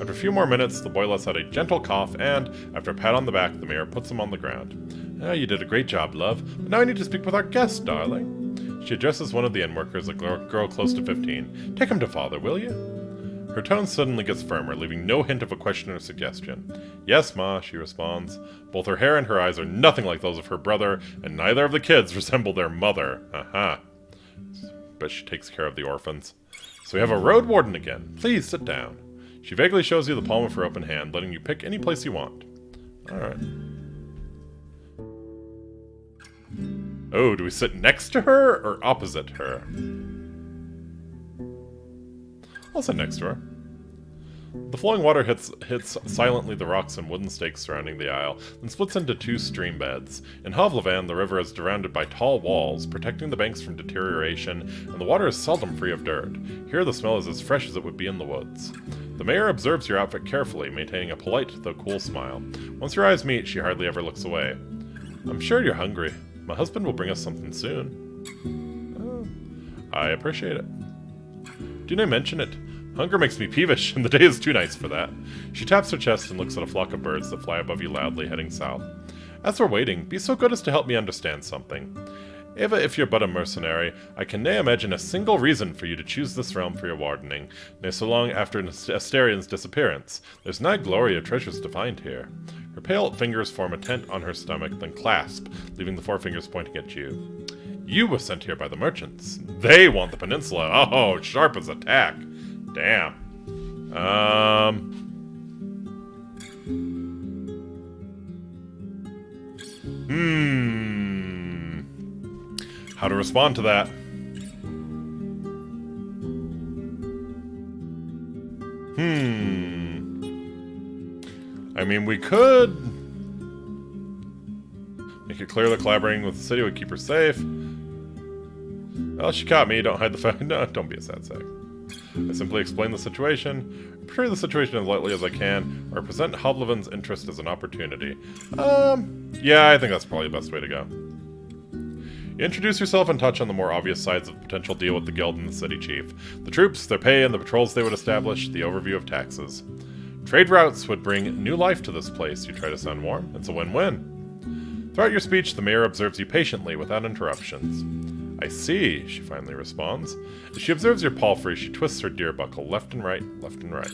After a few more minutes, the boy lets out a gentle cough, and, after a pat on the back, the mayor puts him on the ground. You did a great job, love, but now I need to speak with our guest, darling. She addresses one of the inn workers, a girl close to 15. Take him to father, will you? Her tone suddenly gets firmer, leaving no hint of a question or suggestion. Yes, Ma, she responds. Both her hair and her eyes are nothing like those of her brother, and neither of the kids resemble their mother. Aha. But she takes care of the orphans. So we have a Roadwarden again. Please sit down. She vaguely shows you the palm of her open hand, letting you pick any place you want. Alright. Oh, do we sit next to her or opposite her? I'll sit next to her. The flowing water hits silently the rocks and wooden stakes surrounding the isle, then splits into 2 stream beds. In Hovlevan, the river is surrounded by tall walls, protecting the banks from deterioration, and the water is seldom free of dirt. Here the smell is as fresh as it would be in the woods. The mayor observes your outfit carefully, maintaining a polite though cool smile. Once your eyes meet, she hardly ever looks away. I'm sure you're hungry. My husband will bring us something soon. Oh, I appreciate it. Do not mention it. Hunger makes me peevish, and the day is too nice for that. She taps her chest and looks at a flock of birds that fly above you loudly, heading south. As we're waiting, be so good as to help me understand something. Ava, if you're but a mercenary, I can nae imagine a single reason for you to choose this realm for your wardening, nae so long after Asterian's disappearance. There's nae glory or treasures to find here. Her pale fingers form a tent on her stomach, then clasp, leaving the forefingers pointing at you. You were sent here by the merchants. They want the peninsula. Oh, sharp as a tack. Damn. How to respond to that? I mean, we could make it clear that collaborating with the city would keep her safe. Well, she caught me. Don't hide the fact. No, don't be a sad sack. I simply explain the situation, portray the situation as lightly as I can, or present Hovlevin's interest as an opportunity. Yeah, I think that's probably the best way to go. You introduce yourself and touch on the more obvious sides of the potential deal with the guild and the city chief. The troops, their pay, and the patrols they would establish, the overview of taxes. Trade routes would bring new life to this place. You try to sound warm. It's a win-win. Throughout your speech, the mayor observes you patiently, without interruptions. I see, she finally responds. As she observes your palfrey, she twists her deer buckle left and right, left and right.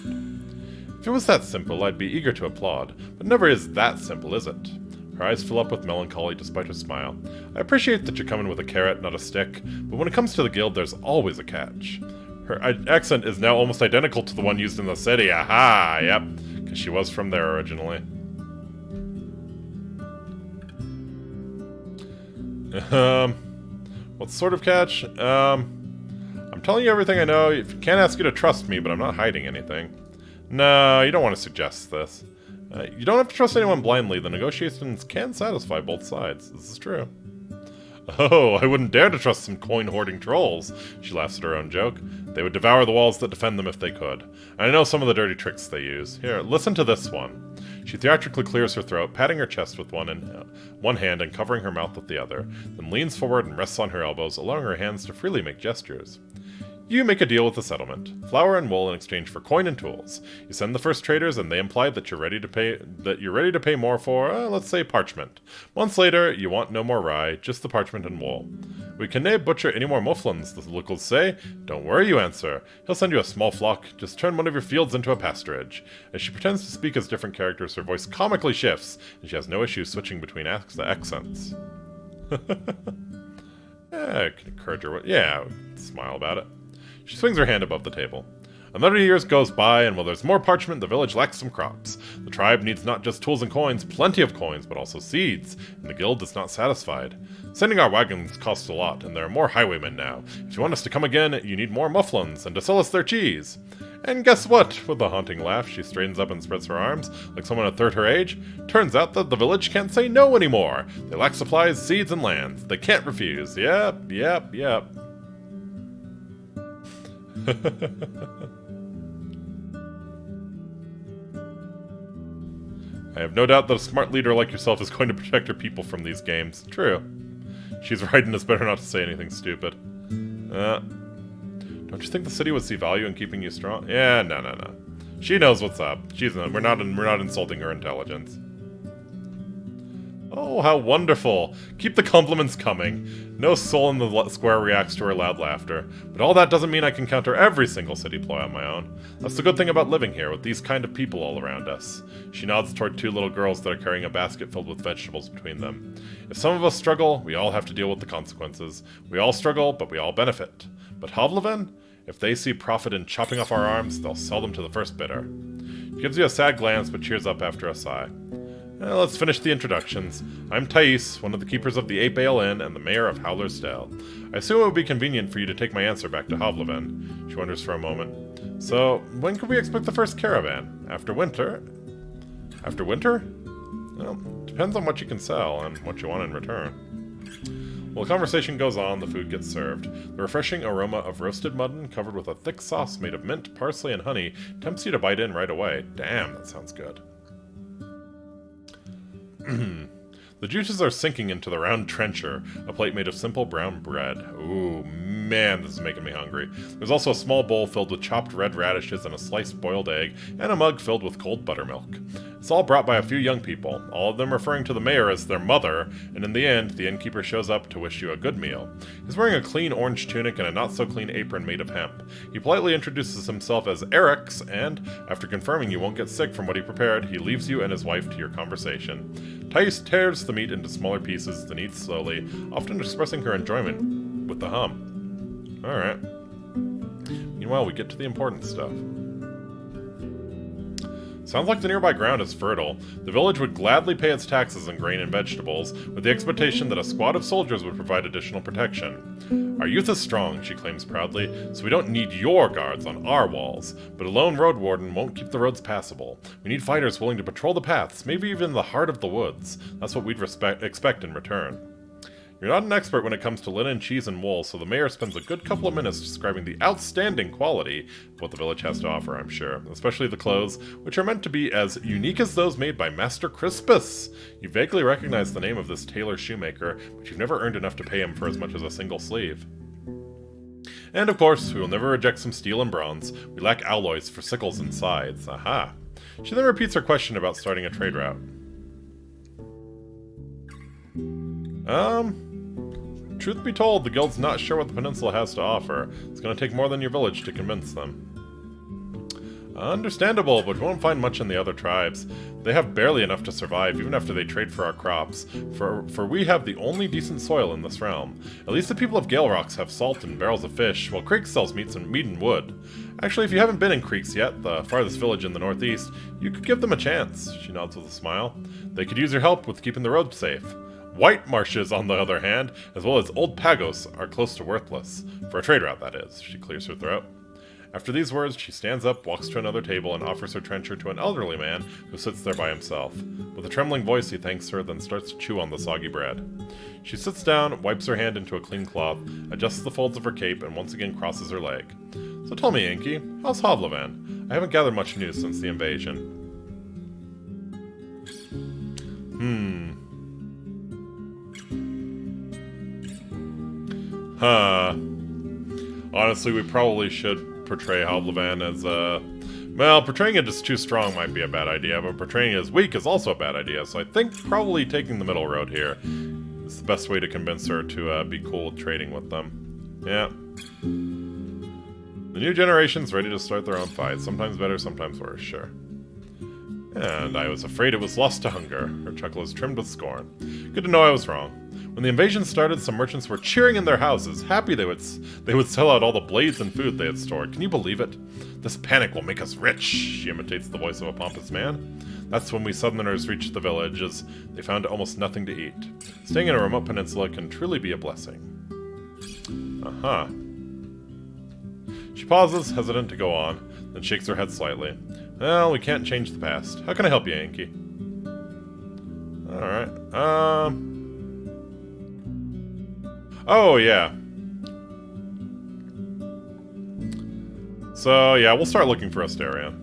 If it was that simple, I'd be eager to applaud, but never is that simple, is it? Her eyes fill up with melancholy despite her smile. I appreciate that you're coming with a carrot, not a stick, but when it comes to the guild, there's always a catch. Her accent is now almost identical to the one used in the city. Aha! Yep, because she was from there originally. What sort of catch? I'm telling you everything I know. If you can't ask you to trust me, but I'm not hiding anything. No, you don't want to suggest this. You don't have to trust anyone blindly. The negotiations can satisfy both sides. This is true. Oh, I wouldn't dare to trust some coin-hoarding trolls. She laughs at her own joke. They would devour the walls that defend them if they could. And I know some of the dirty tricks they use. Here, listen to this one. She theatrically clears her throat, patting her chest with one hand and covering her mouth with the other, then leans forward and rests on her elbows, allowing her hands to freely make gestures. You make a deal with the settlement. Flour and wool in exchange for coin and tools. You send the first traders, and they imply that you're ready to pay more for, let's say, parchment. Months later, you want no more rye, just the parchment and wool. We can nae butcher any more mufflins, the locals say. Don't worry, you answer. He'll send you a small flock. Just turn one of your fields into a pasturage. As she pretends to speak as different characters, her voice comically shifts, and she has no issue switching between accents. I can encourage her. Yeah, smile about it. She swings her hand above the table. Another year goes by, and while there's more parchment, the village lacks some crops. The tribe needs not just tools and coins, plenty of coins, but also seeds, and the guild is not satisfied. Sending our wagons costs a lot, and there are more highwaymen now. If you want us to come again, you need more mufflins, and to sell us their cheese. And guess what? With a haunting laugh, she straightens up and spreads her arms, like someone a third her age. Turns out that the village can't say no anymore. They lack supplies, seeds, and lands. They can't refuse. Yep. I have no doubt that a smart leader like yourself is going to protect her people from these games. True. She's right, and it's better not to say anything stupid. Don't you think the city would see value in keeping you strong? Yeah, no. She knows what's up. We're not insulting her intelligence. Oh, how wonderful. Keep the compliments coming. No soul in the square reacts to her loud laughter. But all that doesn't mean I can counter every single city ploy on my own. That's the good thing about living here, with these kind of people all around us. She nods toward two little girls that are carrying a basket filled with vegetables between them. If some of us struggle, we all have to deal with the consequences. We all struggle, but we all benefit. But Hovleven? If they see profit in chopping off our arms, they'll sell them to the first bidder. She gives you a sad glance, but cheers up after a sigh. Let's finish the introductions. I'm Thais, one of the keepers of the 8 Bale Inn and the mayor of Howler's Dell. I assume it would be convenient for you to take my answer back to Hovleven. She wonders for a moment. So, when could we expect the first caravan? After winter? After winter? Well, depends on what you can sell and what you want in return. While the conversation goes on, the food gets served. The refreshing aroma of roasted mutton covered with a thick sauce made of mint, parsley, and honey tempts you to bite in right away. Damn, that sounds good. The juices are sinking into the round trencher, a plate made of simple brown bread. Ooh, man, this is making me hungry. There's also a small bowl filled with chopped red radishes and a sliced boiled egg, and a mug filled with cold buttermilk. It's all brought by a few young people, all of them referring to the mayor as their mother, and in the end, the innkeeper shows up to wish you a good meal. He's wearing a clean orange tunic and a not-so-clean apron made of hemp. He politely introduces himself as Eric's, and, after confirming you won't get sick from what he prepared, he leaves you and his wife to your conversation. Thais tears the meat into smaller pieces, then eats slowly, often expressing her enjoyment with the hum. Alright. Meanwhile, we get to the important stuff. Sounds like the nearby ground is fertile. The village would gladly pay its taxes in grain and vegetables, with the expectation that a squad of soldiers would provide additional protection. Our youth is strong, she claims proudly, so we don't need your guards on our walls, but a lone road warden won't keep the roads passable. We need fighters willing to patrol the paths, maybe even the heart of the woods. That's what we'd expect in return. You're not an expert when it comes to linen, cheese, and wool, so the mayor spends a good couple of minutes describing the outstanding quality of what the village has to offer, I'm sure. Especially the clothes, which are meant to be as unique as those made by Master Crispus. You vaguely recognize the name of this tailor shoemaker, but you've never earned enough to pay him for as much as a single sleeve. And of course, we will never reject some steel and bronze. We lack alloys for sickles and scythes. Aha. She then repeats her question about starting a trade route. Truth be told, the guild's not sure what the peninsula has to offer. It's going to take more than your village to convince them. Understandable, but we won't find much in the other tribes. They have barely enough to survive, even after they trade for our crops, for we have the only decent soil in this realm. At least the people of Gale Rocks have salt and barrels of fish, while Creek sells meat and wood. Actually, if you haven't been in Creeks yet, the farthest village in the northeast, you could give them a chance, she nods with a smile. They could use your help with keeping the road safe. White marshes, on the other hand, as well as old Pagos, are close to worthless. For a trade route, that is. She clears her throat. After these words, she stands up, walks to another table, and offers her trencher to an elderly man who sits there by himself. With a trembling voice, he thanks her, then starts to chew on the soggy bread. She sits down, wipes her hand into a clean cloth, adjusts the folds of her cape, and once again crosses her leg. So tell me, Inky, how's Hovlevan? I haven't gathered much news since the invasion. Honestly, we probably should portray Hovlevan as, well, portraying it as too strong might be a bad idea, but portraying it as weak is also a bad idea, so I think probably taking the middle road here is the best way to convince her to, be cool trading with them. Yeah. The new generation's ready to start their own fights, sometimes better, sometimes worse, sure. And I was afraid it was lost to hunger. Her chuckle is trimmed with scorn. Good to know I was wrong. When the invasion started, some merchants were cheering in their houses, happy they would sell out all the blades and food they had stored. Can you believe it? This panic will make us rich, she imitates the voice of a pompous man. That's when we southerners reached the village, as they found almost nothing to eat. Staying in a remote peninsula can truly be a blessing. Uh-huh. She pauses, hesitant to go on, then shakes her head slightly. Well, we can't change the past. How can I help you, Inky? Alright, oh, yeah. So, yeah, we'll start looking for Astarion.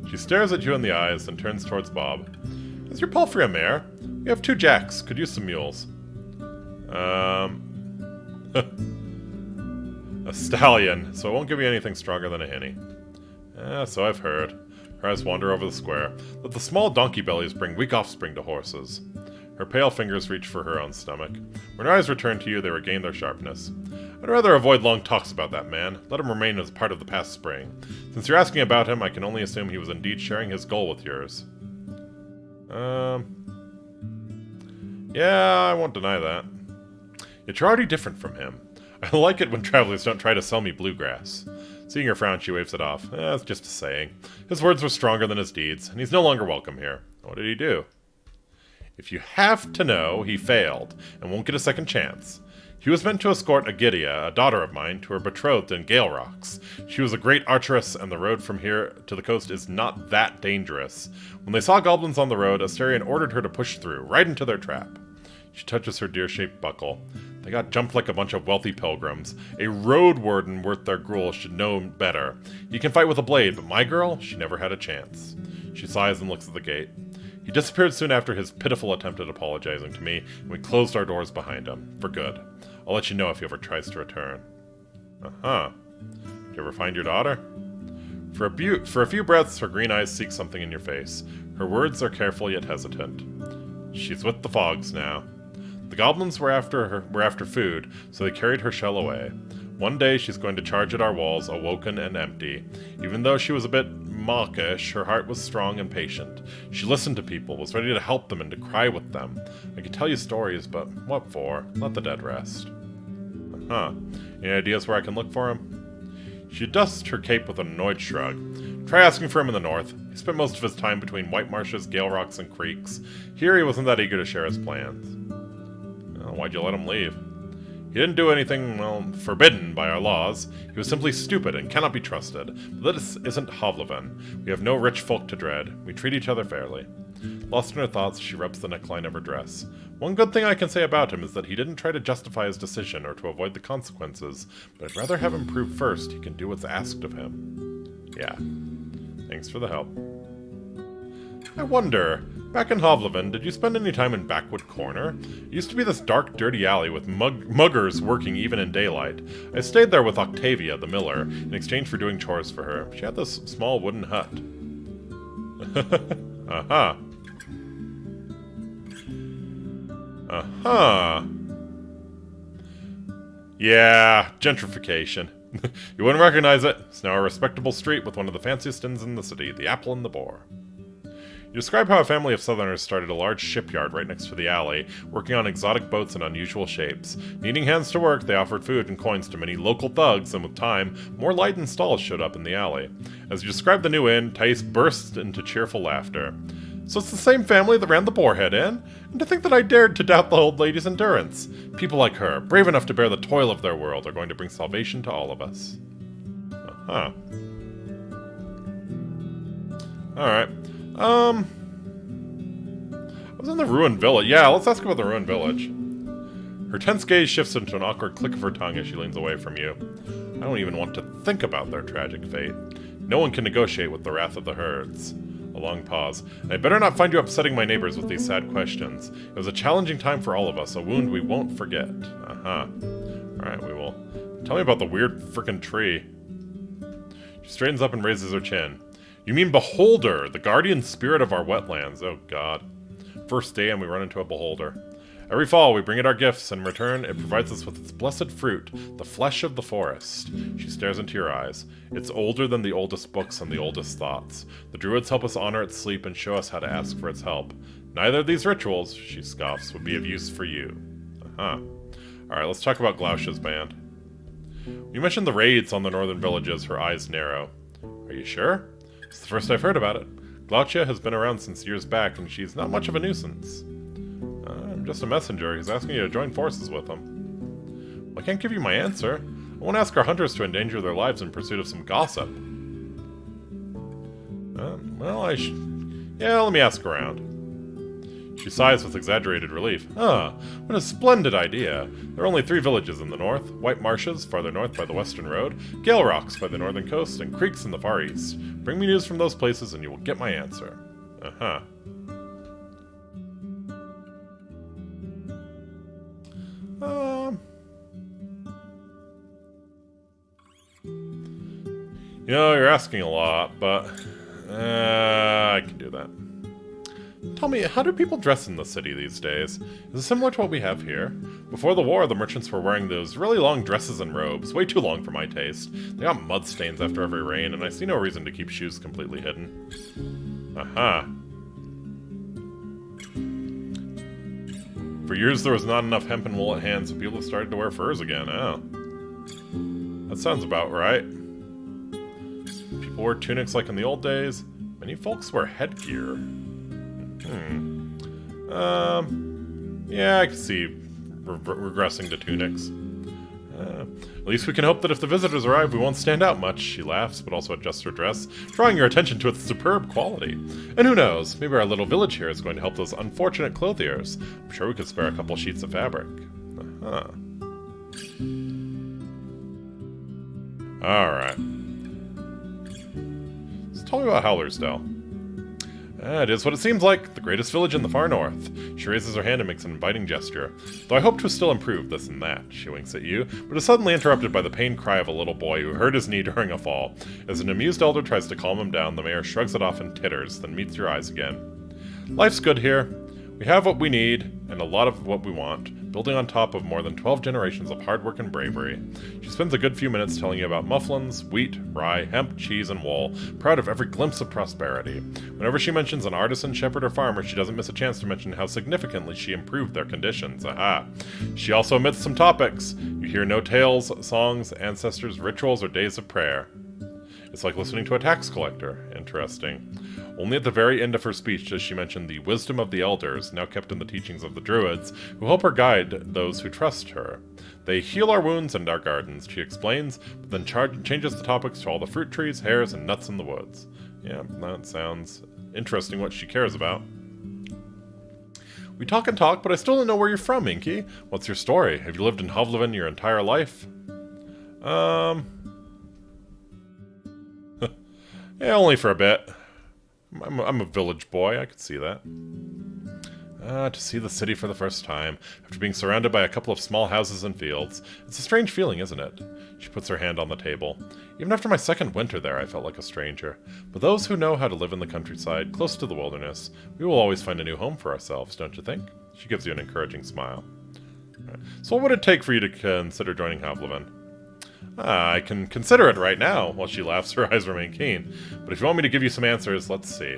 She stares at you in the eyes, then turns towards Bob. Is your palfrey a mare? We have 2 jacks. Could use some mules. A stallion, so it won't give you anything stronger than a hinny. So I've heard. Her eyes wander over the square. That the small donkey bellies bring weak offspring to horses. Her pale fingers reach for her own stomach. When her eyes return to you, they regain their sharpness. I'd rather avoid long talks about that man. Let him remain as part of the past spring. Since you're asking about him, I can only assume he was indeed sharing his goal with yours. Yeah, I won't deny that. Yet you're already different from him. I like it when travelers don't try to sell me bluegrass. Seeing her frown, she waves it off. It's just a saying. His words were stronger than his deeds, and he's no longer welcome here. What did he do? If you have to know, he failed, and won't get a second chance. He was meant to escort Agidia, a daughter of mine, to her betrothed in Gale Rocks. She was a great archeress, and the road from here to the coast is not that dangerous. When they saw goblins on the road, Astarion ordered her to push through, right into their trap. She touches her deer-shaped buckle. They got jumped like a bunch of wealthy pilgrims. A Roadwarden worth their gruel should know better. He can fight with a blade, but my girl, she never had a chance. She sighs and looks at the gate. He disappeared soon after his pitiful attempt at apologizing to me, and we closed our doors behind him, for good. I'll let you know if he ever tries to return. Uh-huh. Did you ever find your daughter? For a few breaths, her green eyes seek something in your face. Her words are careful yet hesitant. She's with the Fogs now. The goblins were after food, so they carried her shell away. One day she's going to charge at our walls, awoken and empty. Even though she was a bit mawkish, her heart was strong and patient. She listened to people, was ready to help them and to cry with them. I could tell you stories, but what for? Let the dead rest. Any ideas where I can look for him? She dusts her cape with an annoyed shrug. Try asking for him in the north. He spent most of his time between white marshes, gale rocks, and creeks. Here he wasn't that eager to share his plans. Why'd you let him leave? He didn't do anything, well, forbidden by our laws. He was simply stupid and cannot be trusted. But this isn't Hovleven. We have no rich folk to dread. We treat each other fairly. Lost in her thoughts, she rubs the neckline of her dress. One good thing I can say about him is that he didn't try to justify his decision or to avoid the consequences, but I'd rather have him prove first he can do what's asked of him. Yeah. Thanks for the help. I wonder, back in Hovleven, did you spend any time in Backwood Corner? It used to be this dark, dirty alley with muggers working even in daylight. I stayed there with Octavia, the miller, in exchange for doing chores for her. She had this small wooden hut. Uh-huh. Uh-huh. Yeah, gentrification. You wouldn't recognize it. It's now a respectable street with one of the fanciest inns in the city, the Apple and the Boar. You describe how a family of Southerners started a large shipyard right next to the alley, working on exotic boats in unusual shapes. Needing hands to work, they offered food and coins to many local thugs, and with time, more light and stalls showed up in the alley. As you describe the new inn, Thais burst into cheerful laughter. So it's the same family that ran the Boarhead Inn? And to think that I dared to doubt the old lady's endurance. People like her, brave enough to bear the toil of their world, are going to bring salvation to all of us. Uh-huh. Alright. I was in the ruined village. Yeah, let's ask about the ruined village. Her tense gaze shifts into an awkward click of her tongue as she leans away from you. I don't even want to think about their tragic fate. No one can negotiate with the wrath of the herds. A long pause. I better not find you upsetting my neighbors with these sad questions. It was a challenging time for all of us, a wound we won't forget. Uh-huh. Alright, we will. Tell me about the weird frickin' tree. She straightens up and raises her chin. You mean Beholder, the guardian spirit of our wetlands. Oh god. First day and we run into a Beholder. Every fall we bring it our gifts, and in return it provides us with its blessed fruit, the flesh of the forest. She stares into your eyes. It's older than the oldest books and the oldest thoughts. The druids help us honor its sleep and show us how to ask for its help. Neither of these rituals, she scoffs, would be of use for you. Uh-huh. Alright, let's talk about Glaucia's band. You mentioned the raids on the northern villages, her eyes narrow. Are you sure? It's the first I've heard about it. Glaucia has been around since years back, and she's not much of a nuisance. I'm just a messenger. He's asking you to join forces with him. Well, I can't give you my answer. I won't ask our hunters to endanger their lives in pursuit of some gossip. Yeah, let me ask around. She sighs with exaggerated relief. What a splendid idea. There are only 3 villages in the north. White Marshes, farther north by the western road, Gale Rocks by the northern coast, and creeks in the far east. Bring me news from those places and you will get my answer. Uh-huh. You know, you're asking a lot, but I can do that. Tell me, how do people dress in the city these days? Is it similar to what we have here? Before the war, the merchants were wearing those really long dresses and robes, way too long for my taste. They got mud stains after every rain, and I see no reason to keep shoes completely hidden. Aha. For years there was not enough hemp and wool at hand, so people have started to wear furs again. Oh. That sounds about right. People wear tunics like in the old days. Many folks wear headgear. Yeah, I can see regressing to tunics. At least we can hope that if the visitors arrive, we won't stand out much. She laughs, but also adjusts her dress, drawing your attention to its superb quality. And who knows, maybe our little village here is going to help those unfortunate clothiers. I'm sure we could spare a couple sheets of fabric. Uh-huh. Alright. So tell me about Howlersdale. It is what it seems like, the greatest village in the far north. She raises her hand and makes an inviting gesture. Though I hope to still improve this and that, she winks at you, but is suddenly interrupted by the pained cry of a little boy who hurt his knee during a fall. As an amused elder tries to calm him down, the mayor shrugs it off and titters, then meets your eyes again. Life's good here. We have what we need, and a lot of what we want, building on top of more than 12 generations of hard work and bravery. She spends a good few minutes telling you about mufflins, wheat, rye, hemp, cheese, and wool, proud of every glimpse of prosperity. Whenever she mentions an artisan, shepherd, or farmer, she doesn't miss a chance to mention how significantly she improved their conditions. Aha! She also omits some topics. You hear no tales, songs, ancestors, rituals, or days of prayer. It's like listening to a tax collector. Interesting. Only at the very end of her speech does she mention the wisdom of the elders, now kept in the teachings of the druids, who help her guide those who trust her. They heal our wounds and our gardens, she explains, but then changes the topics to all the fruit trees, hares, and nuts in the woods. Yeah, that sounds interesting what she cares about. We talk and talk, but I still don't know where you're from, Inky. What's your story? Have you lived in Hovlevin your entire life? Yeah, only for a bit. I'm a village boy, I could see that. To see the city for the first time, after being surrounded by a couple of small houses and fields. It's a strange feeling, isn't it? She puts her hand on the table. Even after my second winter there, I felt like a stranger. But those who know how to live in the countryside, close to the wilderness, we will always find a new home for ourselves, don't you think? She gives you an encouraging smile. Right. So what would it take for you to consider joining Hovlevin? I can consider it right now. While she laughs, her eyes remain keen. But if you want me to give you some answers, let's see.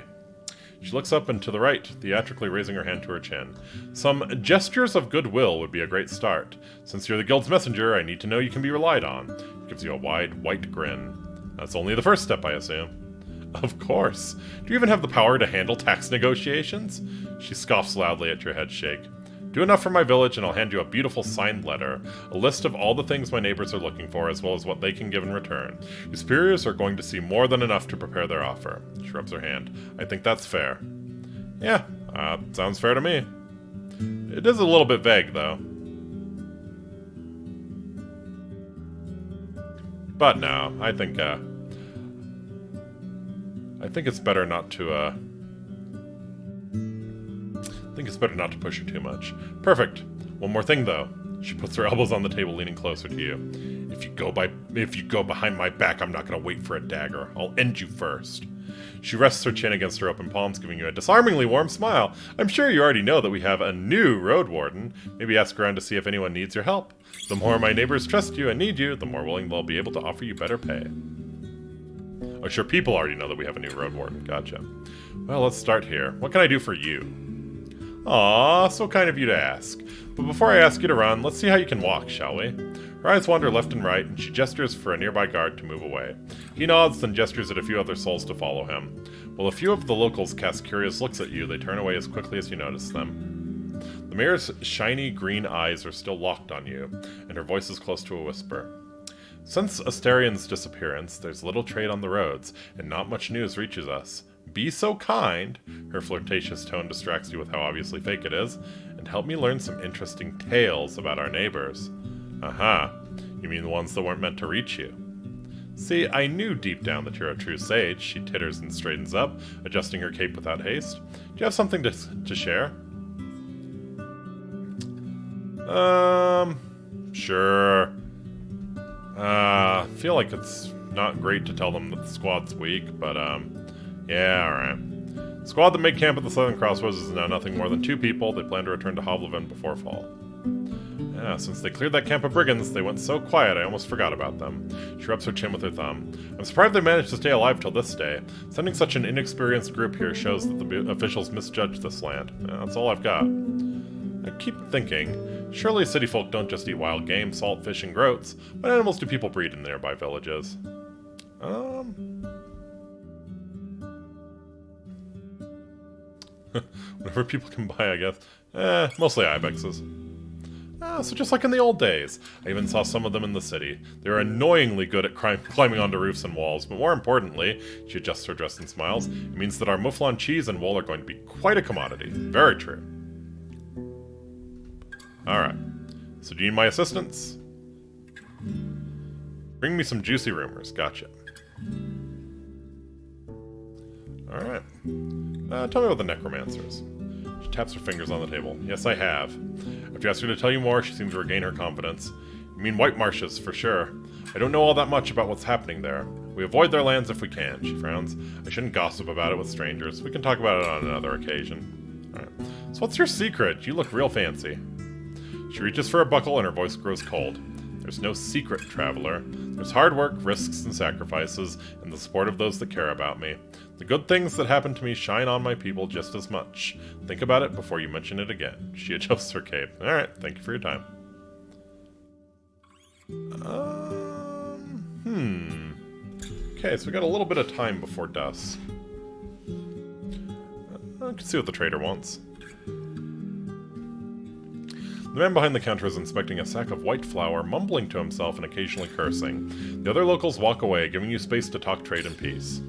She looks up and to the right, theatrically raising her hand to her chin. Some gestures of goodwill would be a great start. Since you're the guild's messenger, I need to know you can be relied on. Gives you a wide, white grin. That's only the first step, I assume. Of course. Do you even have the power to handle tax negotiations? She scoffs loudly at your head shake. Do enough for my village and I'll hand you a beautiful signed letter. A list of all the things my neighbors are looking for, as well as what they can give in return. Your superiors are going to see more than enough to prepare their offer. She rubs her hand. I think that's fair. Yeah, sounds fair to me. It is a little bit vague, though. But no, I think it's better not to, I think it's better not to push her too much. Perfect. One more thing, though. She puts her elbows on the table, leaning closer to you. If you go behind my back, I'm not going to wait for a dagger. I'll end you first. She rests her chin against her open palms, giving you a disarmingly warm smile. I'm sure you already know that we have a new Roadwarden. Maybe ask around to see if anyone needs your help. The more my neighbors trust you and need you, the more willing they'll be able to offer you better pay. Oh, sure, people already know that we have a new Roadwarden. Gotcha. Well, let's start here. What can I do for you? Aw, so kind of you to ask. But before I ask you to run, let's see how you can walk, shall we? Her eyes wander left and right, and she gestures for a nearby guard to move away. He nods, then gestures at a few other souls to follow him. While a few of the locals cast curious looks at you, they turn away as quickly as you notice them. The mayor's shiny green eyes are still locked on you, and her voice is close to a whisper. Since Asterian's disappearance, there's little trade on the roads, and not much news reaches us. Be so kind, her flirtatious tone distracts you with how obviously fake it is, and help me learn some interesting tales about our neighbors. Aha, you mean the ones that weren't meant to reach you. See, I knew deep down that you're a true sage. She titters and straightens up, adjusting her cape without haste. Do you have something to share? Sure. Feel like it's not great to tell them that the squad's weak, but, yeah, alright. The squad that made camp at the Southern Crossroads is now nothing more than 2 people. They plan to return to Hovlevin before fall. Yeah, since they cleared that camp of brigands, they went so quiet I almost forgot about them. She rubs her chin with her thumb. I'm surprised they managed to stay alive till this day. Sending such an inexperienced group here shows that the officials misjudged this land. Yeah, that's all I've got. I keep thinking, surely city folk don't just eat wild game, salt, fish, and groats. What animals do people breed in nearby villages? Whatever people can buy, I guess. Mostly ibexes. So just like in the old days. I even saw some of them in the city. They were annoyingly good at climbing onto roofs and walls, but more importantly, she adjusts her dress and smiles, it means that our mouflon cheese and wool are going to be quite a commodity. Very true. Alright. So do you need my assistance? Bring me some juicy rumors. Gotcha. Alright. Tell me about the necromancers. She taps her fingers on the table. Yes, I have. After I asked her to tell you more, she seems to regain her confidence. You mean White Marshes, for sure. I don't know all that much about what's happening there. We avoid their lands if we can, she frowns. I shouldn't gossip about it with strangers. We can talk about it on another occasion. Alright. So what's your secret? You look real fancy. She reaches for a buckle and her voice grows cold. There's no secret, traveler. There's hard work, risks, and sacrifices, and the support of those that care about me. The good things that happen to me shine on my people just as much. Think about it before you mention it again. She adjusts her cape. Alright, thank you for your time. Okay, so we got a little bit of time before dusk. I can see what the trader wants. The man behind the counter is inspecting a sack of white flour, mumbling to himself and occasionally cursing. The other locals walk away, giving you space to talk trade in peace.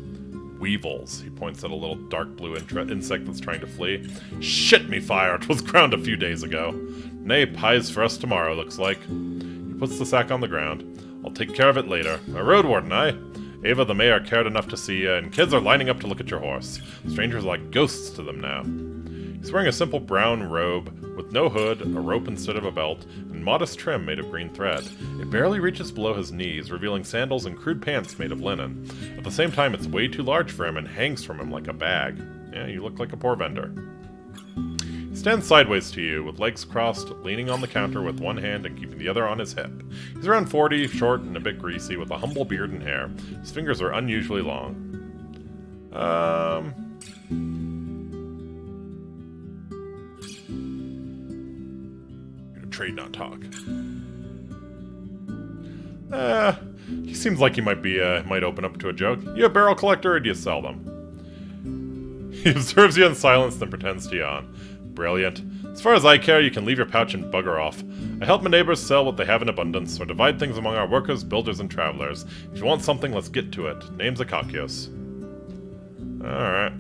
Weevils, he points at a little dark blue insect that's trying to flee. Shit me fire, it was ground a few days ago. Nay, pies for us tomorrow, looks like. He puts the sack on the ground. I'll take care of it later. A Roadwarden, aye? Ava the mayor cared enough to see you, and kids are lining up to look at your horse. Strangers are like ghosts to them now. He's wearing a simple brown robe, with no hood, a rope instead of a belt, and modest trim made of green thread. It barely reaches below his knees, revealing sandals and crude pants made of linen. At the same time, it's way too large for him and hangs from him like a bag. Yeah, you look like a poor vendor. He stands sideways to you, with legs crossed, leaning on the counter with one hand and keeping the other on his hip. He's around 40, short and a bit greasy, with a humble beard and hair. His fingers are unusually long. Trade, not talk. He seems like he might open up to a joke. You a barrel collector, or do you sell them? He observes you in silence, then pretends to yawn. Brilliant. As far as I care, you can leave your pouch and bugger off. I help my neighbors sell what they have in abundance, or divide things among our workers, builders, and travelers. If you want something, let's get to it. Name's Akakios. Alright.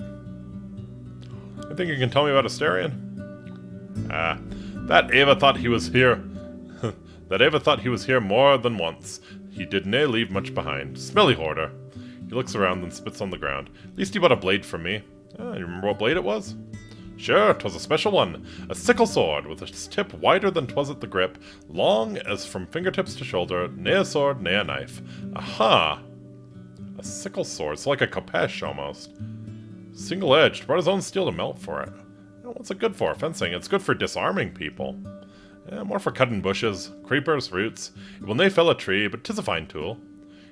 I think you can tell me about Asterion? That Ava thought he was here. That Ava thought he was here more than once. He did nae leave much behind. Smelly hoarder. He looks around and spits on the ground. At least he bought a blade from me. You remember what blade it was? Sure, 'twas a special one. A sickle sword, with its tip wider than 'twas at the grip, long as from fingertips to shoulder, nae a sword, nae a knife. Aha! A sickle sword, it's like a khopesh almost. Single-edged, brought his own steel to melt for it. What's it good for? Fencing. It's good for disarming people. More for cutting bushes, creepers, roots. It will nae fell a tree, but 'tis a fine tool.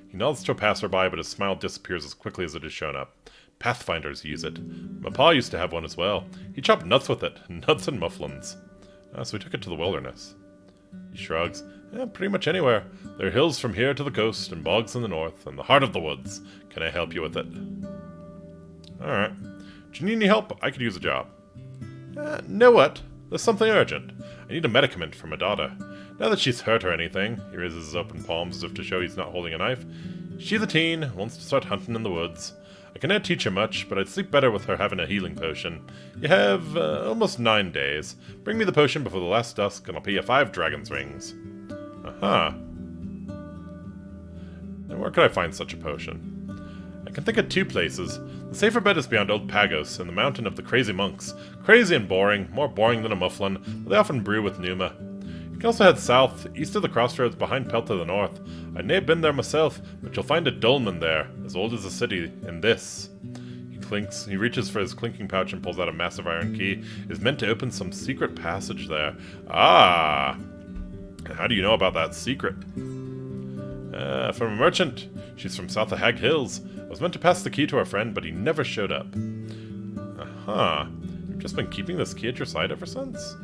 He nods to a passerby, but his smile disappears as quickly as it is shown up. Pathfinders use it. My pa used to have one as well. He chopped nuts with it. Nuts and mufflins. So we took it to the wilderness. He shrugs. Pretty much anywhere. There are hills from here to the coast, and bogs in the north, and the heart of the woods. Can I help you with it? Alright. Do you need any help? I could use a job. Know what? There's something urgent. I need a medicament for my daughter. Now that she's hurt or anything, he raises his open palms as if to show he's not holding a knife. She's a teen, wants to start hunting in the woods. I cannot teach her much, but I'd sleep better with her having a healing potion. You have, almost 9 days. Bring me the potion before the last dusk, and I'll pay you 5 dragon's rings. Aha. And where could I find such a potion? I can think of 2 places. The safer bet is beyond Old Pagos, in the mountain of the crazy monks. Crazy and boring, more boring than a mufflin, but they often brew with Numa. You can also head south, east of the crossroads behind Pelt to the north. I've nae been there myself, but you'll find a dolmen there, as old as the city, in this. He reaches for his clinking pouch and pulls out a massive iron key. It is meant to open some secret passage there. Ah! How do you know about that secret? From a merchant. She's from south of Hag Hills. I was meant to pass the key to our friend, but he never showed up. Aha. You've just been keeping this key at your side ever since?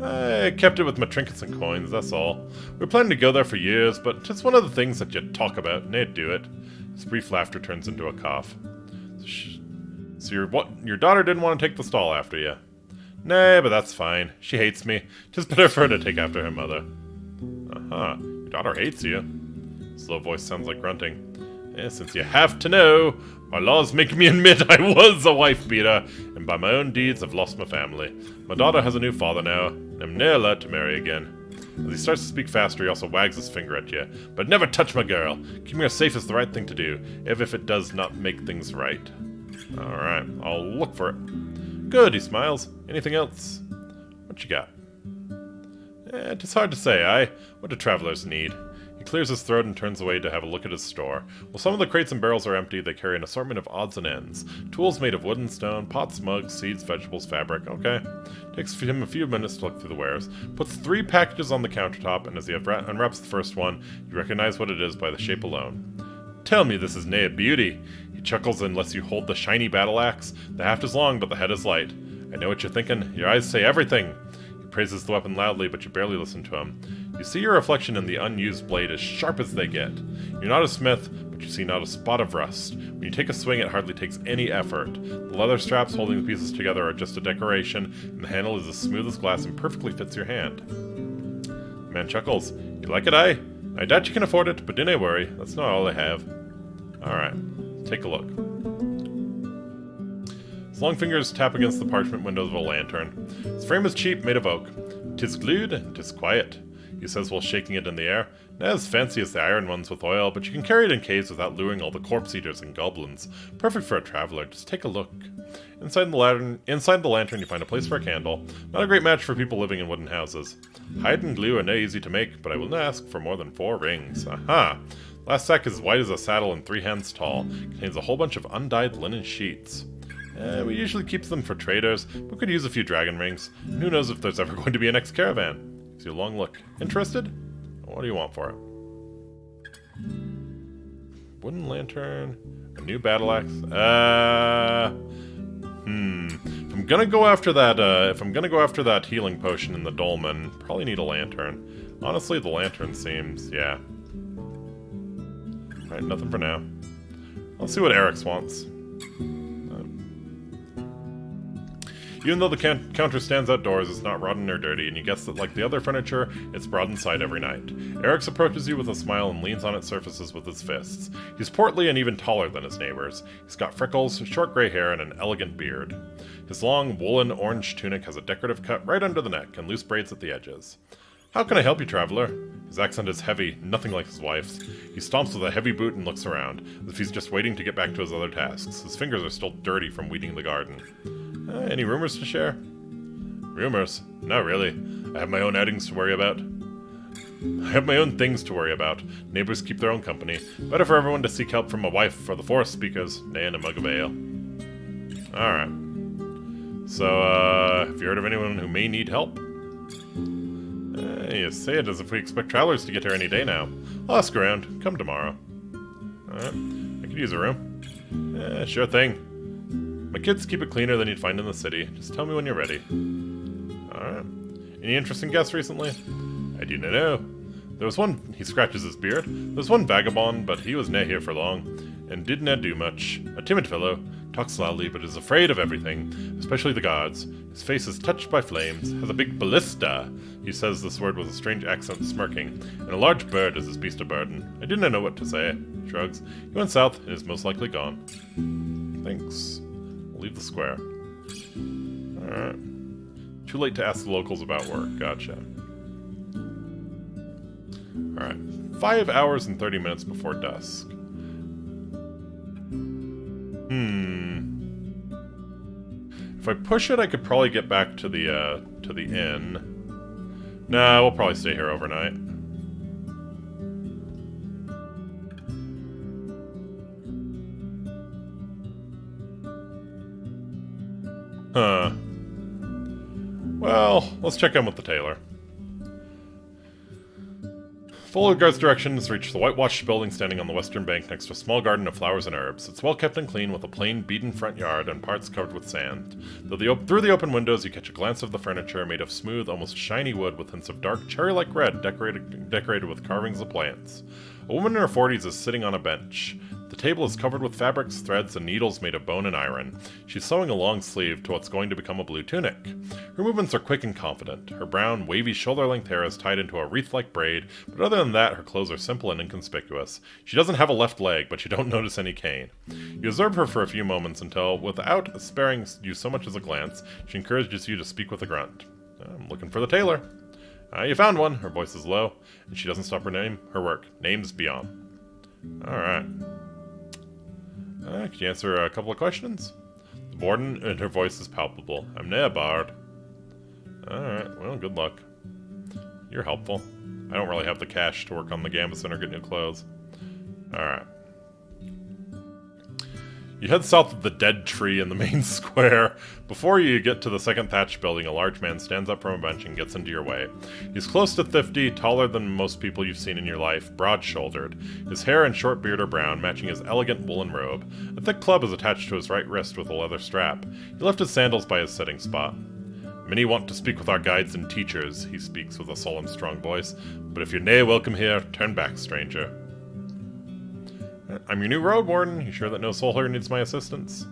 I kept it with my trinkets and coins, that's all. We were planning to go there for years, but it's one of the things that you talk about, and they'd do it. His brief laughter turns into a cough. So your daughter didn't want to take the stall after you? Nay, but that's fine. She hates me. Just better for her to take after her mother. Aha. Your daughter hates you. His low voice sounds like grunting. Since you have to know, my laws make me admit I was a wife-beater, and by my own deeds I've lost my family. My daughter has a new father now, and I'm ne'er allowed to marry again. As he starts to speak faster, he also wags his finger at you. But never touch my girl. Keeping her safe is the right thing to do, even if it does not make things right. Alright, I'll look for it. Good, he smiles. Anything else? What you got? It's hard to say, what do travelers need? He clears his throat and turns away to have a look at his store. While some of the crates and barrels are empty, they carry an assortment of odds and ends. Tools made of wood and stone, pots, mugs, seeds, vegetables, fabric. Okay. Takes him a few minutes to look through the wares. Puts 3 packages on the countertop, and as he unwraps the first one, you recognize what it is by the shape alone. Tell me this is nae beauty. He chuckles and lets you hold the shiny battle axe. The haft is long, but the head is light. I know what you're thinking. Your eyes say everything. He praises the weapon loudly, but you barely listen to him. You see your reflection in the unused blade as sharp as they get. You're not a smith, but you see not a spot of rust. When you take a swing, it hardly takes any effort. The leather straps holding the pieces together are just a decoration, and the handle is as smooth as glass and perfectly fits your hand. The man chuckles. You like it, aye? I doubt you can afford it, but dinna worry. That's not all I have. Alright, take a look. His long fingers tap against the parchment windows of a lantern. His frame is cheap, made of oak. 'Tis glued, and 'tis quiet, he says while shaking it in the air. Not as fancy as the iron ones with oil, but you can carry it in caves without luring all the corpse-eaters and goblins. Perfect for a traveler. Just take a look. Inside the lantern, you find a place for a candle. Not a great match for people living in wooden houses. Hide and glue are no easy to make, but I will not ask for more than 4 rings. Aha! Last sack is as wide as a saddle and 3 hands tall. Contains a whole bunch of undyed linen sheets. We usually keep them for traders, but could use a few dragon rings. And who knows if there's ever going to be a next caravan. Gives you a long look. Interested? What do you want for it? Wooden lantern, a new battle axe. If I'm gonna go after that, healing potion in the dolmen, probably need a lantern. Honestly, the lantern seems, yeah. Alright, nothing for now. Let's see what Eric's wants. Even though the counter stands outdoors, it's not rotten or dirty, and you guess that like the other furniture, it's brought inside every night. Eric's approaches you with a smile and leans on its surfaces with his fists. He's portly and even taller than his neighbors. He's got freckles, short gray hair, and an elegant beard. His long, woolen orange tunic has a decorative cut right under the neck and loose braids at the edges. How can I help you, traveler? His accent is heavy, nothing like his wife's. He stomps with a heavy boot and looks around, as if he's just waiting to get back to his other tasks. His fingers are still dirty from weeding the garden. Any rumors to share? Rumors? Not really. I have my own outings to worry about. I have my own things to worry about. Neighbors keep their own company. Better for everyone to seek help from a wife for the forest speakers, nay, and a mug of ale. Alright. So, have you heard of anyone who may need help? You say it as if we expect travelers to get here any day now. I'll ask around. Come tomorrow. Alright. I could use a room. Sure thing. My kids keep it cleaner than you'd find in the city. Just tell me when you're ready. Alright. Any interesting guests recently? I do not know. There was one, he scratches his beard. There was one vagabond, but he was nae here for long, and did not do much. A timid fellow, talks loudly, but is afraid of everything, especially the gods. His face is touched by flames, has a big ballista. He says this word with a strange accent, smirking, and a large bird is his beast of burden. I did not know what to say. Shrugs. He went south and is most likely gone. Thanks. Leave the square. Alright. Too late to ask the locals about work. Gotcha. Alright. 5 hours and 30 minutes before dusk. If I push it, I could probably get back to the inn. Nah, we'll probably stay here overnight. Huh. Well, let's check in with the tailor. Follow guard's directions, reach the whitewashed building standing on the western bank next to a small garden of flowers and herbs. It's well kept and clean with a plain, beaten front yard and parts covered with sand. Through the open windows, you catch a glance of the furniture made of smooth, almost shiny wood with hints of dark cherry-like red decorated with carvings of plants. A woman in her 40s is sitting on a bench. The table is covered with fabrics, threads, and needles made of bone and iron. She's sewing a long sleeve to what's going to become a blue tunic. Her movements are quick and confident. Her brown, wavy, shoulder-length hair is tied into a wreath-like braid, but other than that, her clothes are simple and inconspicuous. She doesn't have a left leg, but you don't notice any cane. You observe her for a few moments until, without sparing you so much as a glance, she encourages you to speak with a grunt. I'm looking for the tailor. You found one. Her voice is low, and she doesn't stop her work. Name's beyond. Alright. Can you answer a couple of questions? The warden, and her voice is palpable. I'm nae a bard. Alright, well, good luck. You're helpful. I don't really have the cash to work on the Gambeson or get new clothes. Alright. You head south of the dead tree in the main square. Before you get to the second thatched building, a large man stands up from a bench and gets into your way. He's close to 50, taller than most people you've seen in your life, broad-shouldered. His hair and short beard are brown, matching his elegant woolen robe. A thick club is attached to his right wrist with a leather strap. He left his sandals by his sitting spot. Many want to speak with our guides and teachers, he speaks with a solemn, strong voice. But if you're nae welcome here, turn back, stranger. I'm your new Roadwarden. You sure that no soul here needs my assistance?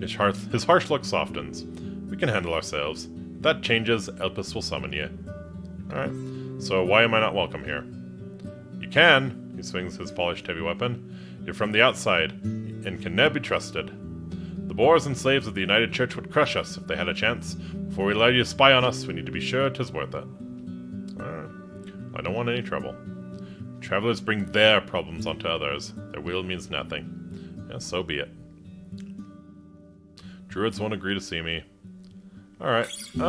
His harsh look softens. We can handle ourselves. If that changes, Elpis will summon you. Alright. So why am I not welcome here? You can. He swings his polished heavy weapon. You're from the outside, and can never be trusted. The boars and slaves of the United Church would crush us if they had a chance. Before we allow you to spy on us, we need to be sure 'tis worth it. Alright. I don't want any trouble. Travelers bring their problems onto others. Their will means nothing. Yeah, so be it. Druids won't agree to see me. Alright. We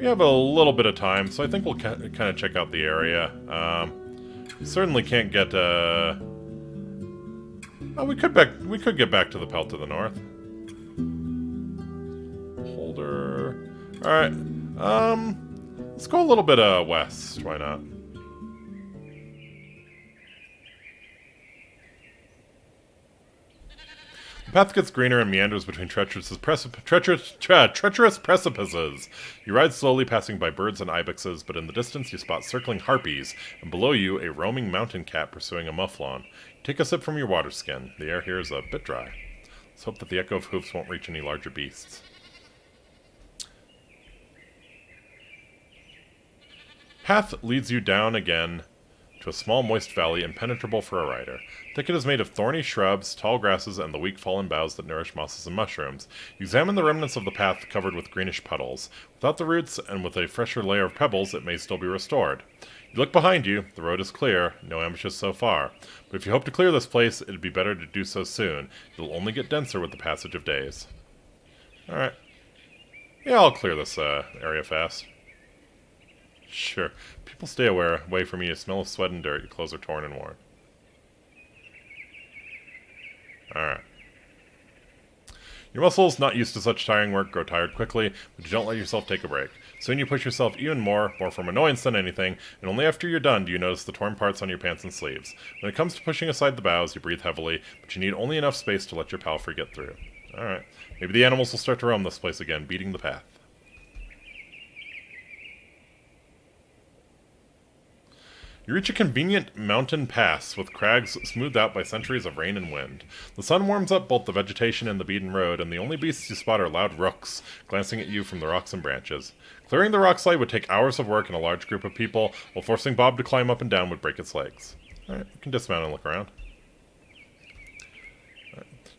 have a little bit of time, so I think we'll kind of check out the area. We certainly can't get, oh, we could get back to the Pelt to the north. Holder. Alright. Let's go a little bit, west. Why not? The path gets greener and meanders between treacherous precipices. You ride slowly, passing by birds and ibexes, but in the distance you spot circling harpies, and below you a roaming mountain cat pursuing a mufflon. You take a sip from your water skin. The air here is a bit dry. Let's hope that the echo of hoofs won't reach any larger beasts. Path leads you down again to a small moist valley impenetrable for a rider. Thicket is made of thorny shrubs, tall grasses, and the weak fallen boughs that nourish mosses and mushrooms. You examine the remnants of the path covered with greenish puddles. Without the roots, and with a fresher layer of pebbles, it may still be restored. You look behind you. The road is clear. No ambushes so far. But if you hope to clear this place, it'd be better to do so soon. It'll only get denser with the passage of days. Alright. Yeah, I'll clear this area fast. Sure. People stay away from you. You smell of sweat and dirt. Your clothes are torn and worn. Alright. Your muscles, not used to such tiring work, grow tired quickly, but you don't let yourself take a break. Soon you push yourself even more from annoyance than anything, and only after you're done do you notice the torn parts on your pants and sleeves. When it comes to pushing aside the boughs, you breathe heavily, but you need only enough space to let your palfrey get through. Alright. Maybe the animals will start to roam this place again, beating the path. You reach a convenient mountain pass with crags smoothed out by centuries of rain and wind. The sun warms up both the vegetation and the beaten road, and the only beasts you spot are loud rooks, glancing at you from the rocks and branches. Clearing the rock slide would take hours of work and a large group of people, while forcing Bob to climb up and down would break its legs. Alright, you can dismount and look around.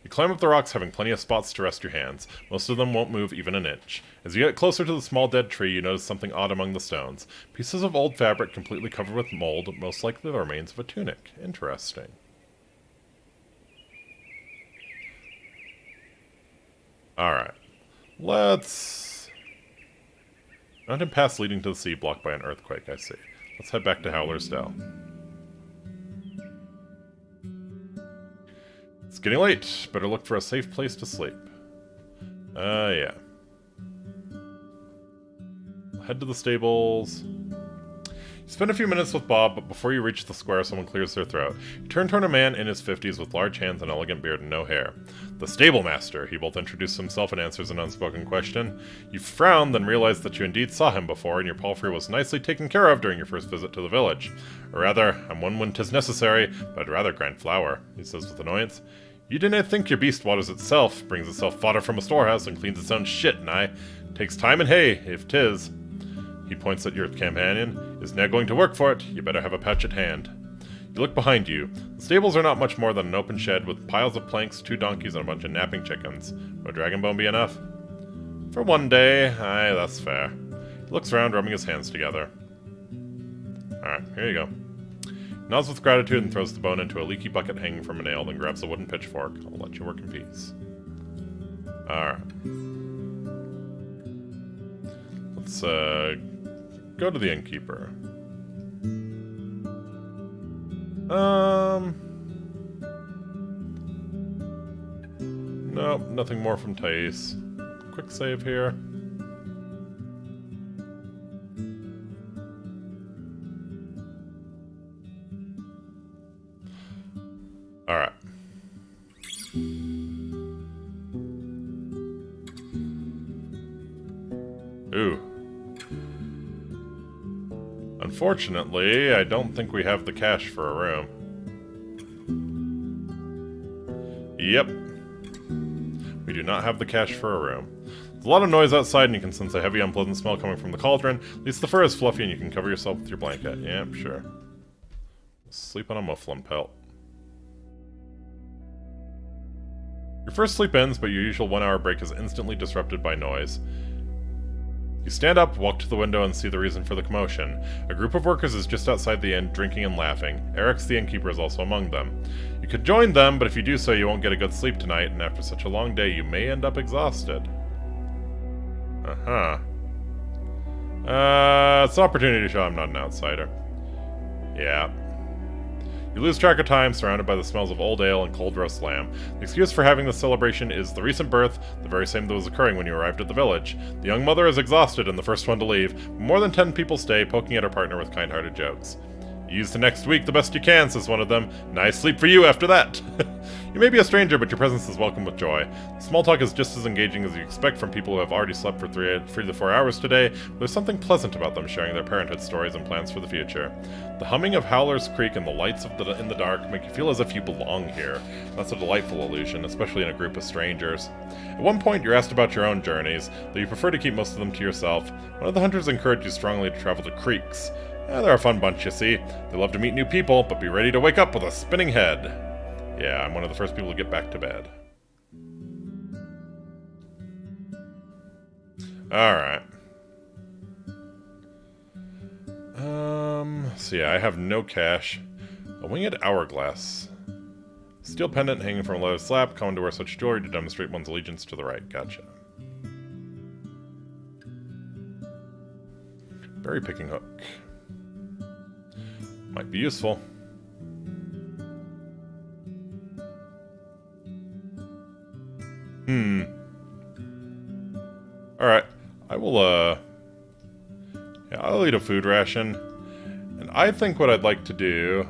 You climb up the rocks, having plenty of spots to rest your hands. Most of them won't move even an inch. As you get closer to the small dead tree, you notice something odd among the stones. Pieces of old fabric completely covered with mold, most likely the remains of a tunic. Interesting. Alright. Let's... Mountain pass leading to the sea blocked by an earthquake, I see. Let's head back to Howler's Dell. It's getting late. Better look for a safe place to sleep. Yeah. Head to the stables. You spend a few minutes with Bob, but before you reach the square, someone clears their throat. You turn toward a man in his 50s with large hands, an elegant beard, and no hair. The stable master. He both introduces himself and answers an unspoken question. You frown, then realize that you indeed saw him before, and your palfrey was nicely taken care of during your first visit to the village. Or rather, I'm one when 'tis necessary, but I'd rather grind flour, he says with annoyance. You didn't think your beast waters itself, brings itself fodder from a storehouse, and cleans its own shit, nigh. Takes time and hay, if 'tis. He points at your companion. Is now going to work for it. You better have a pouch at hand. You look behind you. The stables are not much more than an open shed with piles of planks, 2 donkeys, and a bunch of napping chickens. Would dragonbone be enough? For one day. Aye, that's fair. He looks around, rubbing his hands together. Alright, here you go. He nods with gratitude and throws the bone into a leaky bucket hanging from a nail, then grabs a wooden pitchfork. I'll let you work in peace. Alright. Let's, go to the innkeeper. Nope, nothing more from Thais. Quick save here. Alright. Ooh. Unfortunately, I don't think we have the cash for a room. Yep. We do not have the cash for a room. There's a lot of noise outside and you can sense a heavy, unpleasant smell coming from the cauldron. At least the fur is fluffy and you can cover yourself with your blanket. Yep, sure. Sleep on a mufflin pelt. Your first sleep ends, but your usual 1 hour break is instantly disrupted by noise. You stand up, walk to the window, and see the reason for the commotion. A group of workers is just outside the inn, drinking and laughing. Eric's the innkeeper is also among them. You could join them, but if you do so, you won't get a good sleep tonight, and after such a long day, you may end up exhausted. Uh-huh. It's an opportunity to show I'm not an outsider. Yeah. You lose track of time, surrounded by the smells of old ale and cold roast lamb. The excuse for having this celebration is the recent birth, the very same that was occurring when you arrived at the village. The young mother is exhausted and the first one to leave, but more than 10 people stay, poking at her partner with kind-hearted jokes. Use the next week the best you can, says one of them. Nice sleep for you after that. You may be a stranger, but your presence is welcome with joy. Small talk is just as engaging as you expect from people who have already slept for 3 to 4 hours today, but there's something pleasant about them sharing their parenthood stories and plans for the future. The humming of Howler's Creek and the lights in the dark make you feel as if you belong here. That's a delightful illusion, especially in a group of strangers. At one point, you're asked about your own journeys, though you prefer to keep most of them to yourself. One of the hunters encouraged you strongly to travel to creeks. They're a fun bunch, you see. They love to meet new people, but be ready to wake up with a spinning head. Yeah, I'm one of the first people to get back to bed. Alright. So yeah, I have no cash. A winged hourglass. Steel pendant hanging from a leather slab, common to wear such jewelry to demonstrate one's allegiance to the right. Gotcha. Berry picking hook. Might be useful. Alright. I will, yeah, I'll eat a food ration. And I think what I'd like to do...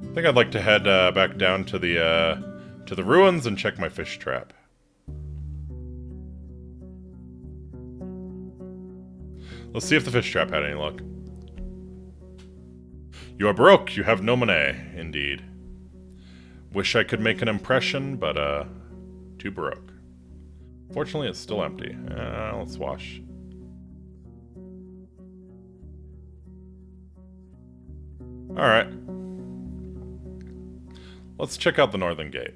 I think I'd like to head, back down to the ruins and check my fish trap. Let's see if the fish trap had any luck. You are broke, you have no money, indeed. Wish I could make an impression, but, too broke. Fortunately, it's still empty. Let's wash. Alright. Let's check out the northern gate.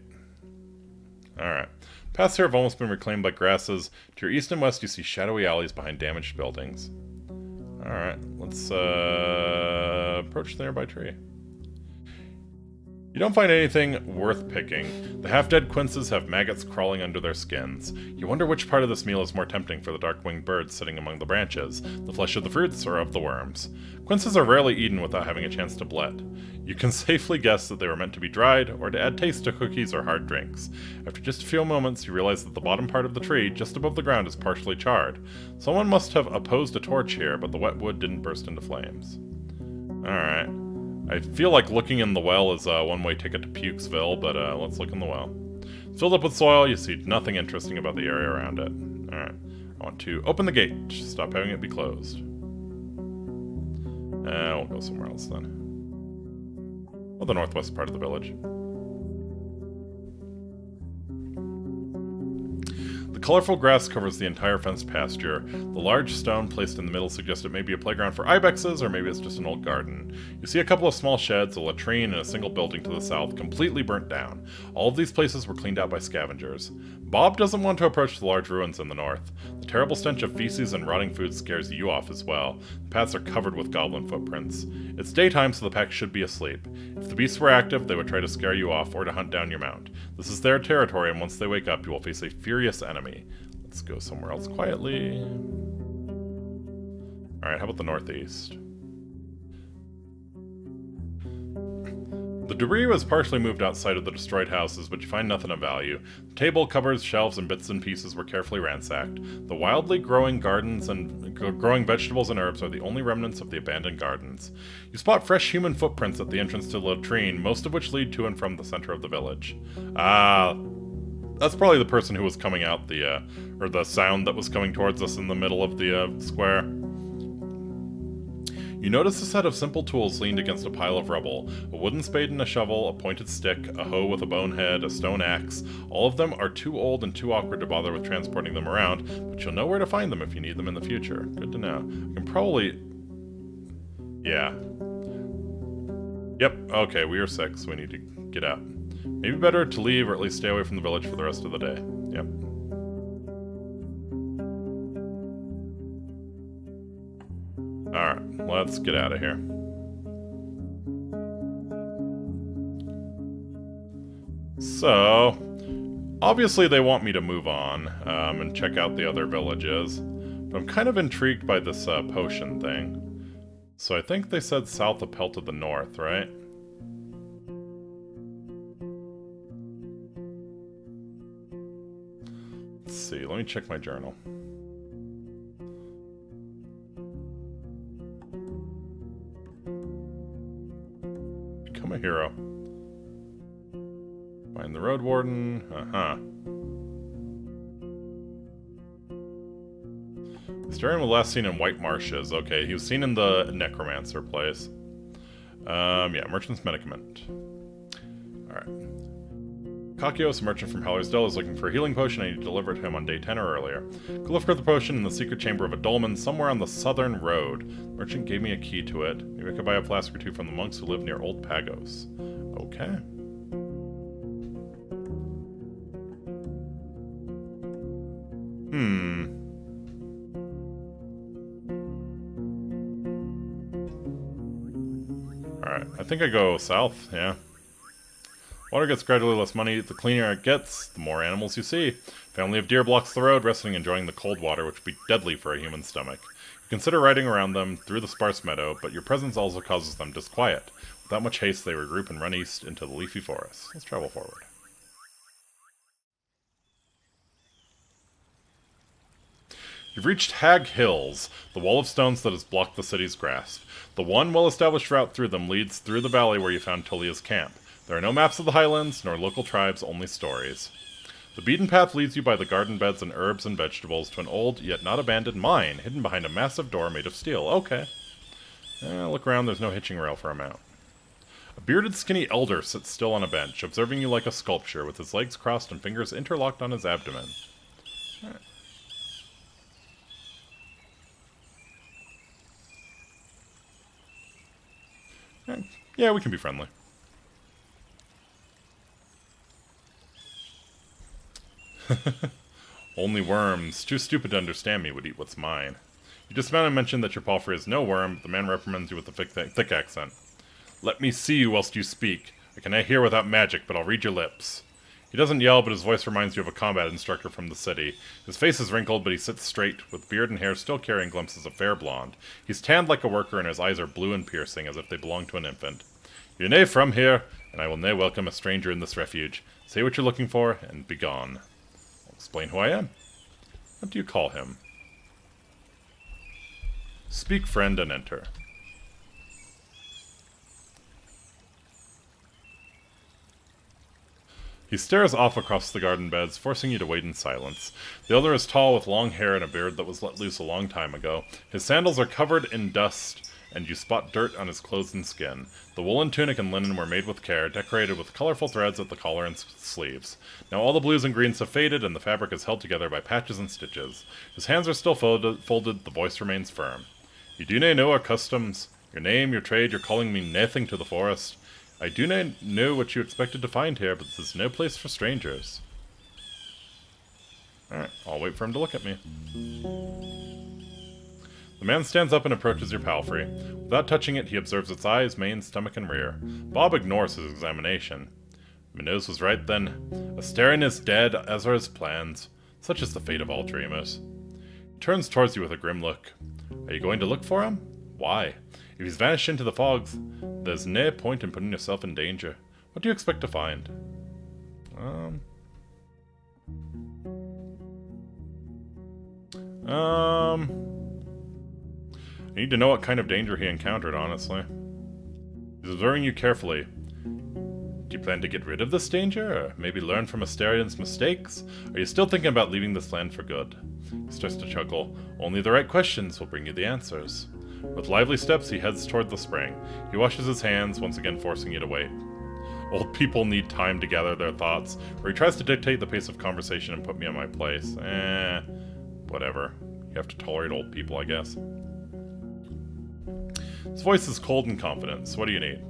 Alright. Paths here have almost been reclaimed by grasses. To your east and west, you see shadowy alleys behind damaged buildings. Alright, let's approach the nearby tree. You don't find anything worth picking. The half-dead quinces have maggots crawling under their skins. You wonder which part of this meal is more tempting for the dark-winged birds sitting among the branches, the flesh of the fruits or of the worms. Quinces are rarely eaten without having a chance to bled. You can safely guess that they were meant to be dried, or to add taste to cookies or hard drinks. After just a few moments, you realize that the bottom part of the tree, just above the ground, is partially charred. Someone must have opposed a torch here, but the wet wood didn't burst into flames. Alright. I feel like looking in the well is a one-way ticket to Pukesville, but let's look in the well. Filled up with soil, you see nothing interesting about the area around it. Alright. I want to open the gate. Stop having it be closed. We'll go somewhere else then. Well, the northwest part of the village. The colorful grass covers the entire fenced pasture. The large stone placed in the middle suggests it may be a playground for ibexes, or maybe it's just an old garden. You see a couple of small sheds, a latrine, and a single building to the south, completely burnt down. All of these places were cleaned out by scavengers. Bob doesn't want to approach the large ruins in the north. The terrible stench of feces and rotting food scares you off as well. The paths are covered with goblin footprints. It's daytime, so the pack should be asleep. If the beasts were active, they would try to scare you off or to hunt down your mount. This is their territory, and once they wake up, you will face a furious enemy. Let's go somewhere else quietly. Alright, how about the northeast? The debris was partially moved outside of the destroyed houses, but you find nothing of value. The table, cupboards, shelves, and bits and pieces were carefully ransacked. The wildly growing gardens and growing vegetables and herbs are the only remnants of the abandoned gardens. You spot fresh human footprints at the entrance to the latrine, most of which lead to and from the center of the village. That's probably the person who was coming out or the sound that was coming towards us in the middle of the square. You notice a set of simple tools leaned against a pile of rubble. A wooden spade and a shovel, a pointed stick, a hoe with a bone head, a stone axe. All of them are too old and too awkward to bother with transporting them around, but you'll know where to find them if you need them in the future. Good to know. I can probably... Yeah. Yep, okay, we are 6. We need to get out. Maybe better to leave or at least stay away from the village for the rest of the day. Yep. Alright, let's get out of here. So, obviously they want me to move on and check out the other villages, but I'm kind of intrigued by this potion thing. So I think they said south of Pell to the north, right? Let's see, let me check my journal. Become a hero. Find the Roadwarden. Historian was last seen in White Marshes. Okay, he was seen in the Necromancer place. Yeah, Merchant's Medicament. Alright. Kakios, a merchant from Hallersdale, is looking for a healing potion. I need to deliver it to him on day 10 or earlier. Go look for the potion in the secret chamber of a dolmen somewhere on the southern road. The merchant gave me a key to it. Maybe I could buy a flask or two from the monks who live near Old Pagos. Okay. Alright, I think I go south, yeah. Water gets gradually less money. The cleaner it gets, the more animals you see. Family of deer blocks the road, resting and enjoying the cold water, which would be deadly for a human stomach. You consider riding around them through the sparse meadow, but your presence also causes them disquiet. Without much haste, they regroup and run east into the leafy forest. Let's travel forward. You've reached Hag Hills, the wall of stones that has blocked the city's grasp. The one well-established route through them leads through the valley where you found Tullia's camp. There are no maps of the highlands, nor local tribes, only stories. The beaten path leads you by the garden beds and herbs and vegetables to an old, yet not abandoned mine, hidden behind a massive door made of steel. Okay. Look around, there's no hitching rail for a mount. A bearded, skinny elder sits still on a bench, observing you like a sculpture, with his legs crossed and fingers interlocked on his abdomen. Alright. Yeah, we can be friendly. Only worms, too stupid to understand me, would eat what's mine. You dismount and mention that your palfrey is no worm, but the man reprimands you with a thick accent. Let me see you whilst you speak. I cannot hear without magic, but I'll read your lips. He doesn't yell, but his voice reminds you of a combat instructor from the city. His face is wrinkled, but he sits straight, with beard and hair still carrying glimpses of fair blonde. He's tanned like a worker, and his eyes are blue and piercing, as if they belong to an infant. You're nae from here, and I will nae welcome a stranger in this refuge. Say what you're looking for, and be gone. I'll explain who I am. What do you call him? Speak, friend, and enter. He stares off across the garden beds, forcing you to wait in silence. The elder is tall, with long hair and a beard that was let loose a long time ago. His sandals are covered in dust, and you spot dirt on his clothes and skin. The woolen tunic and linen were made with care, decorated with colorful threads at the collar and sleeves. Now all the blues and greens have faded, and the fabric is held together by patches and stitches. His hands are still folded, the voice remains firm. You do nae know our customs, your name, your trade, your calling mean naething to the forest. I do nae know what you expected to find here, but this is no place for strangers. Alright, I'll wait for him to look at me. The man stands up and approaches your palfrey. Without touching it, he observes its eyes, mane, stomach, and rear. Bob ignores his examination. My nose was right then. Astarion is dead, as are his plans. Such is the fate of all dreamers. He turns towards you with a grim look. Are you going to look for him? Why? If he's vanished into the fogs, there's no point in putting yourself in danger. What do you expect to find? I need to know what kind of danger he encountered, honestly. He's observing you carefully. Do you plan to get rid of this danger, or maybe learn from Asterian's mistakes? Are you still thinking about leaving this land for good? He starts to chuckle. Only the right questions will bring you the answers. With lively steps, he heads toward the spring. He washes his hands, once again forcing you to wait. Old people need time to gather their thoughts, or he tries to dictate the pace of conversation and put me in my place. Whatever. You have to tolerate old people, I guess. His voice is cold and confident, so what do you need?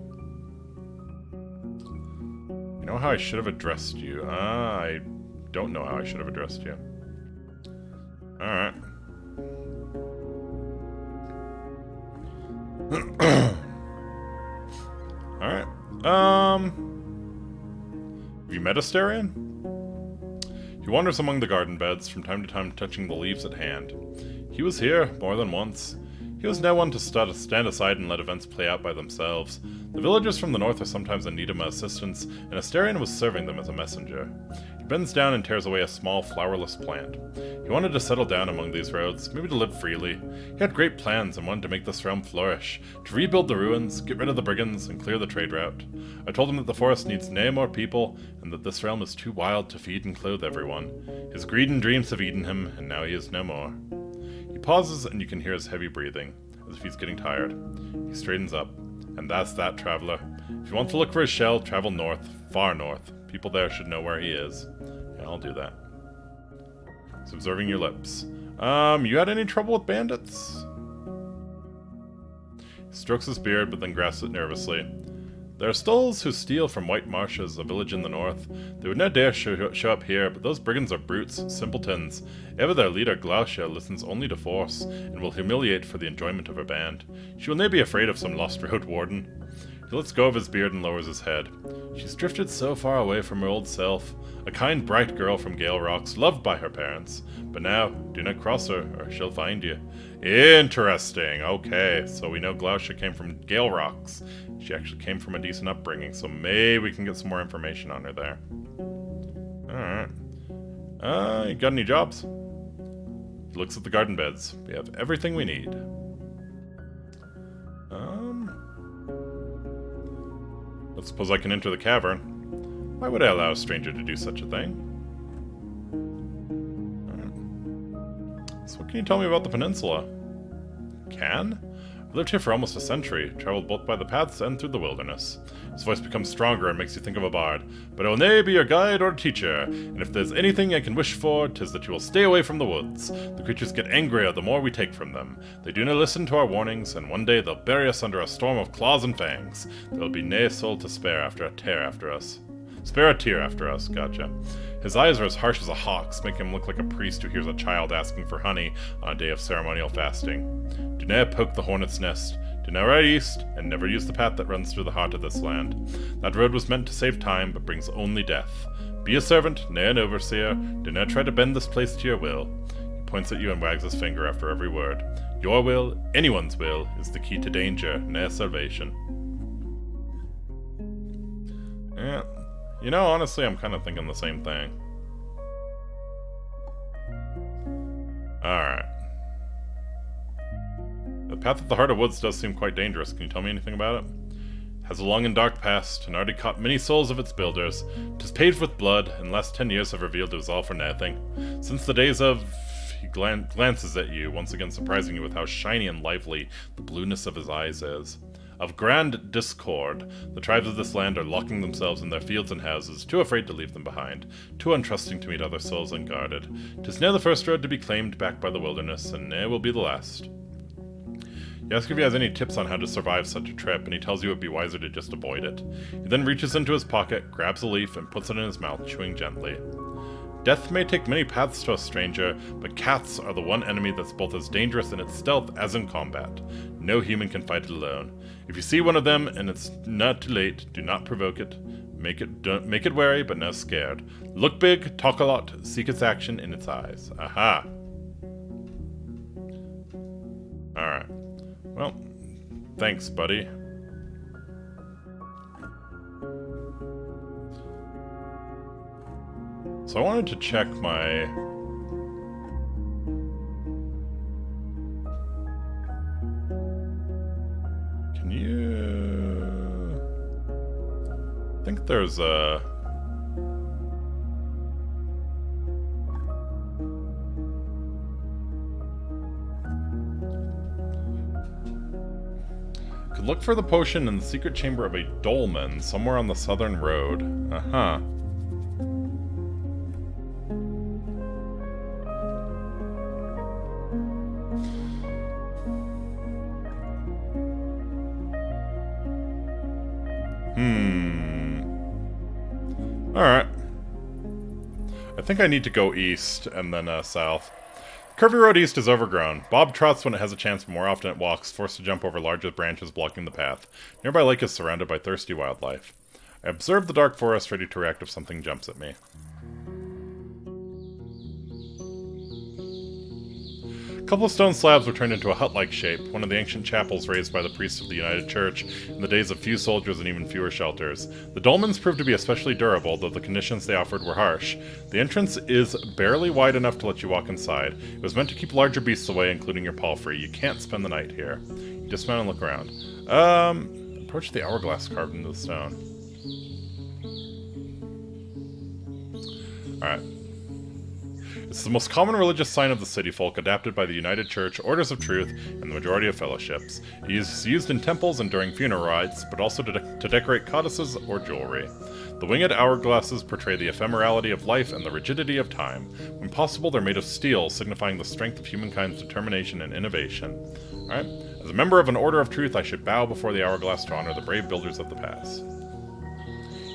You know how I should have addressed you? I don't know how I should have addressed you. Alright. Alright. Have you met Asterian? He wanders among the garden beds, from time to time touching the leaves at hand. He was here more than once. He was no one to stand aside and let events play out by themselves. The villagers from the north are sometimes in need of my assistance, and Asterian was serving them as a messenger. He bends down and tears away a small, flowerless plant. He wanted to settle down among these roads, maybe to live freely. He had great plans and wanted to make this realm flourish, to rebuild the ruins, get rid of the brigands, and clear the trade route. I told him that the forest needs no more people, and that this realm is too wild to feed and clothe everyone. His greed and dreams have eaten him, and now he is no more. He pauses, and you can hear his heavy breathing, as if he's getting tired. He straightens up. And that's that, traveler. If you want to look for his shell, travel north, far north. People there should know where he is. Yeah, I'll do that. He's observing your lips. You had any trouble with bandits? He strokes his beard, but then grasps it nervously. There are Stulls who steal from White Marshes, a village in the north. They would not dare show up here, but those brigands are brutes, simpletons. Ever their leader, Glaucia, listens only to force, and will humiliate for the enjoyment of her band. She will never be afraid of some lost Roadwarden. He lets go of his beard and lowers his head. She's drifted so far away from her old self. A kind, bright girl from Gale Rocks, loved by her parents. But now, do not cross her, or she'll find you. Interesting. Okay, so we know Glaucia came from Gale Rocks. She actually came from a decent upbringing, so maybe we can get some more information on her there. Alright. You got any jobs? He looks at the garden beds. We have everything we need. Let's suppose I can enter the cavern. Why would I allow a stranger to do such a thing? Alright. So what can you tell me about the peninsula? Can? I've lived here for almost a century, traveled both by the paths and through the wilderness. His voice becomes stronger and makes you think of a bard. But I will nae be your guide or teacher, and if there's anything I can wish for, 'tis that you will stay away from the woods. The creatures get angrier the more we take from them. They do not listen to our warnings, and one day they'll bury us under a storm of claws and fangs. There'll be nae soul to spare after a tear after us. Spare a tear after us, gotcha. His eyes are as harsh as a hawk's, making him look like a priest who hears a child asking for honey on a day of ceremonial fasting. Do ne'er poke the hornet's nest. Do not ride east, and never use the path that runs through the heart of this land. That road was meant to save time, but brings only death. Be a servant, nae an overseer. Do not try to bend this place to your will. He points at you and wags his finger after every word. Your will, anyone's will, is the key to danger, nae salvation. Yeah. You know, honestly, I'm kind of thinking the same thing. Alright. The path at the heart of woods does seem quite dangerous. Can you tell me anything about it? It has a long and dark past, and already caught many souls of its builders. 'Tis paved with blood, and the last 10 years have revealed it was all for nothing. Since the days of... He glances at you, once again surprising you with how shiny and lively the blueness of his eyes is. Of grand discord, the tribes of this land are locking themselves in their fields and houses, too afraid to leave them behind, too untrusting to meet other souls unguarded. 'Tis now the first road to be claimed back by the wilderness, and now will be the last. You ask if he has any tips on how to survive such a trip, and he tells you it would be wiser to just avoid it. He then reaches into his pocket, grabs a leaf, and puts it in his mouth, chewing gently. Death may take many paths to a stranger, but cats are the one enemy that's both as dangerous in its stealth as in combat. No human can fight it alone. If you see one of them and it's not too late, do not provoke it. Make it wary, but not scared. Look big, talk a lot, seek its action in its eyes. Aha! Alright. Well, Thanks, buddy. So I wanted to check my... Can you... I think there's a... Could look for the potion in the secret chamber of a dolmen somewhere on the southern road. Uh-huh. Alright. I think I need to go east and then south. Curvy road east is overgrown. Bob trots when it has a chance, but more often it walks, forced to jump over larger branches blocking the path. Nearby lake is surrounded by thirsty wildlife. I observe the dark forest, ready to react if something jumps at me. A couple of stone slabs were turned into a hut-like shape, one of the ancient chapels raised by the priests of the United Church in the days of few soldiers and even fewer shelters. The dolmens proved to be especially durable, though the conditions they offered were harsh. The entrance is barely wide enough to let you walk inside. It was meant to keep larger beasts away, including your palfrey. You can't spend the night here. You dismount and look around. Approach the hourglass carved into the stone. Alright. It's the most common religious sign of the city folk, adapted by the United Church, Orders of Truth, and the majority of fellowships. It is used in temples and during funeral rites, but also to decorate codices or jewelry. The winged hourglasses portray the ephemerality of life and the rigidity of time. When possible, they're made of steel, signifying the strength of humankind's determination and innovation. Alright, as a member of an Order of Truth, I should bow before the hourglass to honor the brave builders of the past.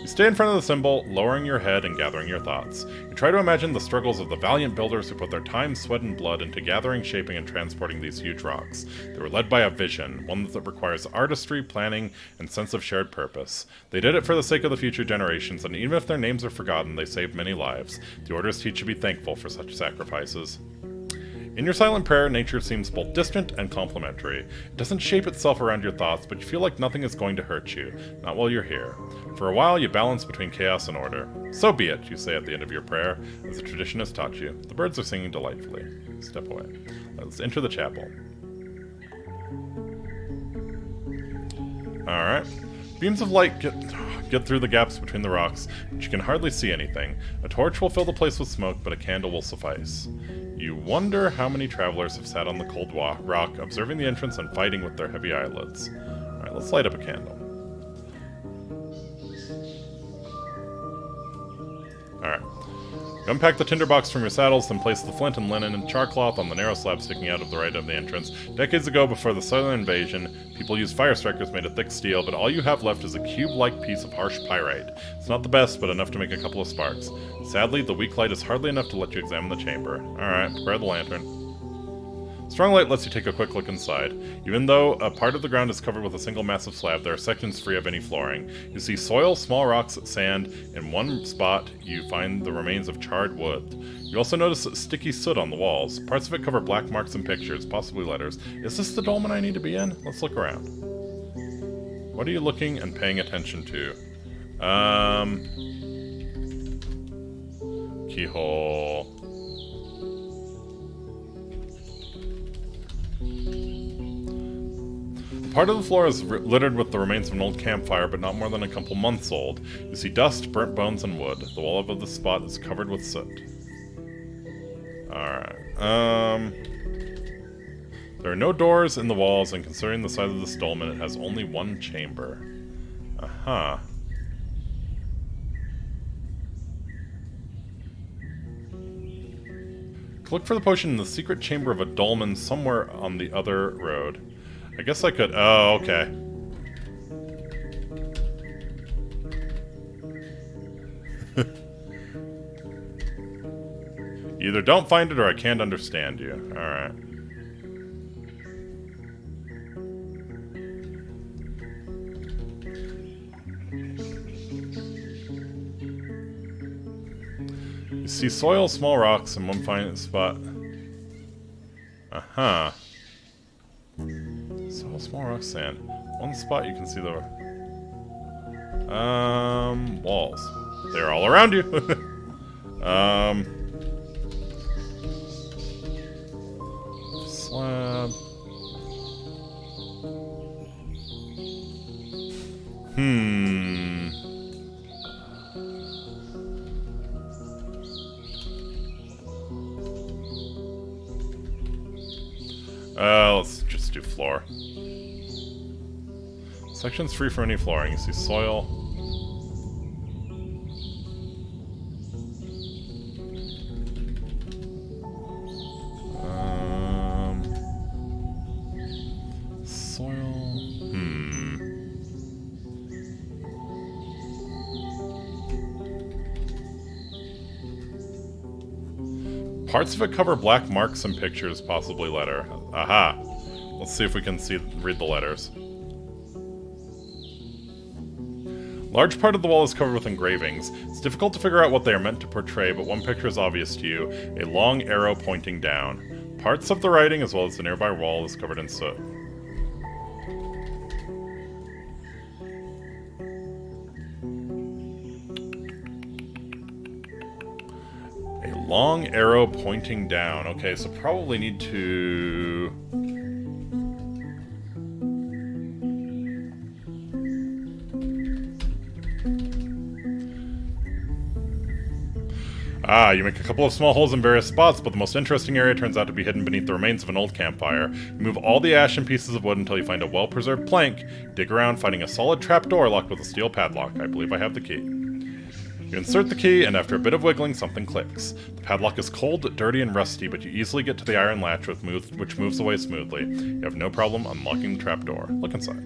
You stay in front of the symbol, lowering your head and gathering your thoughts. You try to imagine the struggles of the valiant builders who put their time, sweat, and blood into gathering, shaping, and transporting these huge rocks. They were led by a vision, one that requires artistry, planning, and sense of shared purpose. They did it for the sake of the future generations, and even if their names are forgotten, they saved many lives. The Orders teach you to be thankful for such sacrifices. In your silent prayer, nature seems both distant and complementary. It doesn't shape itself around your thoughts, but you feel like nothing is going to hurt you, not while you're here. For a while, you balance between chaos and order. So be it, you say at the end of your prayer, as the tradition has taught you. The birds are singing delightfully. Step away. Let's enter the chapel. Alright. Beams of light get through the gaps between the rocks, but you can hardly see anything. A torch will fill the place with smoke, but a candle will suffice. You wonder how many travelers have sat on the cold rock, observing the entrance and fighting with their heavy eyelids. Alright, let's light up a candle. Alright. Unpack the tinderbox from your saddles, then place the flint and linen and charcloth on the narrow slab sticking out of the right of the entrance. Decades ago, before the southern invasion, people used fire strikers made of thick steel, but all you have left is a cube-like piece of harsh pyrite. It's not the best, but enough to make a couple of sparks. Sadly, the weak light is hardly enough to let you examine the chamber. Alright, prepare the lantern. Strong light lets you take a quick look inside. Even though a part of the ground is covered with a single massive slab, there are sections free of any flooring. You see soil, small rocks, sand. In one spot, you find the remains of charred wood. You also notice sticky soot on the walls. Parts of it cover black marks and pictures, possibly letters. Is this the dolmen I need to be in? Let's look around. What are you looking and paying attention to? Keyhole. Part of the floor is littered with the remains of an old campfire, but not more than a couple months old. You see dust, burnt bones, and wood. The wall of the spot is covered with soot. Alright. There are no doors in the walls, and considering the size of this dolmen, it has only one chamber. Aha. Look for the potion in the secret chamber of a dolmen somewhere on the other road. I guess I could... Oh, okay. Either don't find it or I can't understand you. Alright. You see soil, small rocks, and one fine spot. Aha. So small sand. One spot you can see the... walls. They're all around you. Slab. Let's just do floor. Section's free from any flooring. You see soil. Parts of it cover black marks and pictures, possibly letter. Aha! Let's see if we can read the letters. Large part of the wall is covered with engravings. It's difficult to figure out what they are meant to portray, but one picture is obvious to you, a long arrow pointing down. Parts of the writing, as well as the nearby wall, is covered in soot. Long arrow pointing down. Okay, so probably need to... you make a couple of small holes in various spots, but the most interesting area turns out to be hidden beneath the remains of an old campfire. You move all the ash and pieces of wood until you find a well-preserved plank. Dig around, finding a solid trapdoor locked with a steel padlock. I believe I have the key. You insert the key, and after a bit of wiggling, something clicks. The padlock is cold, dirty, and rusty, but you easily get to the iron latch, which moves away smoothly. You have no problem unlocking the trapdoor. Look inside.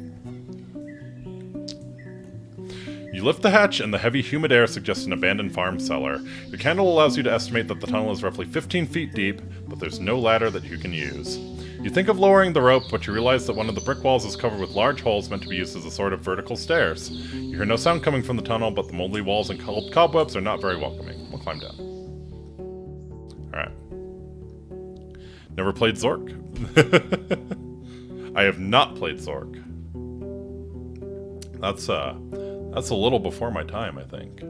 You lift the hatch, and the heavy, humid air suggests an abandoned farm cellar. Your candle allows you to estimate that the tunnel is roughly 15 feet deep, but there's no ladder that you can use. You think of lowering the rope, but you realize that one of the brick walls is covered with large holes meant to be used as a sort of vertical stairs. You hear no sound coming from the tunnel, but the moldy walls and cold cobwebs are not very welcoming. We'll climb down. Alright. Never played Zork? I have not played Zork. That's a little before my time, I think.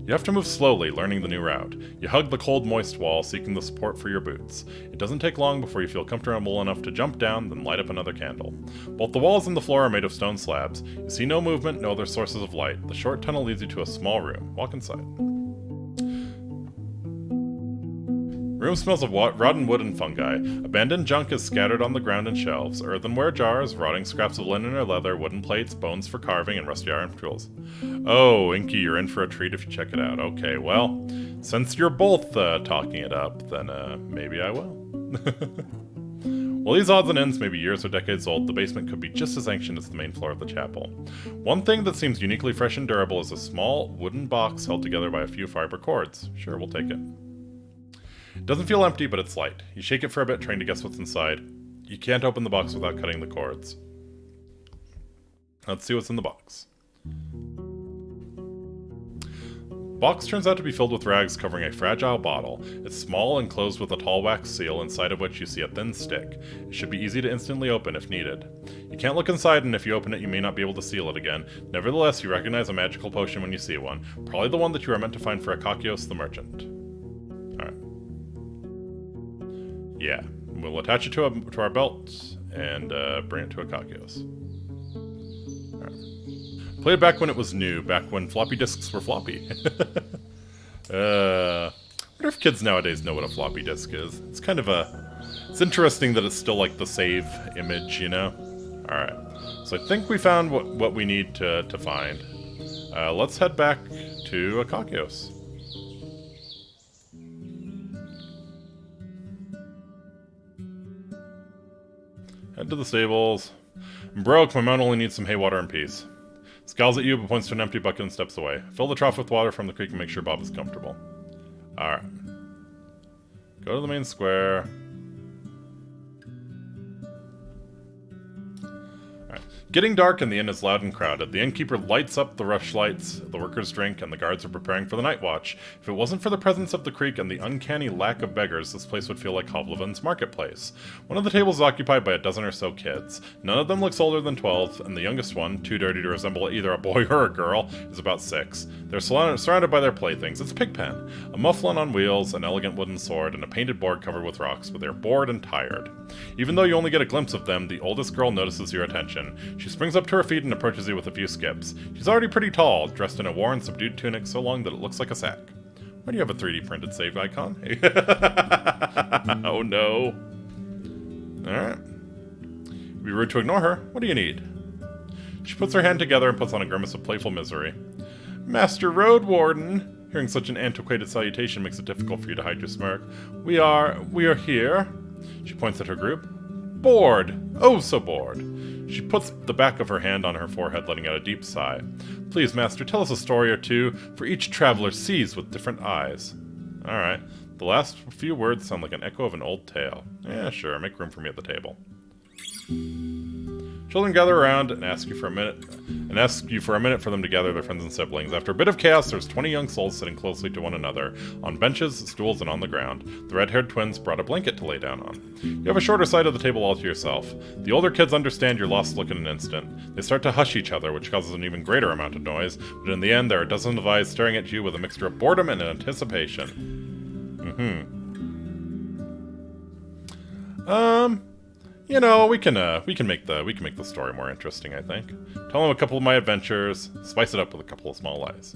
You have to move slowly, learning the new route. You hug the cold, moist wall, seeking the support for your boots. It doesn't take long before you feel comfortable enough to jump down, then light up another candle. Both the walls and the floor are made of stone slabs. You see no movement, no other sources of light. The short tunnel leads you to a small room. Walk inside. The room smells of rotten wood and fungi. Abandoned junk is scattered on the ground and shelves. Earthenware jars, rotting scraps of linen or leather, wooden plates, bones for carving, and rusty iron tools. Oh, Inky, you're in for a treat if you check it out. Okay, well, since you're both talking it up, then maybe I will. Well, these odds and ends may be years or decades old, the basement could be just as ancient as the main floor of the chapel. One thing that seems uniquely fresh and durable is a small wooden box held together by a few fiber cords. Sure, we'll take it. It doesn't feel empty, but it's light. You shake it for a bit, trying to guess what's inside. You can't open the box without cutting the cords. Let's see what's in the box. Box turns out to be filled with rags covering a fragile bottle. It's small and closed with a tall wax seal, inside of which you see a thin stick. It should be easy to instantly open if needed. You can't look inside, and if you open it, you may not be able to seal it again. Nevertheless, you recognize a magical potion when you see one. Probably the one that you are meant to find for Akakios the merchant. Alright. Yeah, we'll attach it to our belt and bring it to Akakios. Right. Played back when it was new, back when floppy disks were floppy. I wonder if kids nowadays know what a floppy disk is. It's kind of it's interesting that it's still like the save image, you know? Alright, so I think we found what we need to find. Let's head back to Akakios. Head to the stables. I'm broke, my mount only needs some hay, water, and peace. Scowls at you, but points to an empty bucket and steps away. Fill the trough with water from the creek and make sure Bob is comfortable. Alright. Go to the main square. Alright. Getting dark and the inn is loud and crowded. The innkeeper lights up the rush lights, the workers drink, and the guards are preparing for the night watch. If it wasn't for the presence of the creek and the uncanny lack of beggars, this place would feel like Hovlevin's marketplace. One of the tables is occupied by a dozen or so kids. None of them looks older than 12, and the youngest one, too dirty to resemble either a boy or a girl, is about 6. They're surrounded by their playthings. It's a pig pen, a mufflin on wheels, an elegant wooden sword, and a painted board covered with rocks, but they're bored and tired. Even though you only get a glimpse of them, the oldest girl notices your attention. She springs up to her feet and approaches you with a few skips. She's already pretty tall, dressed in a worn, subdued tunic so long that it looks like a sack. Why do you have a 3D printed save icon? Oh no. Alright. Be rude to ignore her. What do you need? She puts her hand together and puts on a grimace of playful misery. Master Roadwarden! Hearing such an antiquated salutation makes it difficult for you to hide your smirk. We are here. She points at her group. Bored! Oh, so bored. She puts the back of her hand on her forehead, letting out a deep sigh. Please, master, tell us a story or two, for each traveler sees with different eyes. Alright. The last few words sound like an echo of an old tale. Yeah, sure, make room for me at the table. Children gather around and ask you for a minute for them to gather their friends and siblings. After a bit of chaos, there's 20 young souls sitting closely to one another, on benches, stools, and on the ground. The red-haired twins brought a blanket to lay down on. You have a shorter side of the table all to yourself. The older kids understand your lost look in an instant. They start to hush each other, which causes an even greater amount of noise, but in the end, there are dozens of eyes staring at you with a mixture of boredom and anticipation. You know, we can make the story more interesting, I think. Tell them a couple of my adventures, spice it up with a couple of small lies.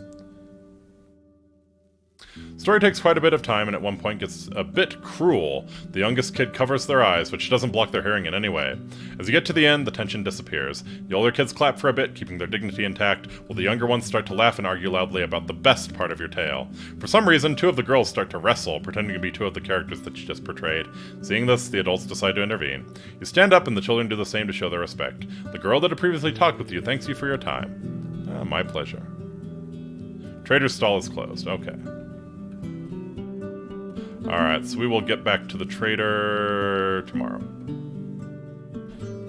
Story takes quite a bit of time and at one point gets a bit cruel. The youngest kid covers their eyes, which doesn't block their hearing in any way. As you get to the end, the tension disappears. The older kids clap for a bit, keeping their dignity intact, while the younger ones start to laugh and argue loudly about the best part of your tale. For some reason, 2 of the girls start to wrestle, pretending to be 2 of the characters that you just portrayed. Seeing this, the adults decide to intervene. You stand up and the children do the same to show their respect. The girl that had previously talked with you thanks you for your time. My pleasure. Trader's stall is closed. Okay. Alright, so we will get back to the trader tomorrow.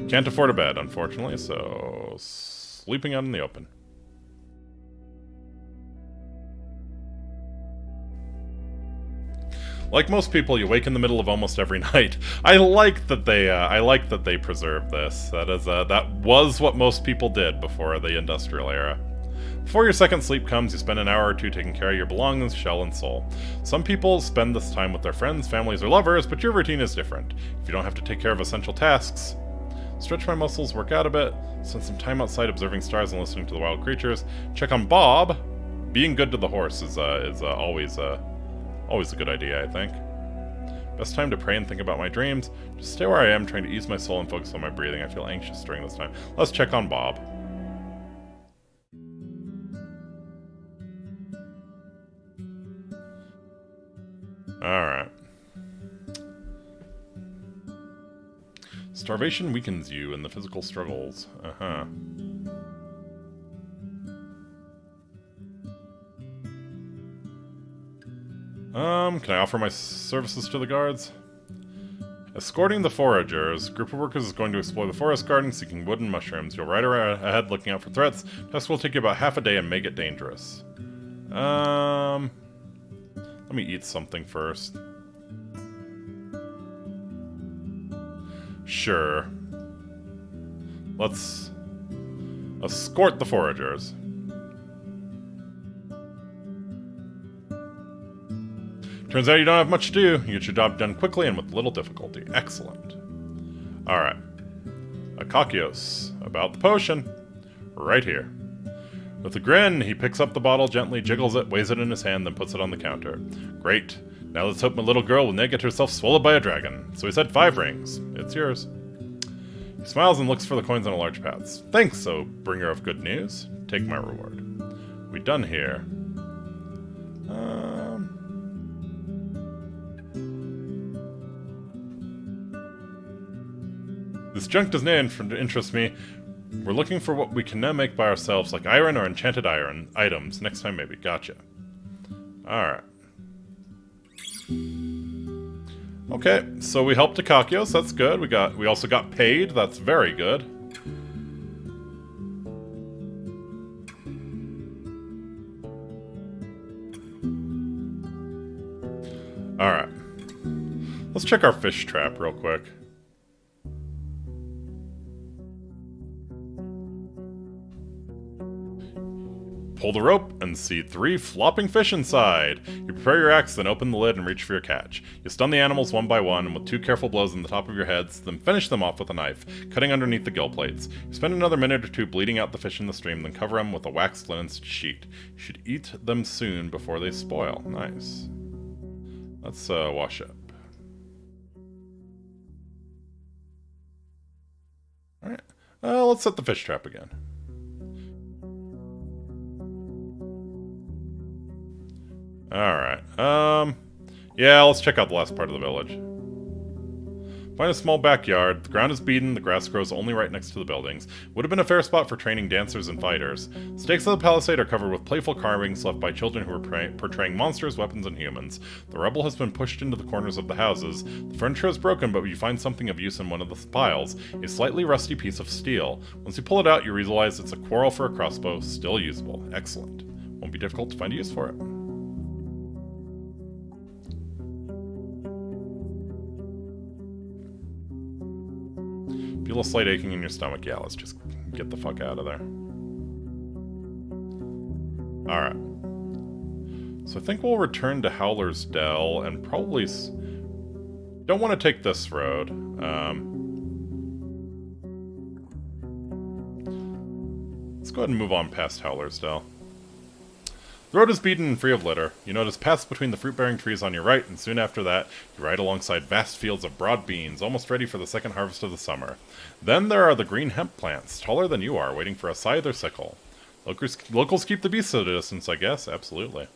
Can't afford a bed, unfortunately, so sleeping out in the open. Like most people, you wake in the middle of almost every night. I like that they preserved this. That was what most people did before the industrial era. Before your second sleep comes, you spend an hour or 2 taking care of your belongings, shell, and soul. Some people spend this time with their friends, families, or lovers, but your routine is different. If you don't have to take care of essential tasks, stretch my muscles, work out a bit, spend some time outside observing stars and listening to the wild creatures, check on Bob. Being good to the horse is always a good idea, I think. Best time to pray and think about my dreams. Just stay where I am, trying to ease my soul and focus on my breathing. I feel anxious during this time. Let's check on Bob. Alright. Starvation weakens you in the physical struggles. Uh-huh. Can I offer my services to the guards? Escorting the foragers. Group of workers is going to explore the forest garden seeking wood and mushrooms. You'll ride ahead looking out for threats. Task will take you about half a day and may get dangerous. Let me eat something first. Sure. Let's escort the foragers. Turns out you don't have much to do. You get your job done quickly and with little difficulty. Excellent. Alright. Akakios. About the potion. Right here. With a grin, he picks up the bottle gently, jiggles it, weighs it in his hand, then puts it on the counter. Great. Now let's hope my little girl will not get herself swallowed by a dragon. So he said 5 rings. It's yours. He smiles and looks for the coins on a large path. Thanks, O bringer of good news. Take my reward. We done here. This junk does not interest me. We're looking for what we can now make by ourselves, like iron or enchanted iron items. Next time, maybe. Gotcha. Alright. Okay, so we helped Akakios. That's good. We also got paid. That's very good. Alright. Let's check our fish trap real quick. Pull the rope and see 3 flopping fish inside. You prepare your axe, then open the lid and reach for your catch. You stun the animals one by one, and with 2 careful blows on the top of your heads, then finish them off with a knife, cutting underneath the gill plates. You spend another minute or 2 bleeding out the fish in the stream, then cover them with a waxed linen sheet. You should eat them soon before they spoil. Nice. Let's wash up. Alright. Let's set the fish trap again. Alright, yeah, let's check out the last part of the village. Find a small backyard. The ground is beaten, the grass grows only right next to the buildings. Would have been a fair spot for training dancers and fighters. Stakes of the palisade are covered with playful carvings left by children who are portraying monsters, weapons, and humans. The rubble has been pushed into the corners of the houses. The furniture is broken, but you find something of use in one of the piles, a slightly rusty piece of steel. Once you pull it out, you realize it's a quarrel for a crossbow, still usable. Excellent. Won't be difficult to find a use for it. Feel a slight aching in your stomach. Yeah, let's just get the fuck out of there. Alright. So I think we'll return to Howler's Dell and probably... don't want to take this road. Let's go ahead and move on past Howler's Dell. The road is beaten and free of litter. You notice paths between the fruit-bearing trees on your right, and soon after that, you ride alongside vast fields of broad beans, almost ready for the second harvest of the summer. Then there are the green hemp plants, taller than you are, waiting for a scythe or sickle. Locals keep the beasts at a distance, I guess. Absolutely.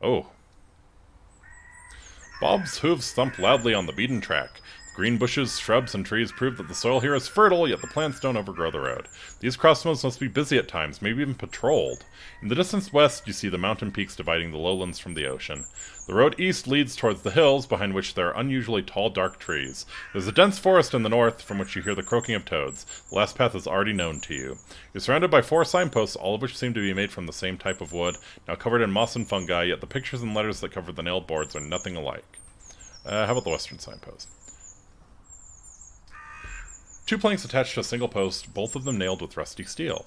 Oh. Bob's hooves thump loudly on the beaten track. Green bushes, shrubs, and trees prove that the soil here is fertile, yet the plants don't overgrow the road. These crossroads must be busy at times, maybe even patrolled. In the distance west, you see the mountain peaks dividing the lowlands from the ocean. The road east leads towards the hills, behind which there are unusually tall, dark trees. There's a dense forest in the north, from which you hear the croaking of toads. The last path is already known to you. You're surrounded by 4 signposts, all of which seem to be made from the same type of wood, now covered in moss and fungi, yet the pictures and letters that cover the nailed boards are nothing alike. How about the western signpost? 2 planks attached to a single post, both of them nailed with rusty steel.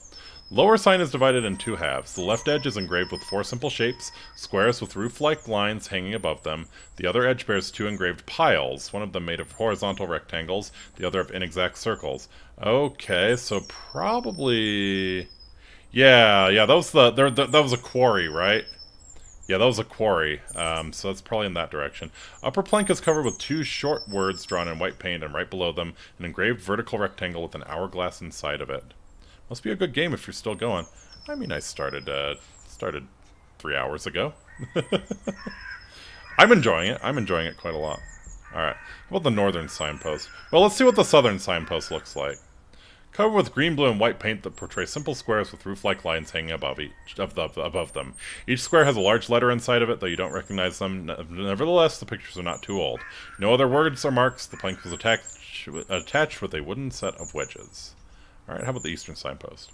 Lower sign is divided in 2 halves. The left edge is engraved with 4 simple shapes, squares with roof-like lines hanging above them. The other edge bears 2 engraved piles, one of them made of horizontal rectangles, the other of inexact circles. Okay, so probably... Yeah, that was that was a quarry, right? Yeah, that was a quarry, so that's probably in that direction. Upper plank is covered with 2 short words drawn in white paint, and right below them, an engraved vertical rectangle with an hourglass inside of it. Must be a good game if you're still going. I mean, I started 3 hours ago. I'm enjoying it. I'm enjoying it quite a lot. Alright, how about the northern signpost? Well, let's see what the southern signpost looks like. Covered with green, blue, and white paint that portray simple squares with roof-like lines hanging above them. Each square has a large letter inside of it, though you don't recognize them. Nevertheless, the pictures are not too old. No other words or marks. The plank was attached with a wooden set of wedges. Alright, how about the eastern signpost?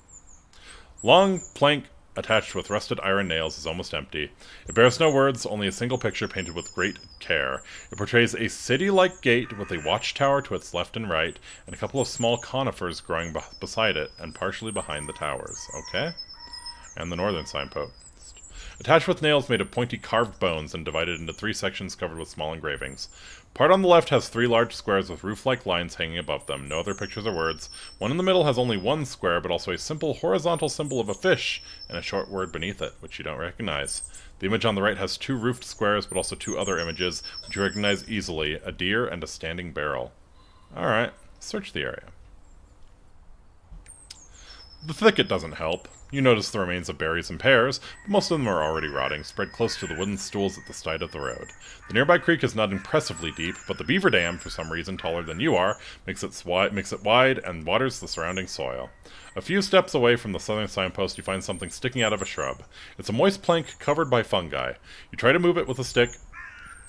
Long plank attached with rusted iron nails is almost empty. It bears no words, only a single picture painted with great care. It portrays a city-like gate with a watchtower to its left and right, and a couple of small conifers growing beside it, and partially behind the towers. Okay? And the northern signpost. Attached with nails made of pointy carved bones and divided into 3 sections covered with small engravings. Part on the left has 3 large squares with roof-like lines hanging above them. No other pictures or words. One in the middle has only 1 square, but also a simple horizontal symbol of a fish, and a short word beneath it, which you don't recognize. The image on the right has 2 roofed squares, but also 2 other images, which you recognize easily, a deer and a standing barrel. Alright, search the area. The thicket doesn't help. You notice the remains of berries and pears, but most of them are already rotting, spread close to the wooden stools at the side of the road. The nearby creek is not impressively deep, but the beaver dam, for some reason taller than you are, makes it wide and waters the surrounding soil. A few steps away from the southern signpost, you find something sticking out of a shrub. It's a moist plank covered by fungi. You try to move it with a stick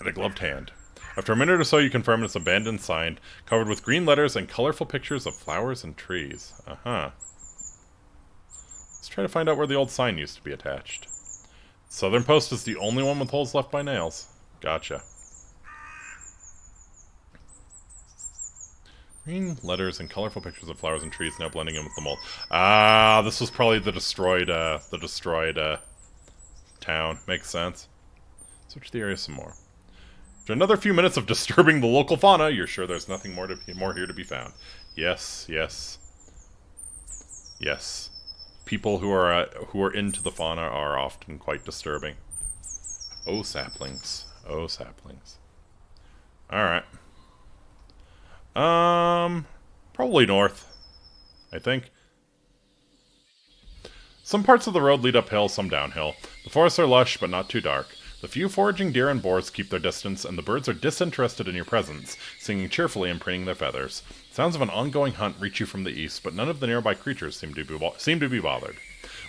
and a gloved hand. After a minute or so, you confirm it's an abandoned sign, covered with green letters and colorful pictures of flowers and trees. Let's try to find out where the old sign used to be attached. It Southern post is the only one with holes left by nails. Gotcha. Green letters and colorful pictures of flowers and trees now blending in with the mold. Ah, this was probably the destroyed town. Makes sense. Search the area some more. After another few minutes of disturbing the local fauna, you're sure there's nothing more here to be found. Yes, yes, yes. People who are into the fauna are often quite disturbing. Oh, saplings. Oh, saplings. Alright. Probably north, I think. Some parts of the road lead uphill, some downhill. The forests are lush, but not too dark. The few foraging deer and boars keep their distance, and the birds are disinterested in your presence, singing cheerfully and preening their feathers. Sounds of an ongoing hunt reach you from the east, but none of the nearby creatures seem to be bothered.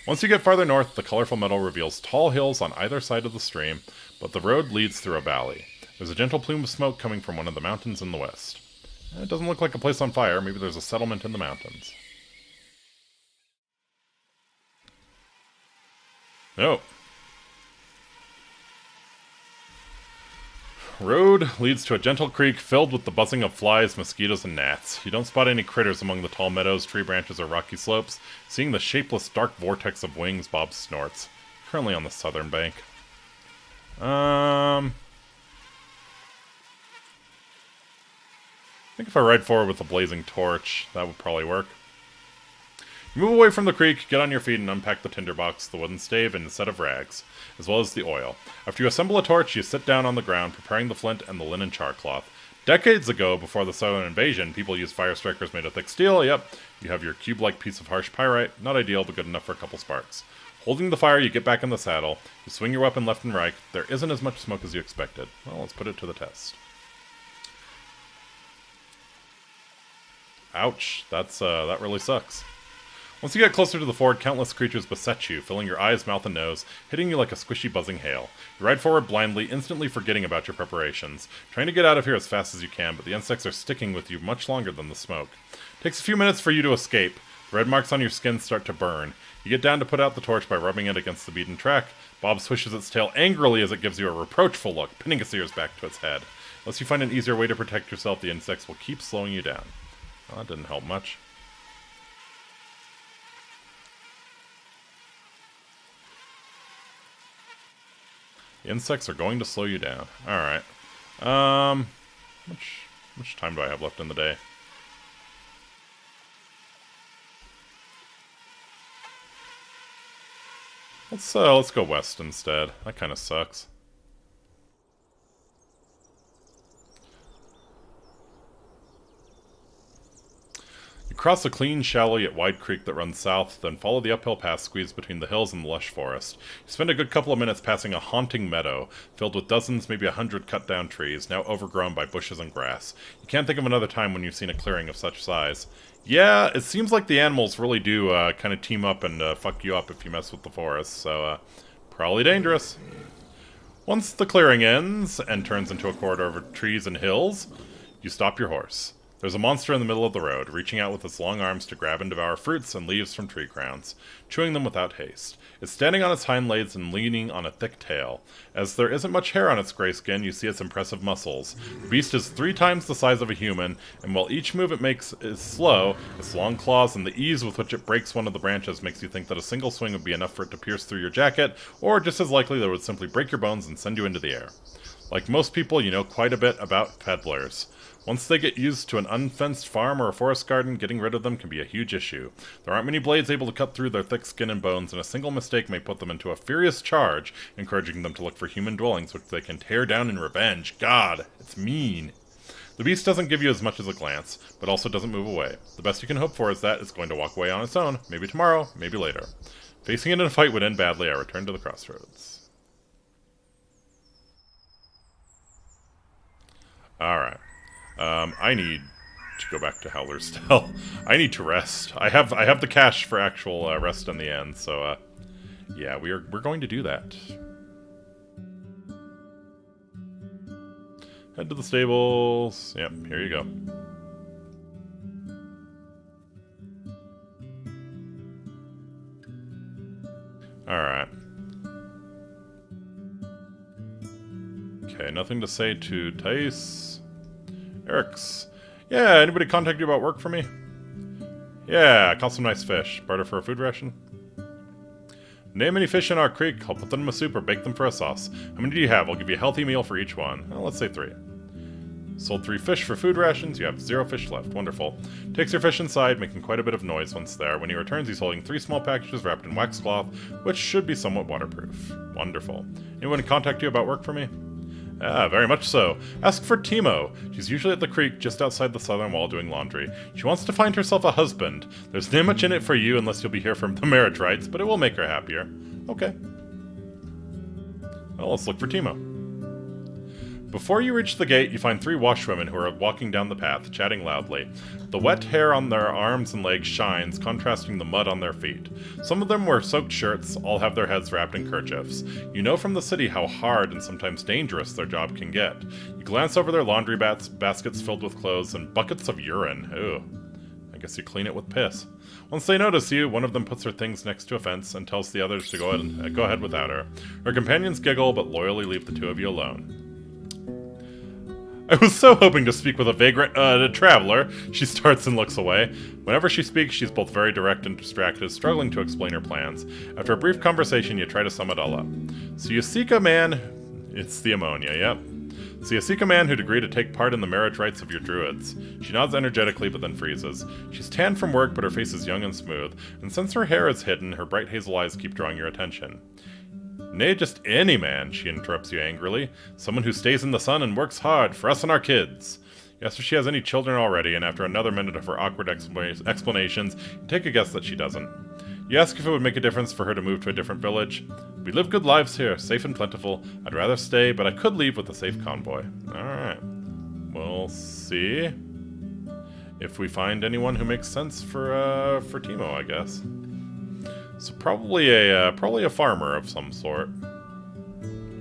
Once you get farther north, the colorful meadow reveals tall hills on either side of the stream, but the road leads through a valley. There's a gentle plume of smoke coming from one of the mountains in the west. It doesn't look like a place on fire. Maybe there's a settlement in the mountains. Oh. Road leads to a gentle creek filled with the buzzing of flies, mosquitoes, and gnats. You don't spot any critters among the tall meadows, tree branches, or rocky slopes. Seeing the shapeless dark vortex of wings, Bob snorts. Currently on the southern bank. I think if I ride forward with a blazing torch, that would probably work. You move away from the creek, get on your feet, and unpack the tinderbox, the wooden stave, and a set of rags, as well as the oil. After you assemble a torch, you sit down on the ground, preparing the flint and the linen char cloth. Decades ago, before the Southern Invasion, people used fire strikers made of thick steel. Yep, you have your cube-like piece of harsh pyrite. Not ideal, but good enough for a couple sparks. Holding the fire, you get back in the saddle. You swing your weapon left and right. There isn't as much smoke as you expected. Well, let's put it to the test. Ouch, that really sucks. Once you get closer to the ford, countless creatures beset you, filling your eyes, mouth, and nose, hitting you like a squishy buzzing hail. You ride forward blindly, instantly forgetting about your preparations, trying to get out of here as fast as you can, but the insects are sticking with you much longer than the smoke. It takes a few minutes for you to escape. The red marks on your skin start to burn. You get down to put out the torch by rubbing it against the beaten track. Bob swishes its tail angrily as it gives you a reproachful look, pinning its ears back to its head. Unless you find an easier way to protect yourself, the insects will keep slowing you down. Well, that didn't help much. The insects are going to slow you down. Alright. Much time do I have left in the day? Let's go west instead. That kind of sucks. You cross a clean, shallow yet wide creek that runs south, then follow the uphill path squeezed between the hills and the lush forest. You spend a good couple of minutes passing a haunting meadow, filled with dozens, maybe 100 cut-down trees, now overgrown by bushes and grass. You can't think of another time when you've seen a clearing of such size. Yeah, it seems like the animals really do kind of team up and fuck you up if you mess with the forest, so probably dangerous. Once the clearing ends and turns into a corridor of trees and hills, you stop your horse. There's a monster in the middle of the road, reaching out with its long arms to grab and devour fruits and leaves from tree crowns, chewing them without haste. It's standing on its hind legs and leaning on a thick tail. As there isn't much hair on its gray skin, you see its impressive muscles. The beast is 3 times the size of a human, and while each move it makes is slow, its long claws and the ease with which it breaks one of the branches makes you think that a single swing would be enough for it to pierce through your jacket, or just as likely that it would simply break your bones and send you into the air. Like most people, you know quite a bit about peddlers. Once they get used to an unfenced farm or a forest garden, getting rid of them can be a huge issue. There aren't many blades able to cut through their thick skin and bones, and a single mistake may put them into a furious charge, encouraging them to look for human dwellings which they can tear down in revenge. God, it's mean. The beast doesn't give you as much as a glance, but also doesn't move away. The best you can hope for is that it's going to walk away on its own, maybe tomorrow, maybe later. Facing it in a fight would end badly. I return to the crossroads. Alright. I need to go back to Howler's Dell. I need to rest. I have the cash for actual rest in the end, so yeah, we're going to do that. Head to the stables. Yep, here you go. Alright. Okay, nothing to say to Thais. Eric's. Yeah, anybody contact you about work for me? Yeah, I caught some nice fish. Barter for a food ration? Name any fish in our creek. I'll put them in a soup or bake them for a sauce. How many do you have? I'll give you a healthy meal for each one. Well, let's say 3. Sold 3 fish for food rations. You have 0 fish left. Wonderful. Takes your fish inside, making quite a bit of noise once there. When he returns, he's holding 3 small packages wrapped in wax cloth, which should be somewhat waterproof. Wonderful. Anyone contact you about work for me? Ah, very much so. Ask for Timo. She's usually at the creek just outside the southern wall doing laundry. She wants to find herself a husband. There's not much in it for you unless you'll be here from the marriage rites, but it will make her happier. Okay. Well, let's look for Timo. Before you reach the gate, you find 3 washwomen who are walking down the path, chatting loudly. The wet hair on their arms and legs shines, contrasting the mud on their feet. Some of them wear soaked shirts, all have their heads wrapped in kerchiefs. You know from the city how hard and sometimes dangerous their job can get. You glance over their laundry baskets filled with clothes and buckets of urine. Ooh. I guess you clean it with piss. Once they notice you, one of them puts her things next to a fence and tells the others to go ahead without her. Her companions giggle, but loyally leave the 2 of you alone. I was so hoping to speak with a vagrant, traveler. She starts and looks away. Whenever she speaks, she's both very direct and distracted, struggling to explain her plans. After a brief conversation, you try to sum it all up. So you seek a man... It's the ammonia, yep. So you seek a man who'd agree to take part in the marriage rites of your druids. She nods energetically, but then freezes. She's tanned from work, but her face is young and smooth, and since her hair is hidden, her bright hazel eyes keep drawing your attention. Nay, just any man, she interrupts you angrily. Someone who stays in the sun and works hard for us and our kids. You ask if she has any children already, and after another minute of her awkward explanations, you take a guess that she doesn't. You ask if it would make a difference for her to move to a different village. We live good lives here, safe and plentiful. I'd rather stay, but I could leave with a safe convoy. Alright. We'll see if we find anyone who makes sense for Timo, I guess. So probably a farmer of some sort.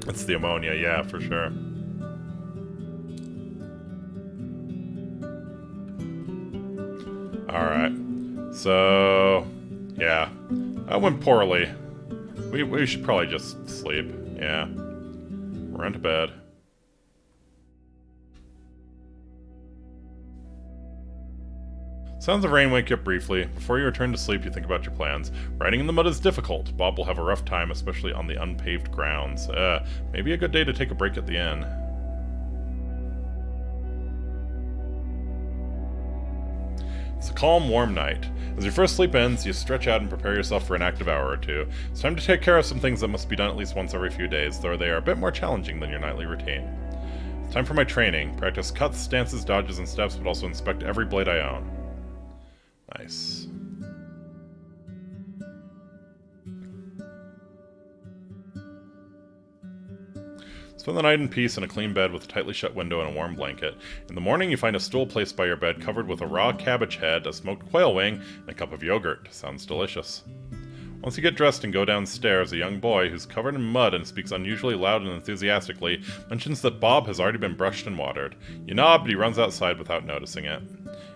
It's the ammonia, yeah, for sure. Alright. So, yeah. That went poorly. We should probably just sleep. Yeah. We're into bed. Sounds of rain wake you up briefly. Before you return to sleep, you think about your plans. Riding in the mud is difficult. Bob will have a rough time, especially on the unpaved grounds. Maybe a good day to take a break at the inn. It's a calm, warm night. As your first sleep ends, you stretch out and prepare yourself for an active hour or 2. It's time to take care of some things that must be done at least once every few days, though they are a bit more challenging than your nightly routine. It's time for my training. Practice cuts, stances, dodges, and steps, but also inspect every blade I own. Nice. Spend the night in peace in a clean bed with a tightly shut window and a warm blanket. In the morning, you find a stool placed by your bed covered with a raw cabbage head, a smoked quail wing, and a cup of yogurt. Sounds delicious. Once you get dressed and go downstairs, a young boy who's covered in mud and speaks unusually loud and enthusiastically mentions that Bob has already been brushed and watered. You nod, but he runs outside without noticing it.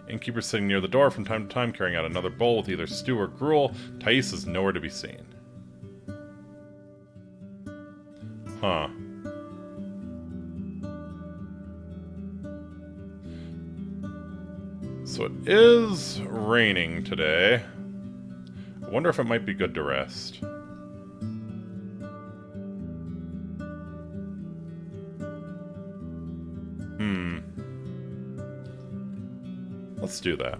Innkeeper sitting near the door from time to time carrying out another bowl with either stew or gruel. Thais is nowhere to be seen. Huh. So it is raining today. I wonder if it might be good to rest. Let's do that.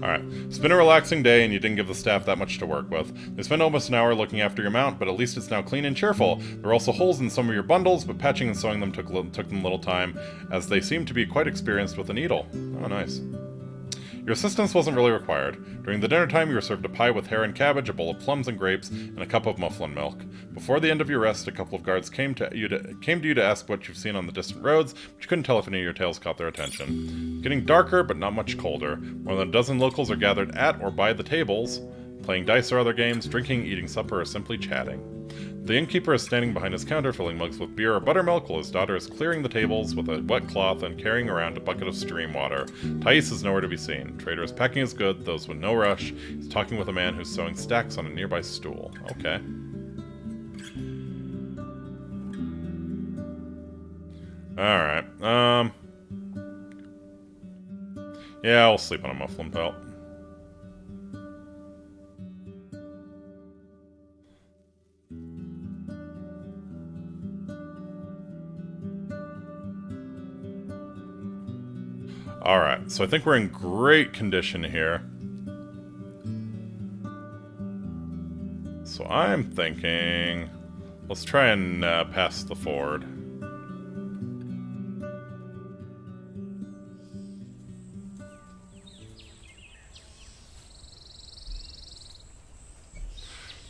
Alright, it's been a relaxing day and you didn't give the staff that much to work with. They spent almost an hour looking after your mount, but at least it's now clean and cheerful. There were also holes in some of your bundles, but patching and sewing them took them little time, as they seemed to be quite experienced with a needle. Oh, nice. Your assistance wasn't really required. During the dinner time, you were served a pie with hare and cabbage, a bowl of plums and grapes, and a cup of mufflin milk. Before the end of your rest, a couple of guards came to you to ask what you've seen on the distant roads, but you couldn't tell if any of your tales caught their attention. It's getting darker, but not much colder. More than a dozen locals are gathered at or by the tables, playing dice or other games, drinking, eating supper, or simply chatting. The innkeeper is standing behind his counter filling mugs with beer or buttermilk while his daughter is clearing the tables with a wet cloth and carrying around a bucket of stream water. Thais is nowhere to be seen. Trader is packing his goods, those with no rush. He's talking with a man who's sewing stacks on a nearby stool. Okay. Alright, yeah, I'll sleep on a mufflin pelt. Alright, so I think we're in great condition here. So I'm thinking... let's try and pass the ford.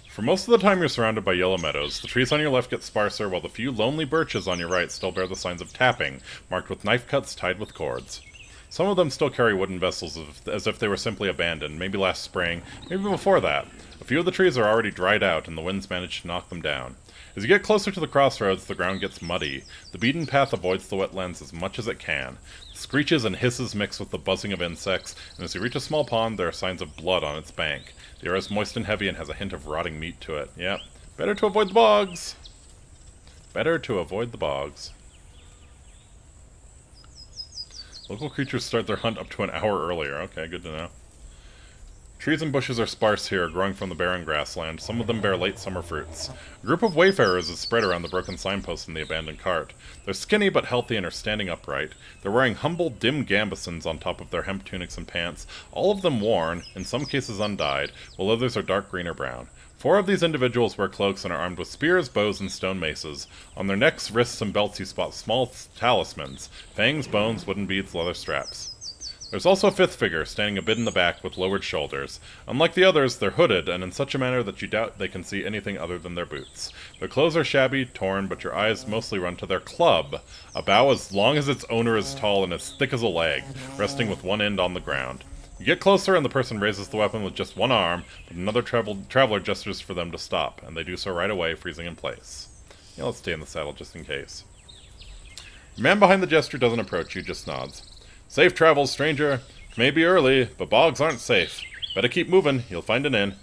For most of the time you're surrounded by yellow meadows. The trees on your left get sparser, while the few lonely birches on your right still bear the signs of tapping, marked with knife cuts tied with cords. Some of them still carry wooden vessels as if they were simply abandoned, maybe last spring, maybe before that. A few of the trees are already dried out, and the winds manage to knock them down. As you get closer to the crossroads, the ground gets muddy. The beaten path avoids the wetlands as much as it can. The screeches and hisses mix with the buzzing of insects, and as you reach a small pond, there are signs of blood on its bank. The air is moist and heavy and has a hint of rotting meat to it. Yep. Better to avoid the bogs. Better to avoid the bogs. Local creatures start their hunt up to an hour earlier. Okay, good to know. Trees and bushes are sparse here, growing from the barren grassland. Some of them bear late summer fruits. A group of wayfarers is spread around the broken signpost in the abandoned cart. They're skinny but healthy and are standing upright. They're wearing humble, dim gambesons on top of their hemp tunics and pants, all of them worn, in some cases undyed, while others are dark green or brown. 4 of these individuals wear cloaks and are armed with spears, bows, and stone maces. On their necks, wrists, and belts you spot small talismans: fangs, bones, wooden beads, leather straps. There's also a 5th figure, standing a bit in the back with lowered shoulders. Unlike the others, they're hooded, and in such a manner that you doubt they can see anything other than their boots. Their clothes are shabby, torn, but your eyes mostly run to their club, a bough as long as its owner is tall and as thick as a leg, resting with one end on the ground. You get closer and the person raises the weapon with just one arm, but another traveler gestures for them to stop, and they do so right away, freezing in place. Yeah, let's stay in the saddle just in case. The man behind the gesture doesn't approach you, just nods. Safe travels, stranger. It may be early, but bogs aren't safe. Better keep moving, you'll find an inn.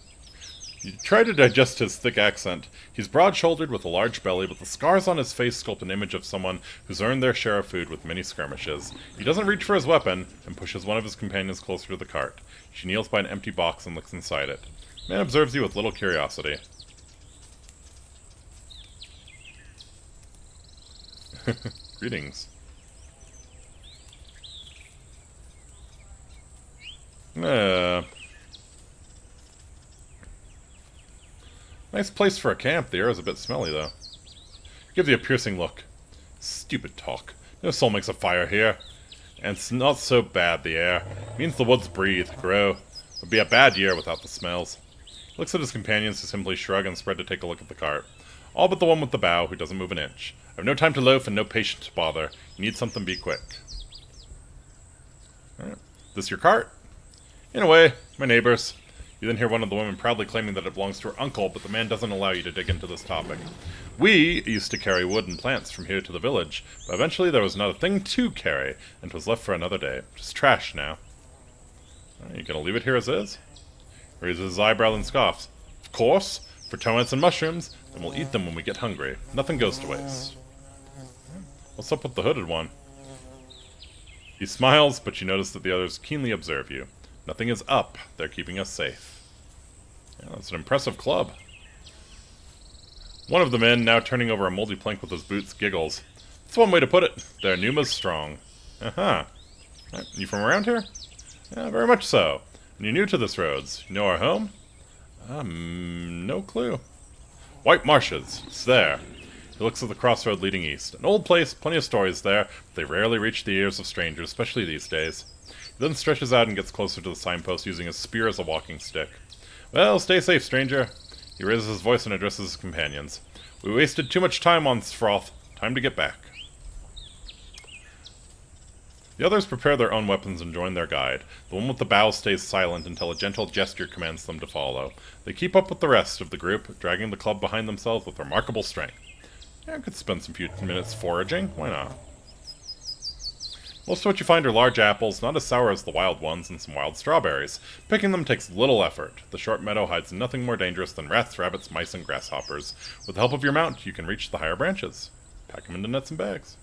You try to digest his thick accent. He's broad-shouldered with a large belly, but the scars on his face sculpt an image of someone who's earned their share of food with many skirmishes. He doesn't reach for his weapon, and pushes one of his companions closer to the cart. She kneels by an empty box and looks inside it. The man observes you with little curiosity. Greetings. Nice place for a camp. The air is a bit smelly, though. Gives you a piercing look. Stupid talk. No soul makes a fire here. And it's not so bad, the air. It means the woods breathe, grow. It would be a bad year without the smells. He looks at his companions who simply shrug and spread to take a look at the cart. All but the one with the bow, who doesn't move an inch. I have no time to loaf and no patience to bother. You need something, be quick. Alright. This your cart? In a way, my neighbors. You then hear one of the women proudly claiming that it belongs to her uncle, but the man doesn't allow you to dig into this topic. We used to carry wood and plants from here to the village, but eventually there was not a thing to carry, and it was left for another day. Just trash now. You gonna leave it here as is? Raises his eyebrow and scoffs. Of course, for termites and mushrooms, and we'll eat them when we get hungry. Nothing goes to waste. What's up with the hooded one? He smiles, but you notice that the others keenly observe you. Nothing is up. They're keeping us safe. Yeah, that's an impressive club. One of the men, now turning over a moldy plank with his boots, giggles. That's one way to put it. Their Numa's strong. Uh-huh. Right, you from around here? Yeah, very much so. And you're new to this roads. You know our home? No clue. White Marshes. It's there. He looks at the crossroad leading east. An old place, plenty of stories there, but they rarely reach the ears of strangers, especially these days. He then stretches out and gets closer to the signpost, using his spear as a walking stick. Well, stay safe, stranger. He raises his voice and addresses his companions. We wasted too much time on Sfroth. Time to get back. The others prepare their own weapons and join their guide. The one with the bow stays silent until a gentle gesture commands them to follow. They keep up with the rest of the group, dragging the club behind themselves with remarkable strength. Yeah, I could spend some few minutes foraging. Why not? Most of what you find are large apples, not as sour as the wild ones, and some wild strawberries. Picking them takes little effort. The short meadow hides nothing more dangerous than rats, rabbits, mice, and grasshoppers. With the help of your mount, you can reach the higher branches. Pack them into nets and bags.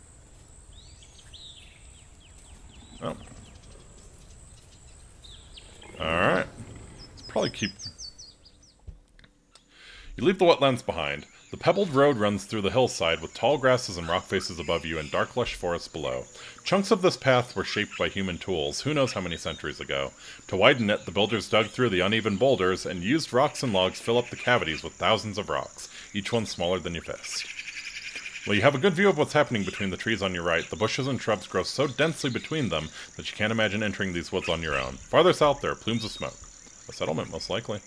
Oh. Alright. Let's probably keep... You leave the wetlands behind. The pebbled road runs through the hillside with tall grasses and rock faces above you and dark lush forests below. Chunks of this path were shaped by human tools, who knows how many centuries ago. To widen it, the builders dug through the uneven boulders and used rocks and logs fill up the cavities with thousands of rocks, each one smaller than your fist. Well, you have a good view of what's happening between the trees on your right. The bushes and shrubs grow so densely between them that you can't imagine entering these woods on your own. Farther south, there are plumes of smoke. A settlement, most likely.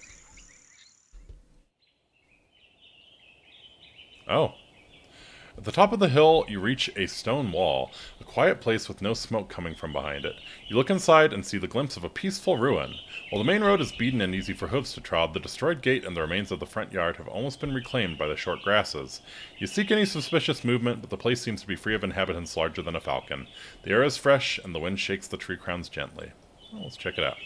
Oh. At the top of the hill, you reach a stone wall, a quiet place with no smoke coming from behind it. You look inside and see the glimpse of a peaceful ruin. While the main road is beaten and easy for hooves to trod, the destroyed gate and the remains of the front yard have almost been reclaimed by the short grasses. You seek any suspicious movement, but the place seems to be free of inhabitants larger than a falcon. The air is fresh, and the wind shakes the tree crowns gently. Well, let's check it out.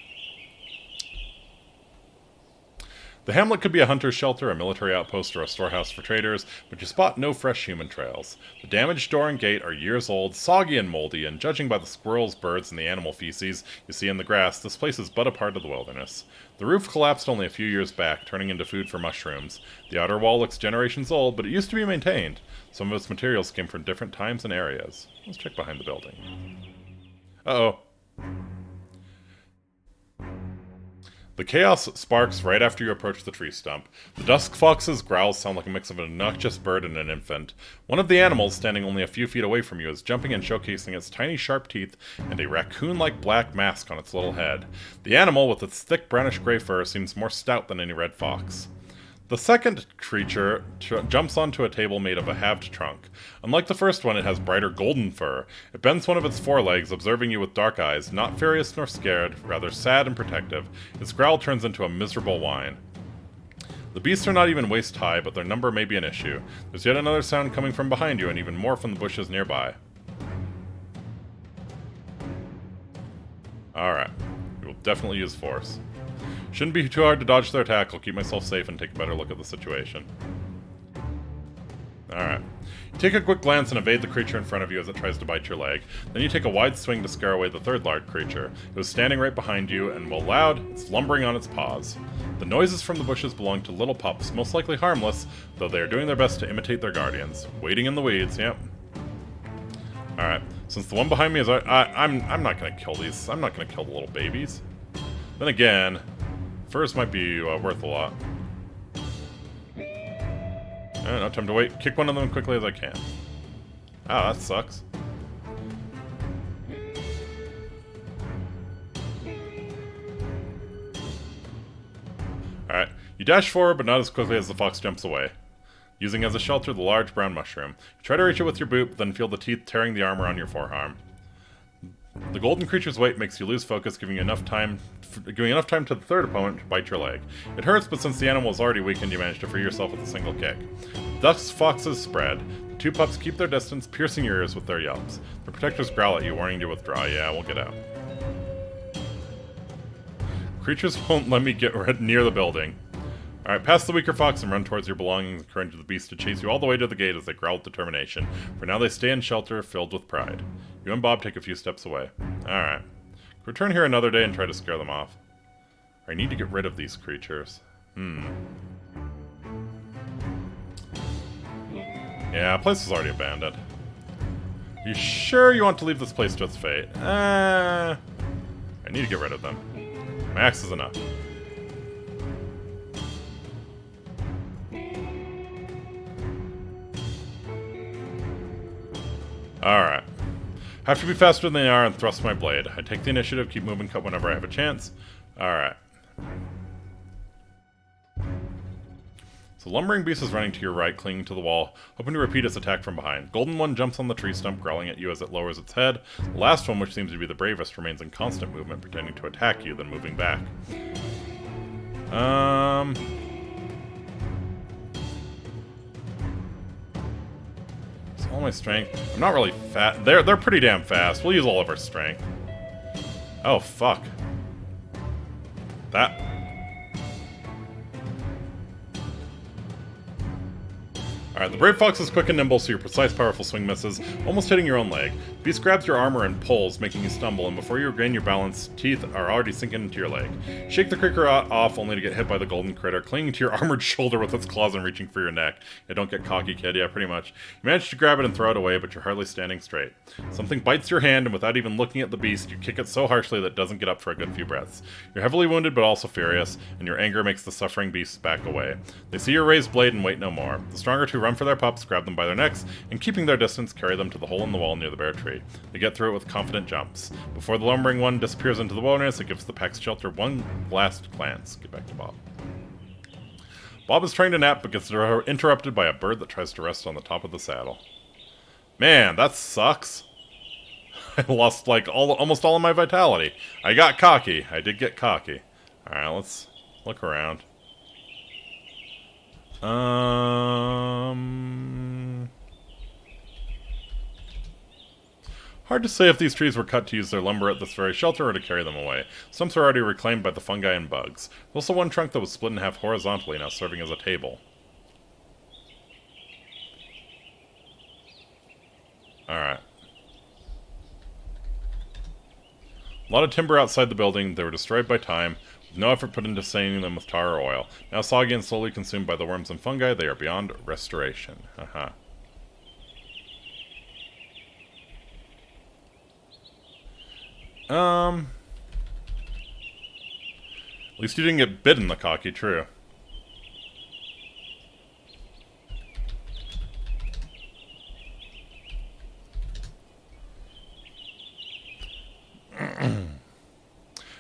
The hamlet could be a hunter's shelter, a military outpost, or a storehouse for traders, but you spot no fresh human trails. The damaged door and gate are years old, soggy and moldy, and judging by the squirrels, birds, and the animal feces you see in the grass, this place is but a part of the wilderness. The roof collapsed only a few years back, turning into food for mushrooms. The outer wall looks generations old, but it used to be maintained. Some of its materials came from different times and areas. Let's check behind the building. Uh-oh. The chaos sparks right after you approach the tree stump. The dusk fox's growls sound like a mix of an obnoxious bird and an infant. One of the animals, standing only a few feet away from you, is jumping and showcasing its tiny sharp teeth and a raccoon-like black mask on its little head. The animal, with its thick brownish-gray fur, seems more stout than any red fox. The second creature jumps onto a table made of a halved trunk. Unlike the first one, it has brighter golden fur. It bends one of its forelegs, observing you with dark eyes, not furious nor scared, rather sad and protective. Its growl turns into a miserable whine. The beasts are not even waist-high, but their number may be an issue. There's yet another sound coming from behind you, and even more from the bushes nearby. Alright. We will definitely use force. Shouldn't be too hard to dodge their attack. I'll keep myself safe and take a better look at the situation. Alright. You take a quick glance and evade the creature in front of you as it tries to bite your leg. Then you take a wide swing to scare away the third large creature. It was standing right behind you, and while loud, it's lumbering on its paws. The noises from the bushes belong to little pups, most likely harmless, though they are doing their best to imitate their guardians. Waiting in the weeds, yep. Alright. Since the one behind me is... I'm not gonna kill these. I'm not gonna kill the little babies. Then again... Furs might be worth a lot. No time to wait. Kick one of them quickly as I can. Ah, that sucks. Alright. You dash forward, but not as quickly as the fox jumps away. Using as a shelter the large brown mushroom. You try to reach it with your boot, then feel the teeth tearing the armor on your forearm. The golden creature's weight makes you lose focus, giving enough time to the third opponent to bite your leg. It hurts, but since the animal is already weakened, you manage to free yourself with a single kick. Dusk foxes spread. The two pups keep their distance, piercing your ears with their yelps. The protectors growl at you, warning you to withdraw. Yeah, we'll get out. Creatures won't let me get near the building. Alright, pass the weaker fox and run towards your belongings, encouraging the beast to chase you all the way to the gate as they growl with determination. For now they stay in shelter, filled with pride. You and Bob take a few steps away. Alright. Return here another day and try to scare them off. I need to get rid of these creatures. Yeah, place is already abandoned. Are you sure you want to leave this place to its fate? I need to get rid of them. My axe is enough. Alright. Have to be faster than they are and thrust my blade. I take the initiative, keep moving, cut whenever I have a chance. Alright. So The lumbering beast is running to your right, clinging to the wall, hoping to repeat its attack from behind. Golden one jumps on the tree stump, growling at you as it lowers its head. The last one, which seems to be the bravest, remains in constant movement, pretending to attack you, then moving back. It's all my strength. I'm not really fat. They're pretty damn fast. We'll use all of our strength. Oh, fuck. That... Alright, the Brave Fox is quick and nimble, so your precise, powerful swing misses, almost hitting your own leg. Beast grabs your armor and pulls, making you stumble, and before you regain your balance, teeth are already sinking into your leg. Shake the creature off, only to get hit by the golden critter, clinging to your armored shoulder with its claws and reaching for your neck. Yeah, don't get cocky, kid. Yeah, pretty much. You manage to grab it and throw it away, but you're hardly standing straight. Something bites your hand, and without even looking at the beast, you kick it so harshly that it doesn't get up for a good few breaths. You're heavily wounded, but also furious, and your anger makes the suffering beasts back away. They see your raised blade and wait no more. The stronger two run for their pups, grab them by their necks, and keeping their distance, carry them to the hole in the wall near the bear tree. They get through it with confident jumps. Before the lumbering one disappears into the wilderness, it gives the pack's shelter one last glance. Get back to Bob. Bob is trying to nap, but gets interrupted by a bird that tries to rest on the top of the saddle. Man, that sucks. I lost, like, almost all of my vitality. I got cocky. I did get cocky. Alright, let's look around. Hard to say if these trees were cut to use their lumber at this very shelter or to carry them away. Stumps are already reclaimed by the fungi and bugs. There's also one trunk that was split in half horizontally, now serving as a table. Alright. A lot of timber outside the building. They were destroyed by time, with no effort put into staining them with tar or oil. Now soggy and slowly consumed by the worms and fungi, they are beyond restoration. Haha. At least you didn't get bitten, the cocky, true.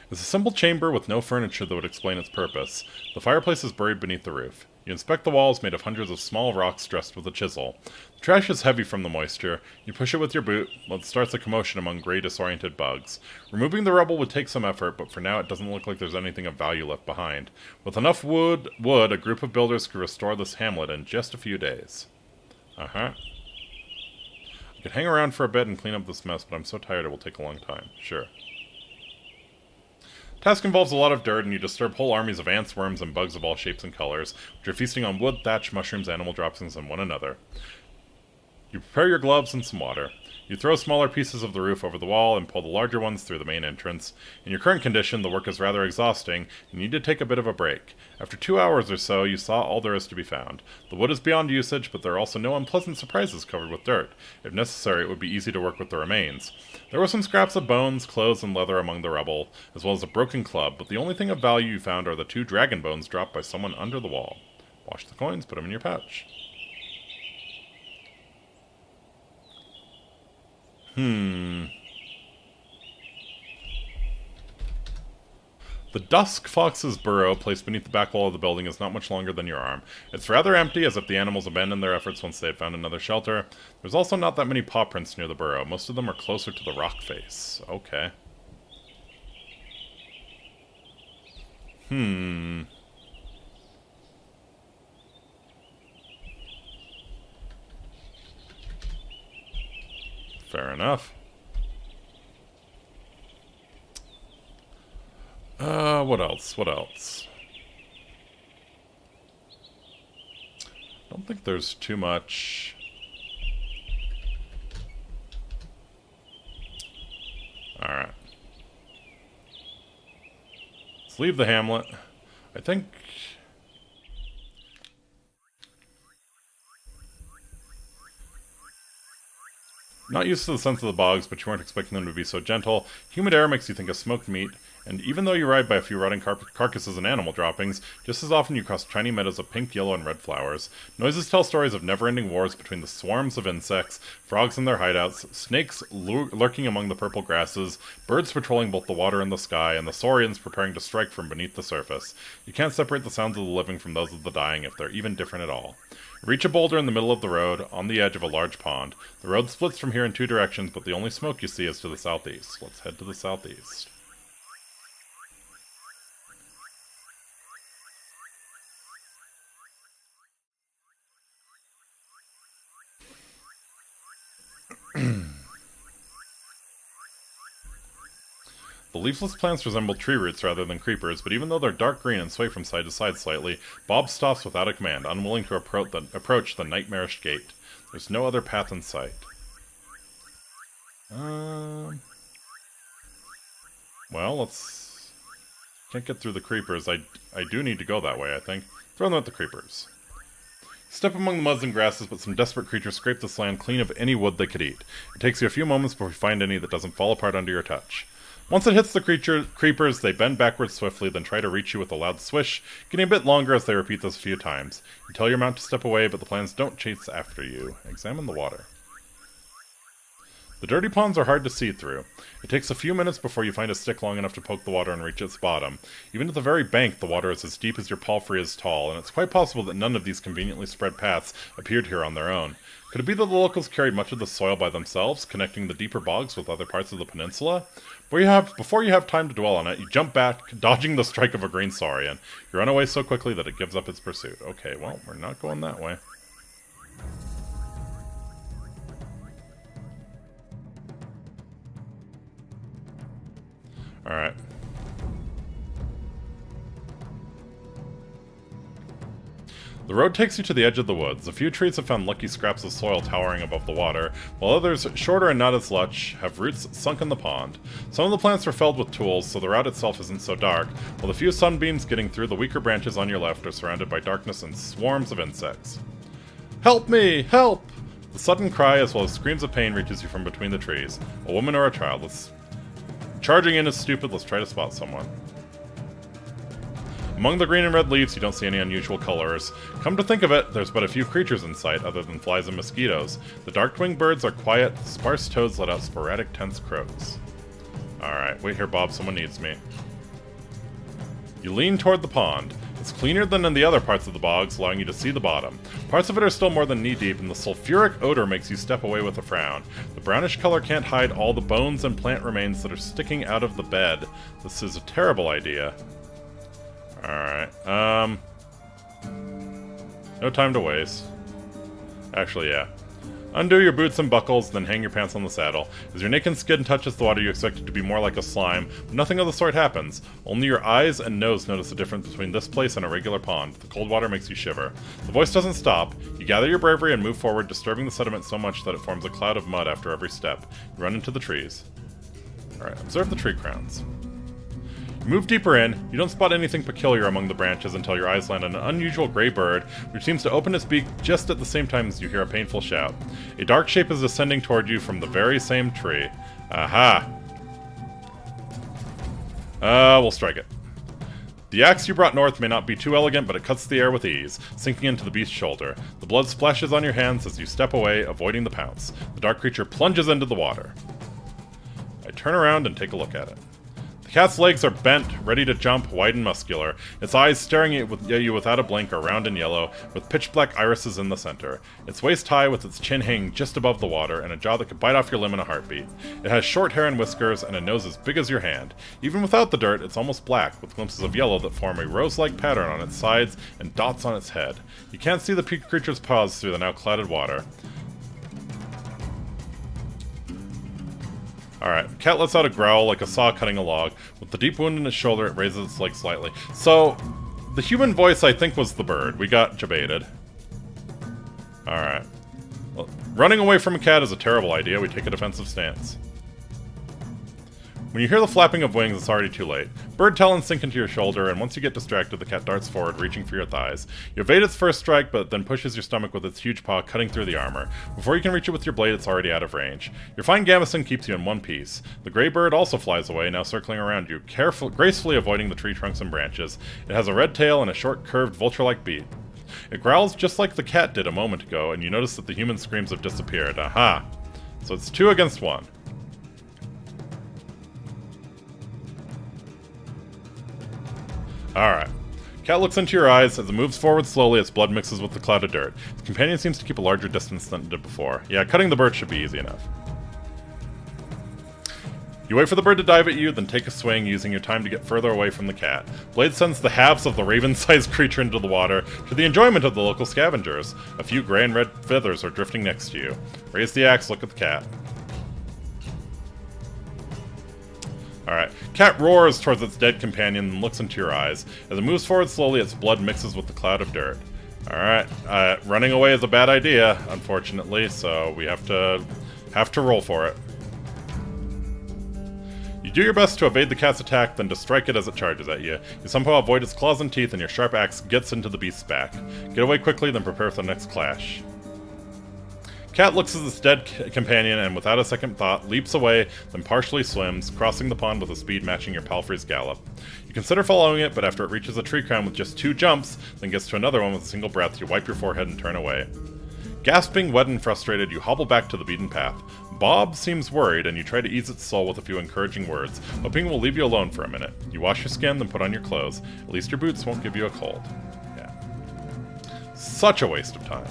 It's a simple chamber with no furniture that would explain its purpose. The fireplace is buried beneath the roof. You inspect the walls made of hundreds of small rocks dressed with a chisel. The trash is heavy from the moisture. You push it with your boot, but it starts a commotion among gray, disoriented bugs. Removing the rubble would take some effort, but for now it doesn't look like there's anything of value left behind. With enough wood, a group of builders could restore this hamlet in just a few days. I could hang around for a bit and clean up this mess, but I'm so tired it will take a long time. Sure. Task involves a lot of dirt, and you disturb whole armies of ants, worms, and bugs of all shapes and colors, which are feasting on wood, thatch, mushrooms, animal droppings, and one another. You prepare your gloves and some water. You throw smaller pieces of the roof over the wall and pull the larger ones through the main entrance. In your current condition, the work is rather exhausting, and you need to take a bit of a break. After 2 hours or so, you saw all there is to be found. The wood is beyond usage, but there are also no unpleasant surprises covered with dirt. If necessary, it would be easy to work with the remains. There were some scraps of bones, clothes, and leather among the rubble, as well as a broken club, but the only thing of value you found are the 2 dragon bones dropped by someone under the wall. Wash the coins, put them in your pouch. The Dusk Fox's burrow, placed beneath the back wall of the building, is not much longer than your arm. It's rather empty, as if the animals abandoned their efforts once they had found another shelter. There's also not that many paw prints near the burrow. Most of them are closer to the rock face. Okay. Fair enough. What else? What else? Don't think there's too much. Alright. Let's leave the hamlet. I think... Not used to the scents of the bogs, but you weren't expecting them to be so gentle. Humid air makes you think of smoked meat, and even though you ride by a few rotting carcasses and animal droppings, just as often you cross tiny meadows of pink, yellow, and red flowers. Noises tell stories of never-ending wars between the swarms of insects, frogs in their hideouts, snakes lurking among the purple grasses, birds patrolling both the water and the sky, and the saurians preparing to strike from beneath the surface. You can't separate the sounds of the living from those of the dying if they're even different at all. Reach a boulder in the middle of the road, on the edge of a large pond. The road splits from here in two directions, but the only smoke you see is to the southeast. Let's head to the southeast. The leafless plants resemble tree roots rather than creepers, but even though they're dark green and sway from side to side slightly, Bob stops without a command, unwilling to approach the nightmarish gate. There's no other path in sight. Well, let's... Can't get through the creepers. I do need to go that way, I think. Throw them at the creepers. Step among the muds and grasses, but some desperate creatures scrape this land clean of any wood they could eat. It takes you a few moments before you find any that doesn't fall apart under your touch. Once it hits the creepers, they bend backwards swiftly, then try to reach you with a loud swish, getting a bit longer as they repeat this a few times. You tell your mount to step away, but the plants don't chase after you. Examine the water. The dirty ponds are hard to see through. It takes a few minutes before you find a stick long enough to poke the water and reach its bottom. Even at the very bank, the water is as deep as your palfrey is tall, and it's quite possible that none of these conveniently spread paths appeared here on their own. Could it be that the locals carried much of the soil by themselves, connecting the deeper bogs with other parts of the peninsula? Before you have time to dwell on it, you jump back, dodging the strike of a green saurian. You run away so quickly that it gives up its pursuit. Okay, well, we're not going that way. Alright. The road takes you to the edge of the woods. A few trees have found lucky scraps of soil towering above the water, while others, shorter and not as lush, have roots sunk in the pond. Some of the plants are felled with tools, so the route itself isn't so dark, while the few sunbeams getting through the weaker branches on your left are surrounded by darkness and swarms of insects. Help me! Help! The sudden cry, as well as screams of pain, reaches you from between the trees. A woman or a child. Charging in is stupid. Let's try to spot someone. Among the green and red leaves, you don't see any unusual colors. Come to think of it, there's but a few creatures in sight, other than flies and mosquitoes. The dark-winged birds are quiet, the sparse toads let out sporadic, tense croaks. Alright, wait here, Bob, someone needs me. You lean toward the pond. It's cleaner than in the other parts of the bogs, allowing you to see the bottom. Parts of it are still more than knee-deep, and the sulfuric odor makes you step away with a frown. The brownish color can't hide all the bones and plant remains that are sticking out of the bed. This is a terrible idea. Alright, no time to waste. Actually, yeah. Undo your boots and buckles, then hang your pants on the saddle. As your naked skin touches the water, you expect it to be more like a slime, but nothing of the sort happens. Only your eyes and nose notice the difference between this place and a regular pond. The cold water makes you shiver. The voice doesn't stop. You gather your bravery and move forward, disturbing the sediment so much that it forms a cloud of mud after every step. You run into the trees. Alright, observe the tree crowns. Move deeper in. You don't spot anything peculiar among the branches until your eyes land on an unusual gray bird, which seems to open its beak just at the same time as you hear a painful shout. A dark shape is descending toward you from the very same tree. Aha! We'll strike it. The axe you brought north may not be too elegant, but it cuts the air with ease, sinking into the beast's shoulder. The blood splashes on your hands as you step away, avoiding the pounce. The dark creature plunges into the water. I turn around and take a look at it. The cat's legs are bent, ready to jump, wide and muscular. Its eyes staring at you without a blink are round and yellow, with pitch-black irises in the center. Its waist high, with its chin hanging just above the water, and a jaw that could bite off your limb in a heartbeat. It has short hair and whiskers, and a nose as big as your hand. Even without the dirt, it's almost black, with glimpses of yellow that form a rose-like pattern on its sides and dots on its head. You can't see the creature's paws through the now clouded water. Alright, the cat lets out a growl like a saw cutting a log. With the deep wound in its shoulder, it raises its leg slightly. So, the human voice, I think, was the bird. We got jebaited. Alright. Well, running away from a cat is a terrible idea. We take a defensive stance. When you hear the flapping of wings, it's already too late. Bird talons sink into your shoulder, and once you get distracted, the cat darts forward, reaching for your thighs. You evade its first strike, but then pushes your stomach with its huge paw, cutting through the armor. Before you can reach it with your blade, it's already out of range. Your fine gambeson keeps you in one piece. The gray bird also flies away, now circling around you, gracefully avoiding the tree trunks and branches. It has a red tail and a short, curved, vulture-like beak. It growls just like the cat did a moment ago, and you notice that the human screams have disappeared. Aha! So it's 2 against 1. Alright. Cat looks into your eyes. As it moves forward slowly, its blood mixes with the cloud of dirt. Its companion seems to keep a larger distance than it did before. Yeah, cutting the bird should be easy enough. You wait for the bird to dive at you, then take a swing, using your time to get further away from the cat. Blade sends the halves of the raven-sized creature into the water, to the enjoyment of the local scavengers. A few gray and red feathers are drifting next to you. Raise the axe, look at the cat. Alright. Cat roars towards its dead companion and looks into your eyes. As it moves forward slowly, its blood mixes with the cloud of dirt. Alright. Running away is a bad idea, unfortunately, so we have to roll for it. You do your best to evade the cat's attack, then to strike it as it charges at you. You somehow avoid its claws and teeth, and your sharp axe gets into the beast's back. Get away quickly, then prepare for the next clash. Cat looks at its dead companion and, without a second thought, leaps away, then partially swims, crossing the pond with a speed matching your palfrey's gallop. You consider following it, but after it reaches a tree crown with just 2 jumps, then gets to another one with a single breath, you wipe your forehead and turn away. Gasping, wet, and frustrated, you hobble back to the beaten path. Bob seems worried, and you try to ease its soul with a few encouraging words, hoping it will leave you alone for a minute. You wash your skin, then put on your clothes. At least your boots won't give you a cold. Yeah. Such a waste of time.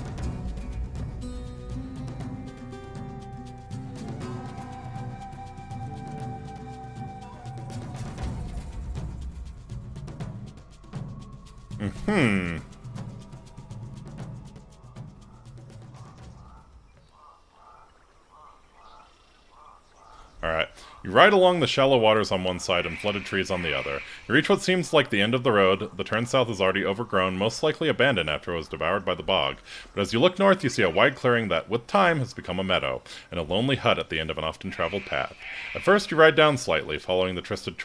Alright. You ride along the shallow waters on one side and flooded trees on the other. You reach what seems like the end of the road. The turn south is already overgrown, most likely abandoned after it was devoured by the bog. But as you look north, you see a wide clearing that, with time, has become a meadow, and a lonely hut at the end of an often-traveled path. At first, you ride down slightly, following the twisted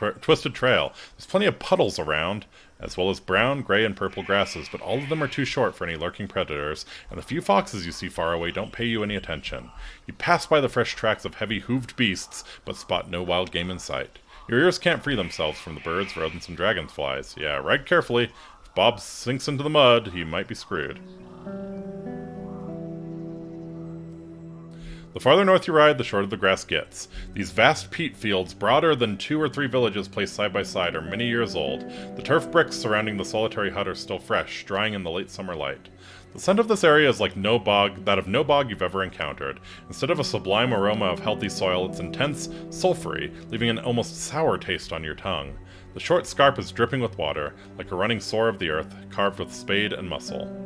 trail. There's plenty of puddles around, as well as brown, gray, and purple grasses, but all of them are too short for any lurking predators, and the few foxes you see far away don't pay you any attention. You pass by the fresh tracks of heavy hooved beasts, but spot no wild game in sight. Your ears can't free themselves from the birds, rodents, and dragonflies. Yeah, ride carefully. If Bob sinks into the mud, he might be screwed. The farther north you ride, the shorter the grass gets. These vast peat fields, broader than 2 or 3 villages placed side by side, are many years old. The turf bricks surrounding the solitary hut are still fresh, drying in the late summer light. The scent of this area is like that of no bog you've ever encountered. Instead of a sublime aroma of healthy soil, it's intense, sulphury, leaving an almost sour taste on your tongue. The short scarp is dripping with water, like a running sore of the earth, carved with spade and muscle.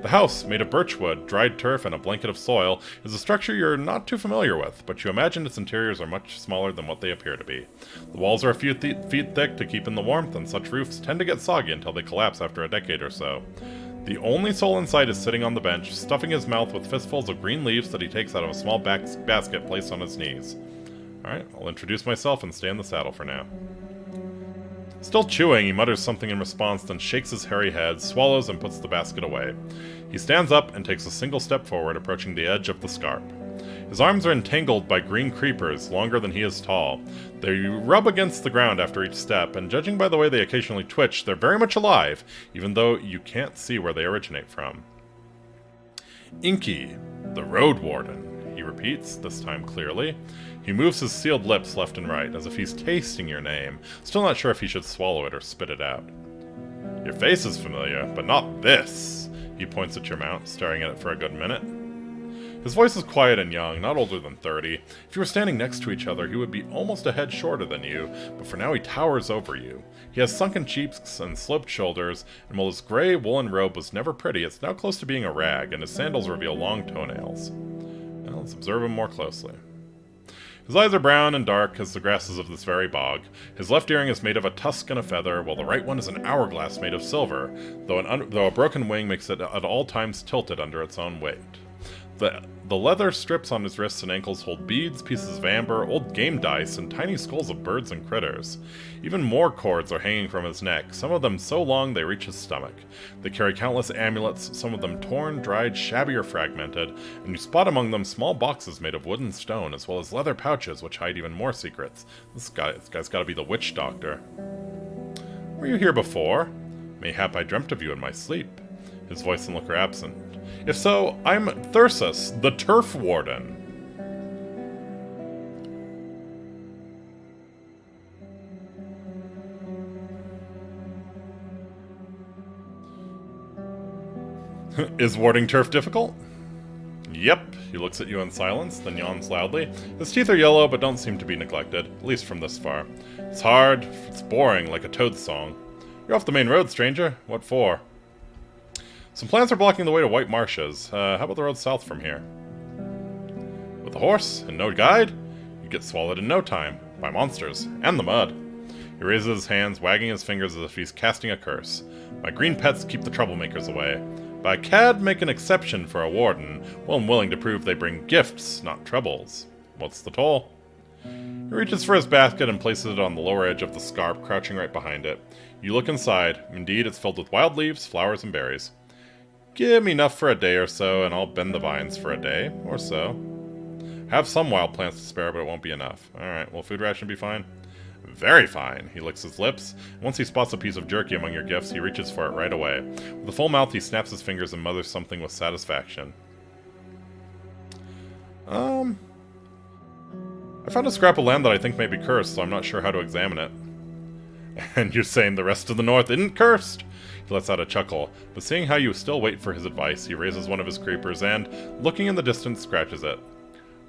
The house, made of birchwood, dried turf, and a blanket of soil, is a structure you're not too familiar with, but you imagine its interiors are much smaller than what they appear to be. The walls are a few feet thick to keep in the warmth, and such roofs tend to get soggy until they collapse after a decade or so. The only soul in sight is sitting on the bench, stuffing his mouth with fistfuls of green leaves that he takes out of a small basket placed on his knees. Alright, I'll introduce myself and stay in the saddle for now. Still chewing, he mutters something in response, then shakes his hairy head, swallows, and puts the basket away. He stands up and takes a single step forward, approaching the edge of the scarp. His arms are entangled by green creepers, longer than he is tall. They rub against the ground after each step, and judging by the way they occasionally twitch, they're very much alive, even though you can't see where they originate from. Inky, the Roadwarden, he repeats, this time clearly. He moves his sealed lips left and right, as if he's tasting your name, still not sure if he should swallow it or spit it out. Your face is familiar, but not this. He points at your mount, staring at it for a good minute. His voice is quiet and young, not older than 30. If you were standing next to each other, he would be almost a head shorter than you, but for now he towers over you. He has sunken cheeks and sloped shoulders, and while his gray woolen robe was never pretty, it's now close to being a rag, and his sandals reveal long toenails. Now let's observe him more closely. His eyes are brown and dark as the grasses of this very bog. His left earring is made of a tusk and a feather, while the right one is an hourglass made of silver, though a broken wing makes it at all times tilted under its own weight. The leather strips on his wrists and ankles hold beads, pieces of amber, old game dice, and tiny skulls of birds and critters. Even more cords are hanging from his neck, some of them so long they reach his stomach. They carry countless amulets, some of them torn, dried, shabby, or fragmented, and you spot among them small boxes made of wood and stone, as well as leather pouches which hide even more secrets. This guy's gotta be the witch doctor. Were you here before? Mayhap I dreamt of you in my sleep. His voice and look are absent. If so, I'm Thyrsus, the Turf Warden. Is warding turf difficult? Yep. He looks at you in silence, then yawns loudly. His teeth are yellow, but don't seem to be neglected, at least from this far. It's hard, it's boring, like a toad's song. You're off the main road, stranger. What for? Some plants are blocking the way to White Marshes. How about the road south from here? With a horse and no guide, you get swallowed in no time. By monsters. And the mud. He raises his hands, wagging his fingers as if he's casting a curse. My green pets keep the troublemakers away. But I can't make an exception for a warden. Well, I'm willing to prove they bring gifts, not troubles. What's the toll? He reaches for his basket and places it on the lower edge of the scarp, crouching right behind it. You look inside. Indeed, it's filled with wild leaves, flowers, and berries. Give me enough for a day or so, and I'll bend the vines for a day or so. Have some wild plants to spare, but it won't be enough. Alright, will food ration be fine? Very fine. He licks his lips. Once he spots a piece of jerky among your gifts, he reaches for it right away. With a full mouth, he snaps his fingers and mutters something with satisfaction. I found a scrap of land that I think may be cursed, so I'm not sure how to examine it. And you're saying the rest of the north isn't cursed? He lets out a chuckle, but seeing how you still wait for his advice, he raises one of his creepers and, looking in the distance, scratches it.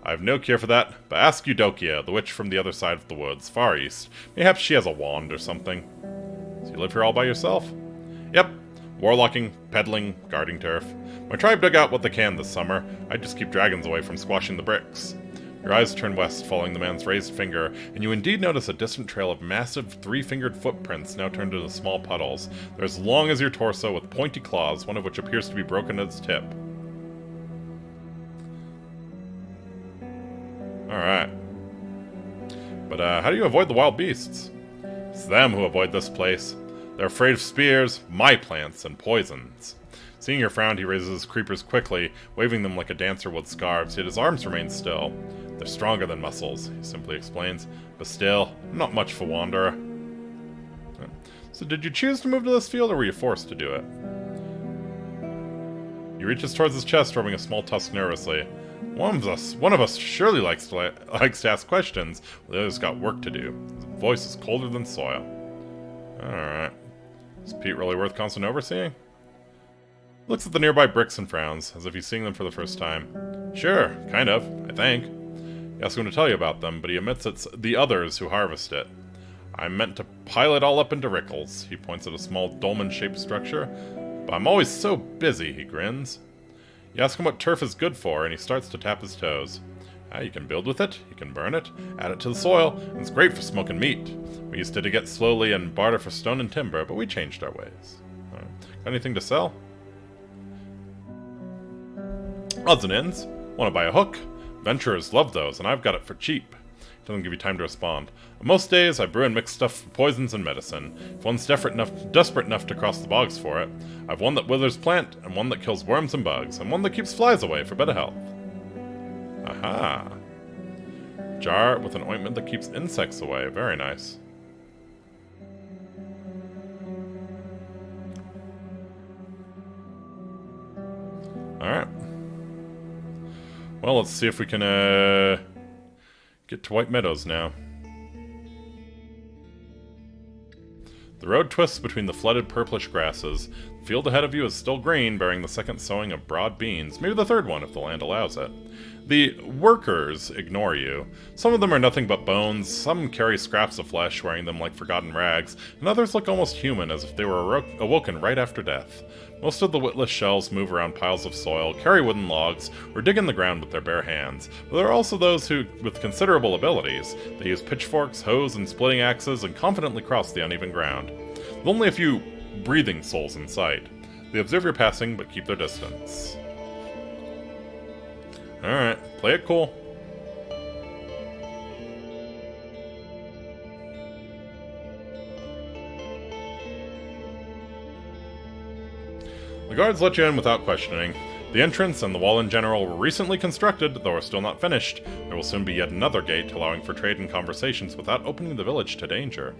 I've no cure for that, but ask Eudokia, the witch from the other side of the woods, far east. Mayhap she has a wand or something. So you live here all by yourself? Yep. Warlocking, peddling, guarding turf. My tribe dug out what they can this summer. I just keep dragons away from squashing the bricks. Your eyes turn west, following the man's raised finger, and you indeed notice a distant trail of massive, three-fingered footprints now turned into small puddles. They're as long as your torso, with pointy claws, one of which appears to be broken at its tip. Alright. But, how do you avoid the wild beasts? It's them who avoid this place. They're afraid of spears, my plants, and poisons. Seeing your frown, he raises his creepers quickly, waving them like a dancer would scarves, yet his arms remain still. They're stronger than muscles, he simply explains. But still, not much for wanderer. So did you choose to move to this field, or were you forced to do it? He reaches towards his chest, rubbing a small tusk nervously. One of us surely likes to ask questions, while the other's got work to do. His voice is colder than soil. Alright. Is Pete really worth constant overseeing? Looks at the nearby bricks and frowns, as if he's seeing them for the first time. Sure, kind of, I think. You ask him to tell you about them, but he admits it's the others who harvest it. I'm meant to pile it all up into rickles. He points at a small dolmen-shaped structure. But I'm always so busy, he grins. You ask him what turf is good for, and he starts to tap his toes. You can build with it, you can burn it, add it to the soil, and it's great for smoking meat. We used to dig it slowly and barter for stone and timber, but we changed our ways. Got anything to sell? Odds and ends. Want to buy a hook? Venturers love those, and I've got it for cheap. Doesn't give you time to respond. On most days, I brew and mix stuff for poisons and medicine. If one's desperate enough to cross the bogs for it, I've one that withers plant, and one that kills worms and bugs, and one that keeps flies away for better health. Aha. Jar with an ointment that keeps insects away. Very nice. Alright. Well, let's see if we can, get to White Meadows now. The road twists between the flooded purplish grasses. The field ahead of you is still green, bearing the second sowing of broad beans, maybe the third one if the land allows it. The workers ignore you. Some of them are nothing but bones, some carry scraps of flesh, wearing them like forgotten rags, and others look almost human, as if they were awoken right after death. Most of the witless shells move around piles of soil, carry wooden logs, or dig in the ground with their bare hands. But there are also those who, with considerable abilities, they use pitchforks, hoes, and splitting axes, and confidently cross the uneven ground. With only a few breathing souls in sight. They observe your passing, but keep their distance. Alright, play it cool. The guards let you in without questioning. The entrance and the wall in general were recently constructed, though are still not finished. There will soon be yet another gate, allowing for trade and conversations without opening the village to danger.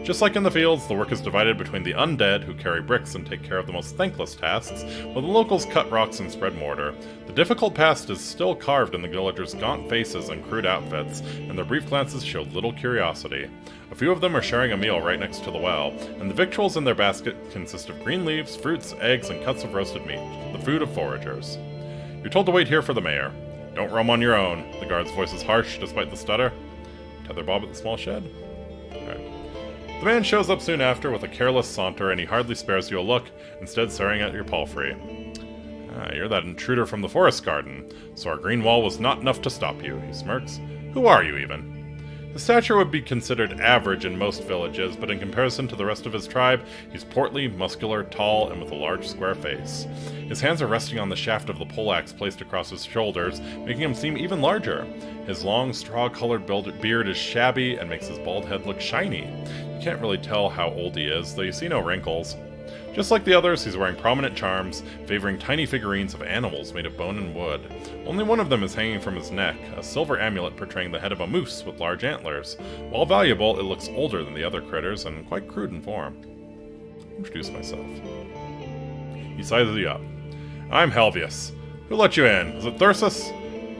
Just like in the fields, the work is divided between the undead, who carry bricks and take care of the most thankless tasks, while the locals cut rocks and spread mortar. The difficult past is still carved in the villagers' gaunt faces and crude outfits, and their brief glances showed little curiosity. A few of them are sharing a meal right next to the well, and the victuals in their basket consist of green leaves, fruits, eggs, and cuts of roasted meat, the food of foragers. You're told to wait here for the mayor. Don't roam on your own. The guard's voice is harsh, despite the stutter. Tether Bob at the small shed? Okay. The man shows up soon after with a careless saunter, and he hardly spares you a look, instead staring at your palfrey. You're that intruder from the forest garden, so our green wall was not enough to stop you, he smirks. Who are you, even? His stature would be considered average in most villages, but in comparison to the rest of his tribe, he's portly, muscular, tall, and with a large square face. His hands are resting on the shaft of the poleaxe placed across his shoulders, making him seem even larger. His long, straw-colored beard is shabby and makes his bald head look shiny. You can't really tell how old he is, though you see no wrinkles. Just like the others, he's wearing prominent charms, favoring tiny figurines of animals made of bone and wood. Only one of them is hanging from his neck, a silver amulet portraying the head of a moose with large antlers. While valuable, it looks older than the other critters and quite crude in form. Introduce myself. He sizes you up. I'm Helvius. Who let you in? Is it Thyrsus?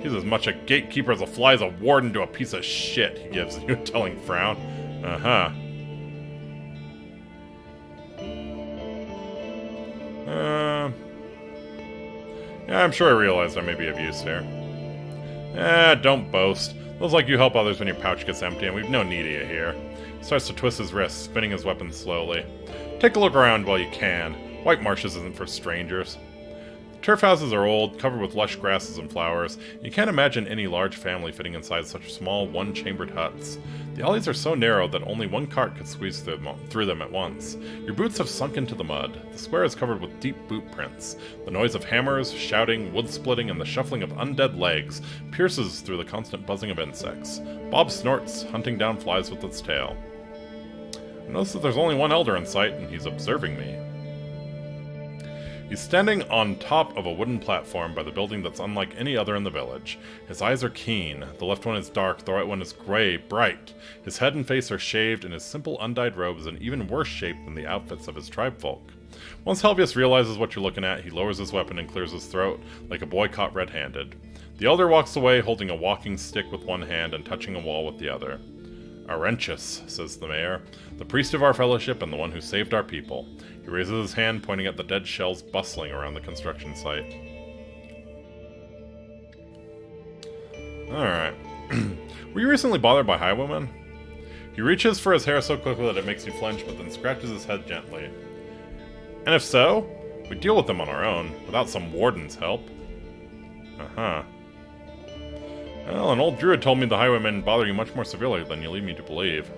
He's as much a gatekeeper as a fly is a warden to a piece of shit, he gives you a telling frown. Uh-huh. Yeah, I'm sure I realize I may be of use here. Don't boast. Looks like you help others when your pouch gets empty, and we've no need of you here. He starts to twist his wrists, spinning his weapon slowly. Take a look around while you can. White Marshes isn't for strangers. The turf houses are old, covered with lush grasses and flowers, and you can't imagine any large family fitting inside such small, one-chambered huts. The alleys are so narrow that only one cart could squeeze through them at once. Your boots have sunk into the mud. The square is covered with deep boot prints. The noise of hammers, shouting, wood splitting, and the shuffling of undead legs pierces through the constant buzzing of insects. Bob snorts, hunting down flies with its tail. I notice that there's only one elder in sight, and he's observing me. He's standing on top of a wooden platform by the building that's unlike any other in the village. His eyes are keen. The left one is dark, the right one is gray, bright. His head and face are shaved, and his simple undyed robe is in even worse shape than the outfits of his tribefolk. Once Helvius realizes what you're looking at, he lowers his weapon and clears his throat, like a boy caught red-handed. The elder walks away, holding a walking stick with one hand and touching a wall with the other. Aurentius, says the mayor, the priest of our fellowship and the one who saved our people. He raises his hand, pointing at the dead shells bustling around the construction site. Alright. Were you recently bothered by highwaymen? He reaches for his hair so quickly that it makes you flinch, but then scratches his head gently. And if so, we deal with them on our own, without some warden's help. Uh-huh. Well, an old druid told me the highwaymen bother you much more severely than you lead me to believe.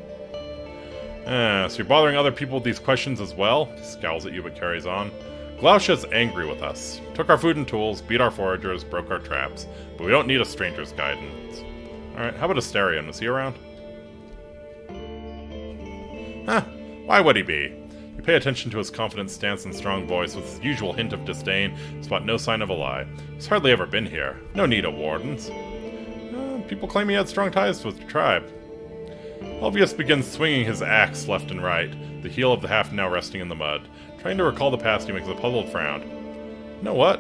So you're bothering other people with these questions as well? He scowls at you but carries on. Glausha's angry with us. Took our food and tools, beat our foragers, broke our traps. But we don't need a stranger's guidance. Alright, how about Asterion? Was he around? Why would he be? You pay attention to his confident stance and strong voice with his usual hint of disdain, spot no sign of a lie. He's hardly ever been here. No need of wardens. People claim he had strong ties with the tribe. Helvius begins swinging his axe left and right, the heel of the haft now resting in the mud. Trying to recall the past, he makes a puzzled frown. You know what?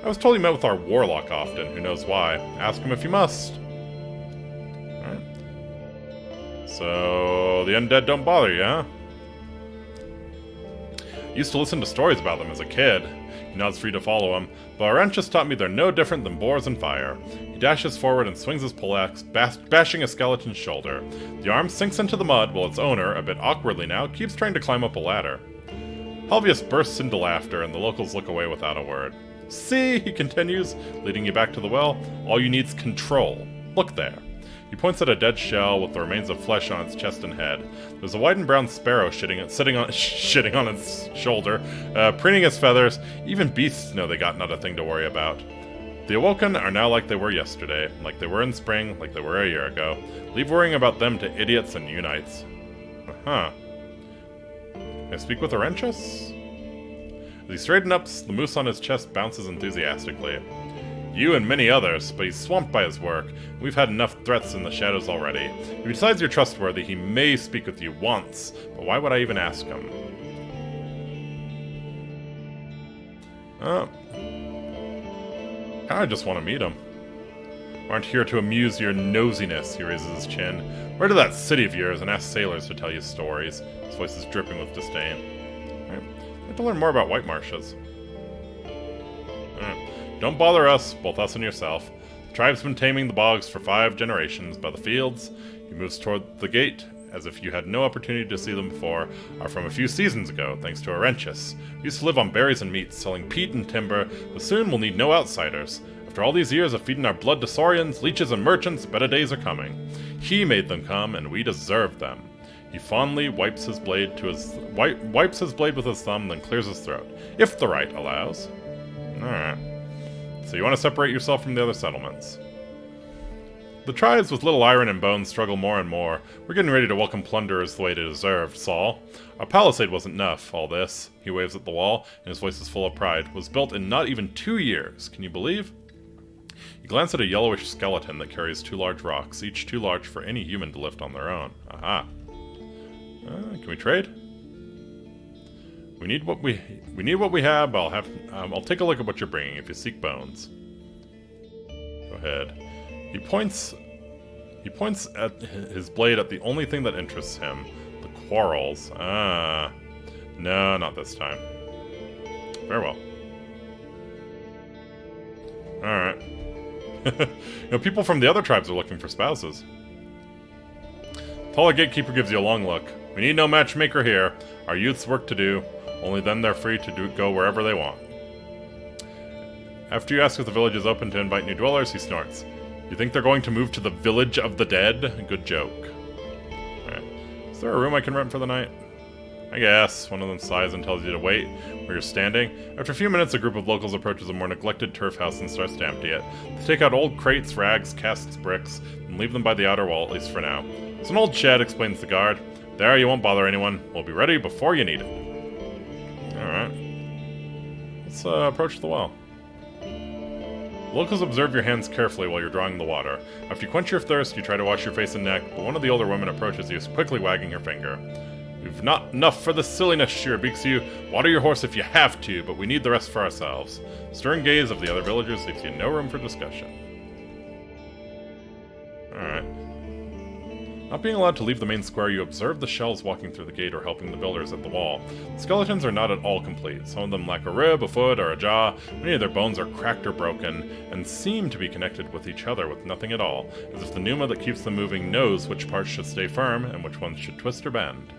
I was told he met with our warlock often, who knows why. Ask him if you must. Alright. So, the undead don't bother you, huh? Used to listen to stories about them as a kid. He nods free to follow him, but Aurentius taught me they're no different than boars in fire. He dashes forward and swings his poleaxe, bashing a skeleton's shoulder. The arm sinks into the mud while its owner, a bit awkwardly now, keeps trying to climb up a ladder. Helvius bursts into laughter, and the locals look away without a word. See, he continues, leading you back to the well, all you need's control. Look there. He points at a dead shell with the remains of flesh on its chest and head. There's a white and brown sparrow shitting on its shoulder, preening its feathers. Even beasts know they got not a thing to worry about. The Awoken are now like they were yesterday, like they were in spring, like they were a year ago. Leave worrying about them to idiots and unites. Uh-huh. Can I speak with Llerose? As he straightens up, the moose on his chest bounces enthusiastically. You and many others, but he's swamped by his work. We've had enough threats in the shadows already. If he decides you're trustworthy, he may speak with you once, but why would I even ask him? I just want to meet him. Aren't here to amuse your nosiness, he raises his chin. Where to that city of yours and ask sailors to tell you stories. His voice is dripping with disdain. Right. I'd like to learn more about White Marshes. Don't bother us, both us and yourself. The tribe's been taming the bogs for 5 generations, but the fields, he moves toward the gate, as if you had no opportunity to see them before, are from a few seasons ago, thanks to Llerose. We used to live on berries and meat, selling peat and timber, but soon we'll need no outsiders. After all these years of feeding our blood to saurians, leeches, and merchants, better days are coming. He made them come, and we deserve them. He fondly wipes his blade with his thumb, then clears his throat, if the right allows. Alright. So you want to separate yourself from the other settlements. The tribes with little iron and bones struggle more and more. We're getting ready to welcome plunderers the way they deserved, Saul. Our palisade wasn't enough, all this. He waves at the wall, and his voice is full of pride. Was built in not even 2 years. Can you believe? You glance at a yellowish skeleton that carries 2 large rocks, each too large for any human to lift on their own. Aha. Can we trade? We need what we have. I'll take a look at what you're bringing if you seek bones. Go ahead. He points at his blade at the only thing that interests him, the quarrels. No, not this time. Very well. Alright. People from the other tribes are looking for spouses. Taller gatekeeper gives you a long look. We need no matchmaker here. Our youth's work to do. Only then they're free to go wherever they want. After you ask if the village is open to invite new dwellers, he snorts. You think they're going to move to the village of the dead? Good joke. Alright. Is there a room I can rent for the night? I guess. One of them sighs and tells you to wait where you're standing. After a few minutes, a group of locals approaches a more neglected turf house and starts to empty it. They take out old crates, rags, casks, bricks, and leave them by the outer wall, at least for now. It's an old shed, explains the guard. There, you won't bother anyone. We'll be ready before you need it. Alright. Let's approach the well. Locals observe your hands carefully while you're drawing the water. After you quench your thirst, you try to wash your face and neck, but one of the older women approaches you, quickly wagging her finger. We've not enough for this silliness, she rebukes you. Water your horse if you have to, but we need the rest for ourselves. Stern gaze of the other villagers leaves you no room for discussion. Alright. Not being allowed to leave the main square, you observe the shells walking through the gate or helping the builders at the wall. The skeletons are not at all complete. Some of them lack a rib, a foot, or a jaw. Many of their bones are cracked or broken, and seem to be connected with each other with nothing at all, as if the pneuma that keeps them moving knows which parts should stay firm and which ones should twist or bend.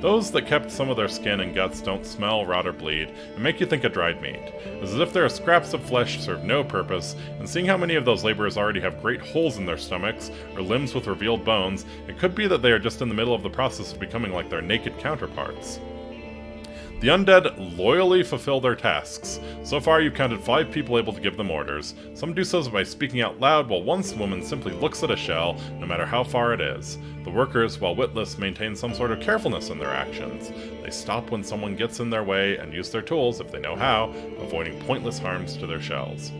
Those that kept some of their skin and guts don't smell, rot, or bleed, and make you think of dried meat. It's as if their scraps of flesh serve no purpose, and seeing how many of those laborers already have great holes in their stomachs, or limbs with revealed bones, it could be that they are just in the middle of the process of becoming like their naked counterparts. The undead loyally fulfill their tasks. So far, you've counted 5 people able to give them orders. Some do so by speaking out loud, while one woman simply looks at a shell, no matter how far it is. The workers, while witless, maintain some sort of carefulness in their actions. They stop when someone gets in their way and use their tools, if they know how, avoiding pointless harms to their shells.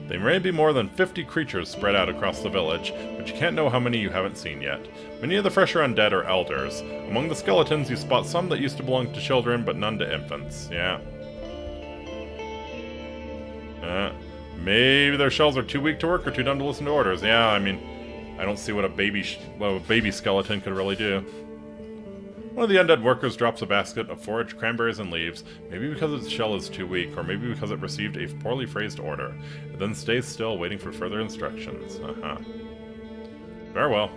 There may be more than 50 creatures spread out across the village, but you can't know how many you haven't seen yet. Many of the fresher undead are elders. Among the skeletons, you spot some that used to belong to children, but none to infants. Yeah. Maybe their shells are too weak to work or too dumb to listen to orders. Yeah, I mean, I don't see what a baby skeleton could really do. One of the undead workers drops a basket of foraged cranberries and leaves, maybe because its shell is too weak, or maybe because it received a poorly phrased order. It then stays still, waiting for further instructions. Very well.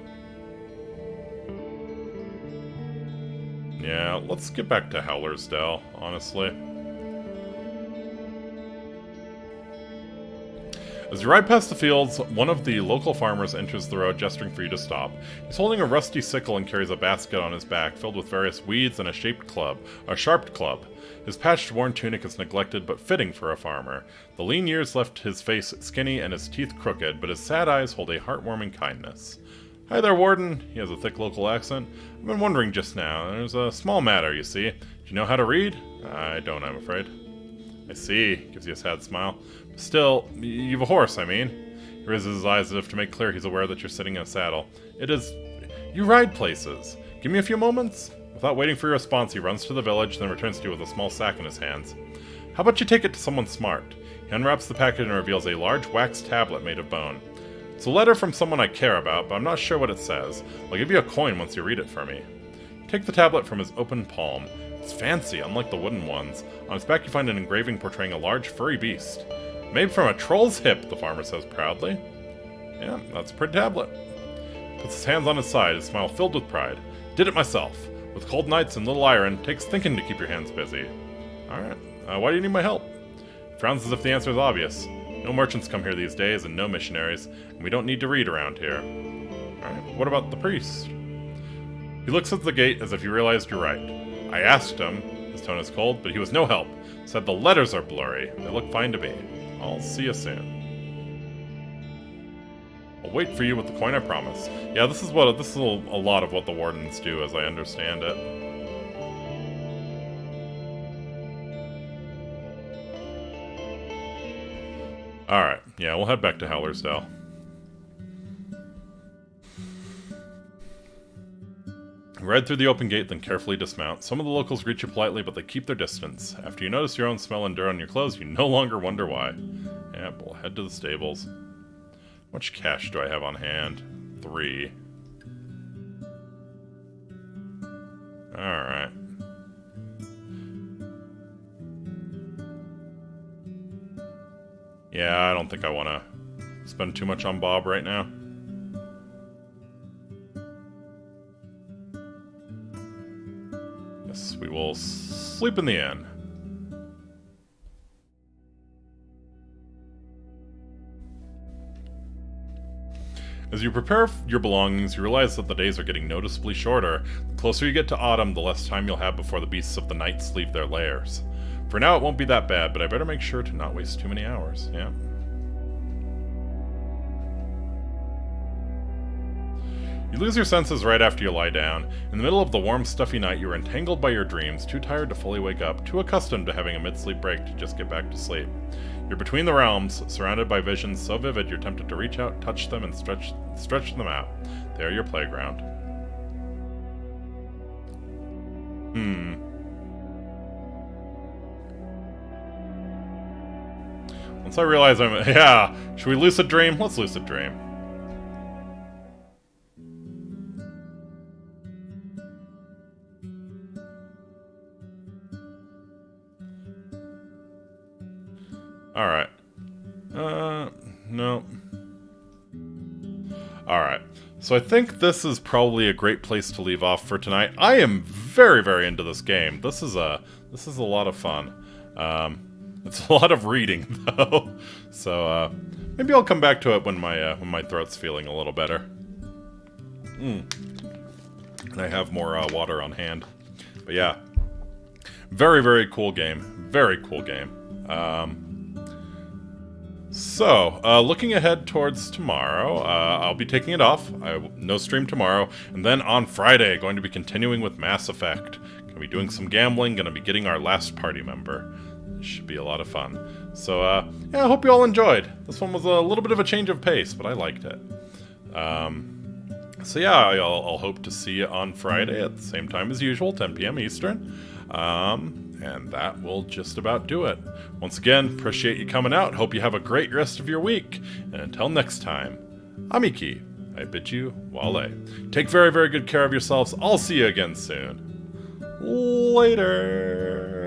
Yeah, let's get back to Howler's Dell, honestly. As you ride past the fields, one of the local farmers enters the road, gesturing for you to stop. He's holding a rusty sickle and carries a basket on his back, filled with various weeds and a sharped club. His patched, worn tunic is neglected but fitting for a farmer. The lean years left his face skinny and his teeth crooked, but his sad eyes hold a heartwarming kindness. Hi there, Warden. He has a thick local accent. I've been wondering just now. There's a small matter, you see. Do you know how to read? I don't, I'm afraid. I see. Gives you a sad smile. Still, you've a horse, I mean. He raises his eyes as if to make clear he's aware that you're sitting in a saddle. It is... You ride places. Give me a few moments? Without waiting for your response, he runs to the village, then returns to you with a small sack in his hands. How about you take it to someone smart? He unwraps the package and reveals a large wax tablet made of bone. It's a letter from someone I care about, but I'm not sure what it says. I'll give you a coin once you read it for me. You take the tablet from his open palm. It's fancy, unlike the wooden ones. On its back you find an engraving portraying a large furry beast. Made from a troll's hip, the farmer says proudly. Yeah, that's a pretty tablet. Puts his hands on his side, his smile filled with pride. Did it myself. With cold nights and little iron, takes thinking to keep your hands busy. Alright, why do you need my help? Frowns as if the answer is obvious. No merchants come here these days, and no missionaries, and we don't need to read around here. Alright, what about the priest? He looks at the gate as if he realized you're right. I asked him, his tone is cold, but he was no help. Said the letters are blurry. They look fine to me. I'll see you soon. I'll wait for you with the coin, I promise. Yeah, this is a lot of what the wardens do, as I understand it. Alright, yeah, we'll head back to Hellersdale. Ride through the open gate, then carefully dismount. Some of the locals greet you politely, but they keep their distance. After you notice your own smell and dirt on your clothes, you no longer wonder why. Yep, we'll head to the stables. How much cash do I have on hand? 3. Alright. Yeah, I don't think I want to spend too much on Bob right now. Yes, we will sleep in the inn. As you prepare your belongings, you realize that the days are getting noticeably shorter. The closer you get to autumn, the less time you'll have before the beasts of the nights leave their lairs. For now, it won't be that bad, but I better make sure to not waste too many hours, yeah. You lose your senses right after you lie down. In the middle of the warm, stuffy night, you are entangled by your dreams, too tired to fully wake up, too accustomed to having a mid-sleep break to just get back to sleep. You're between the realms, surrounded by visions so vivid you're tempted to reach out, touch them, and stretch them out. They are your playground. Once I realize yeah, should we lucid dream? Let's lucid dream. Alright. No. Alright. So I think this is probably a great place to leave off for tonight. I am very, very into this game. This is a lot of fun. It's a lot of reading, though. So, maybe I'll come back to it when my throat's feeling a little better. And I have more water on hand. But yeah. Very, very cool game. Very cool game. So, looking ahead towards tomorrow, I'll be taking it off. No stream tomorrow. And then on Friday, going to be continuing with Mass Effect. Gonna be doing some gambling, gonna be getting our last party member. Should be a lot of fun. So, yeah, I hope you all enjoyed. This one was a little bit of a change of pace, but I liked it. So yeah, I'll hope to see you on Friday at the same time as usual, 10 p.m. Eastern. And that will just about do it. Once again, appreciate you coming out. Hope you have a great rest of your week. And until next time, Amiki, I bid you wale. Take very, very good care of yourselves. I'll see you again soon. Later.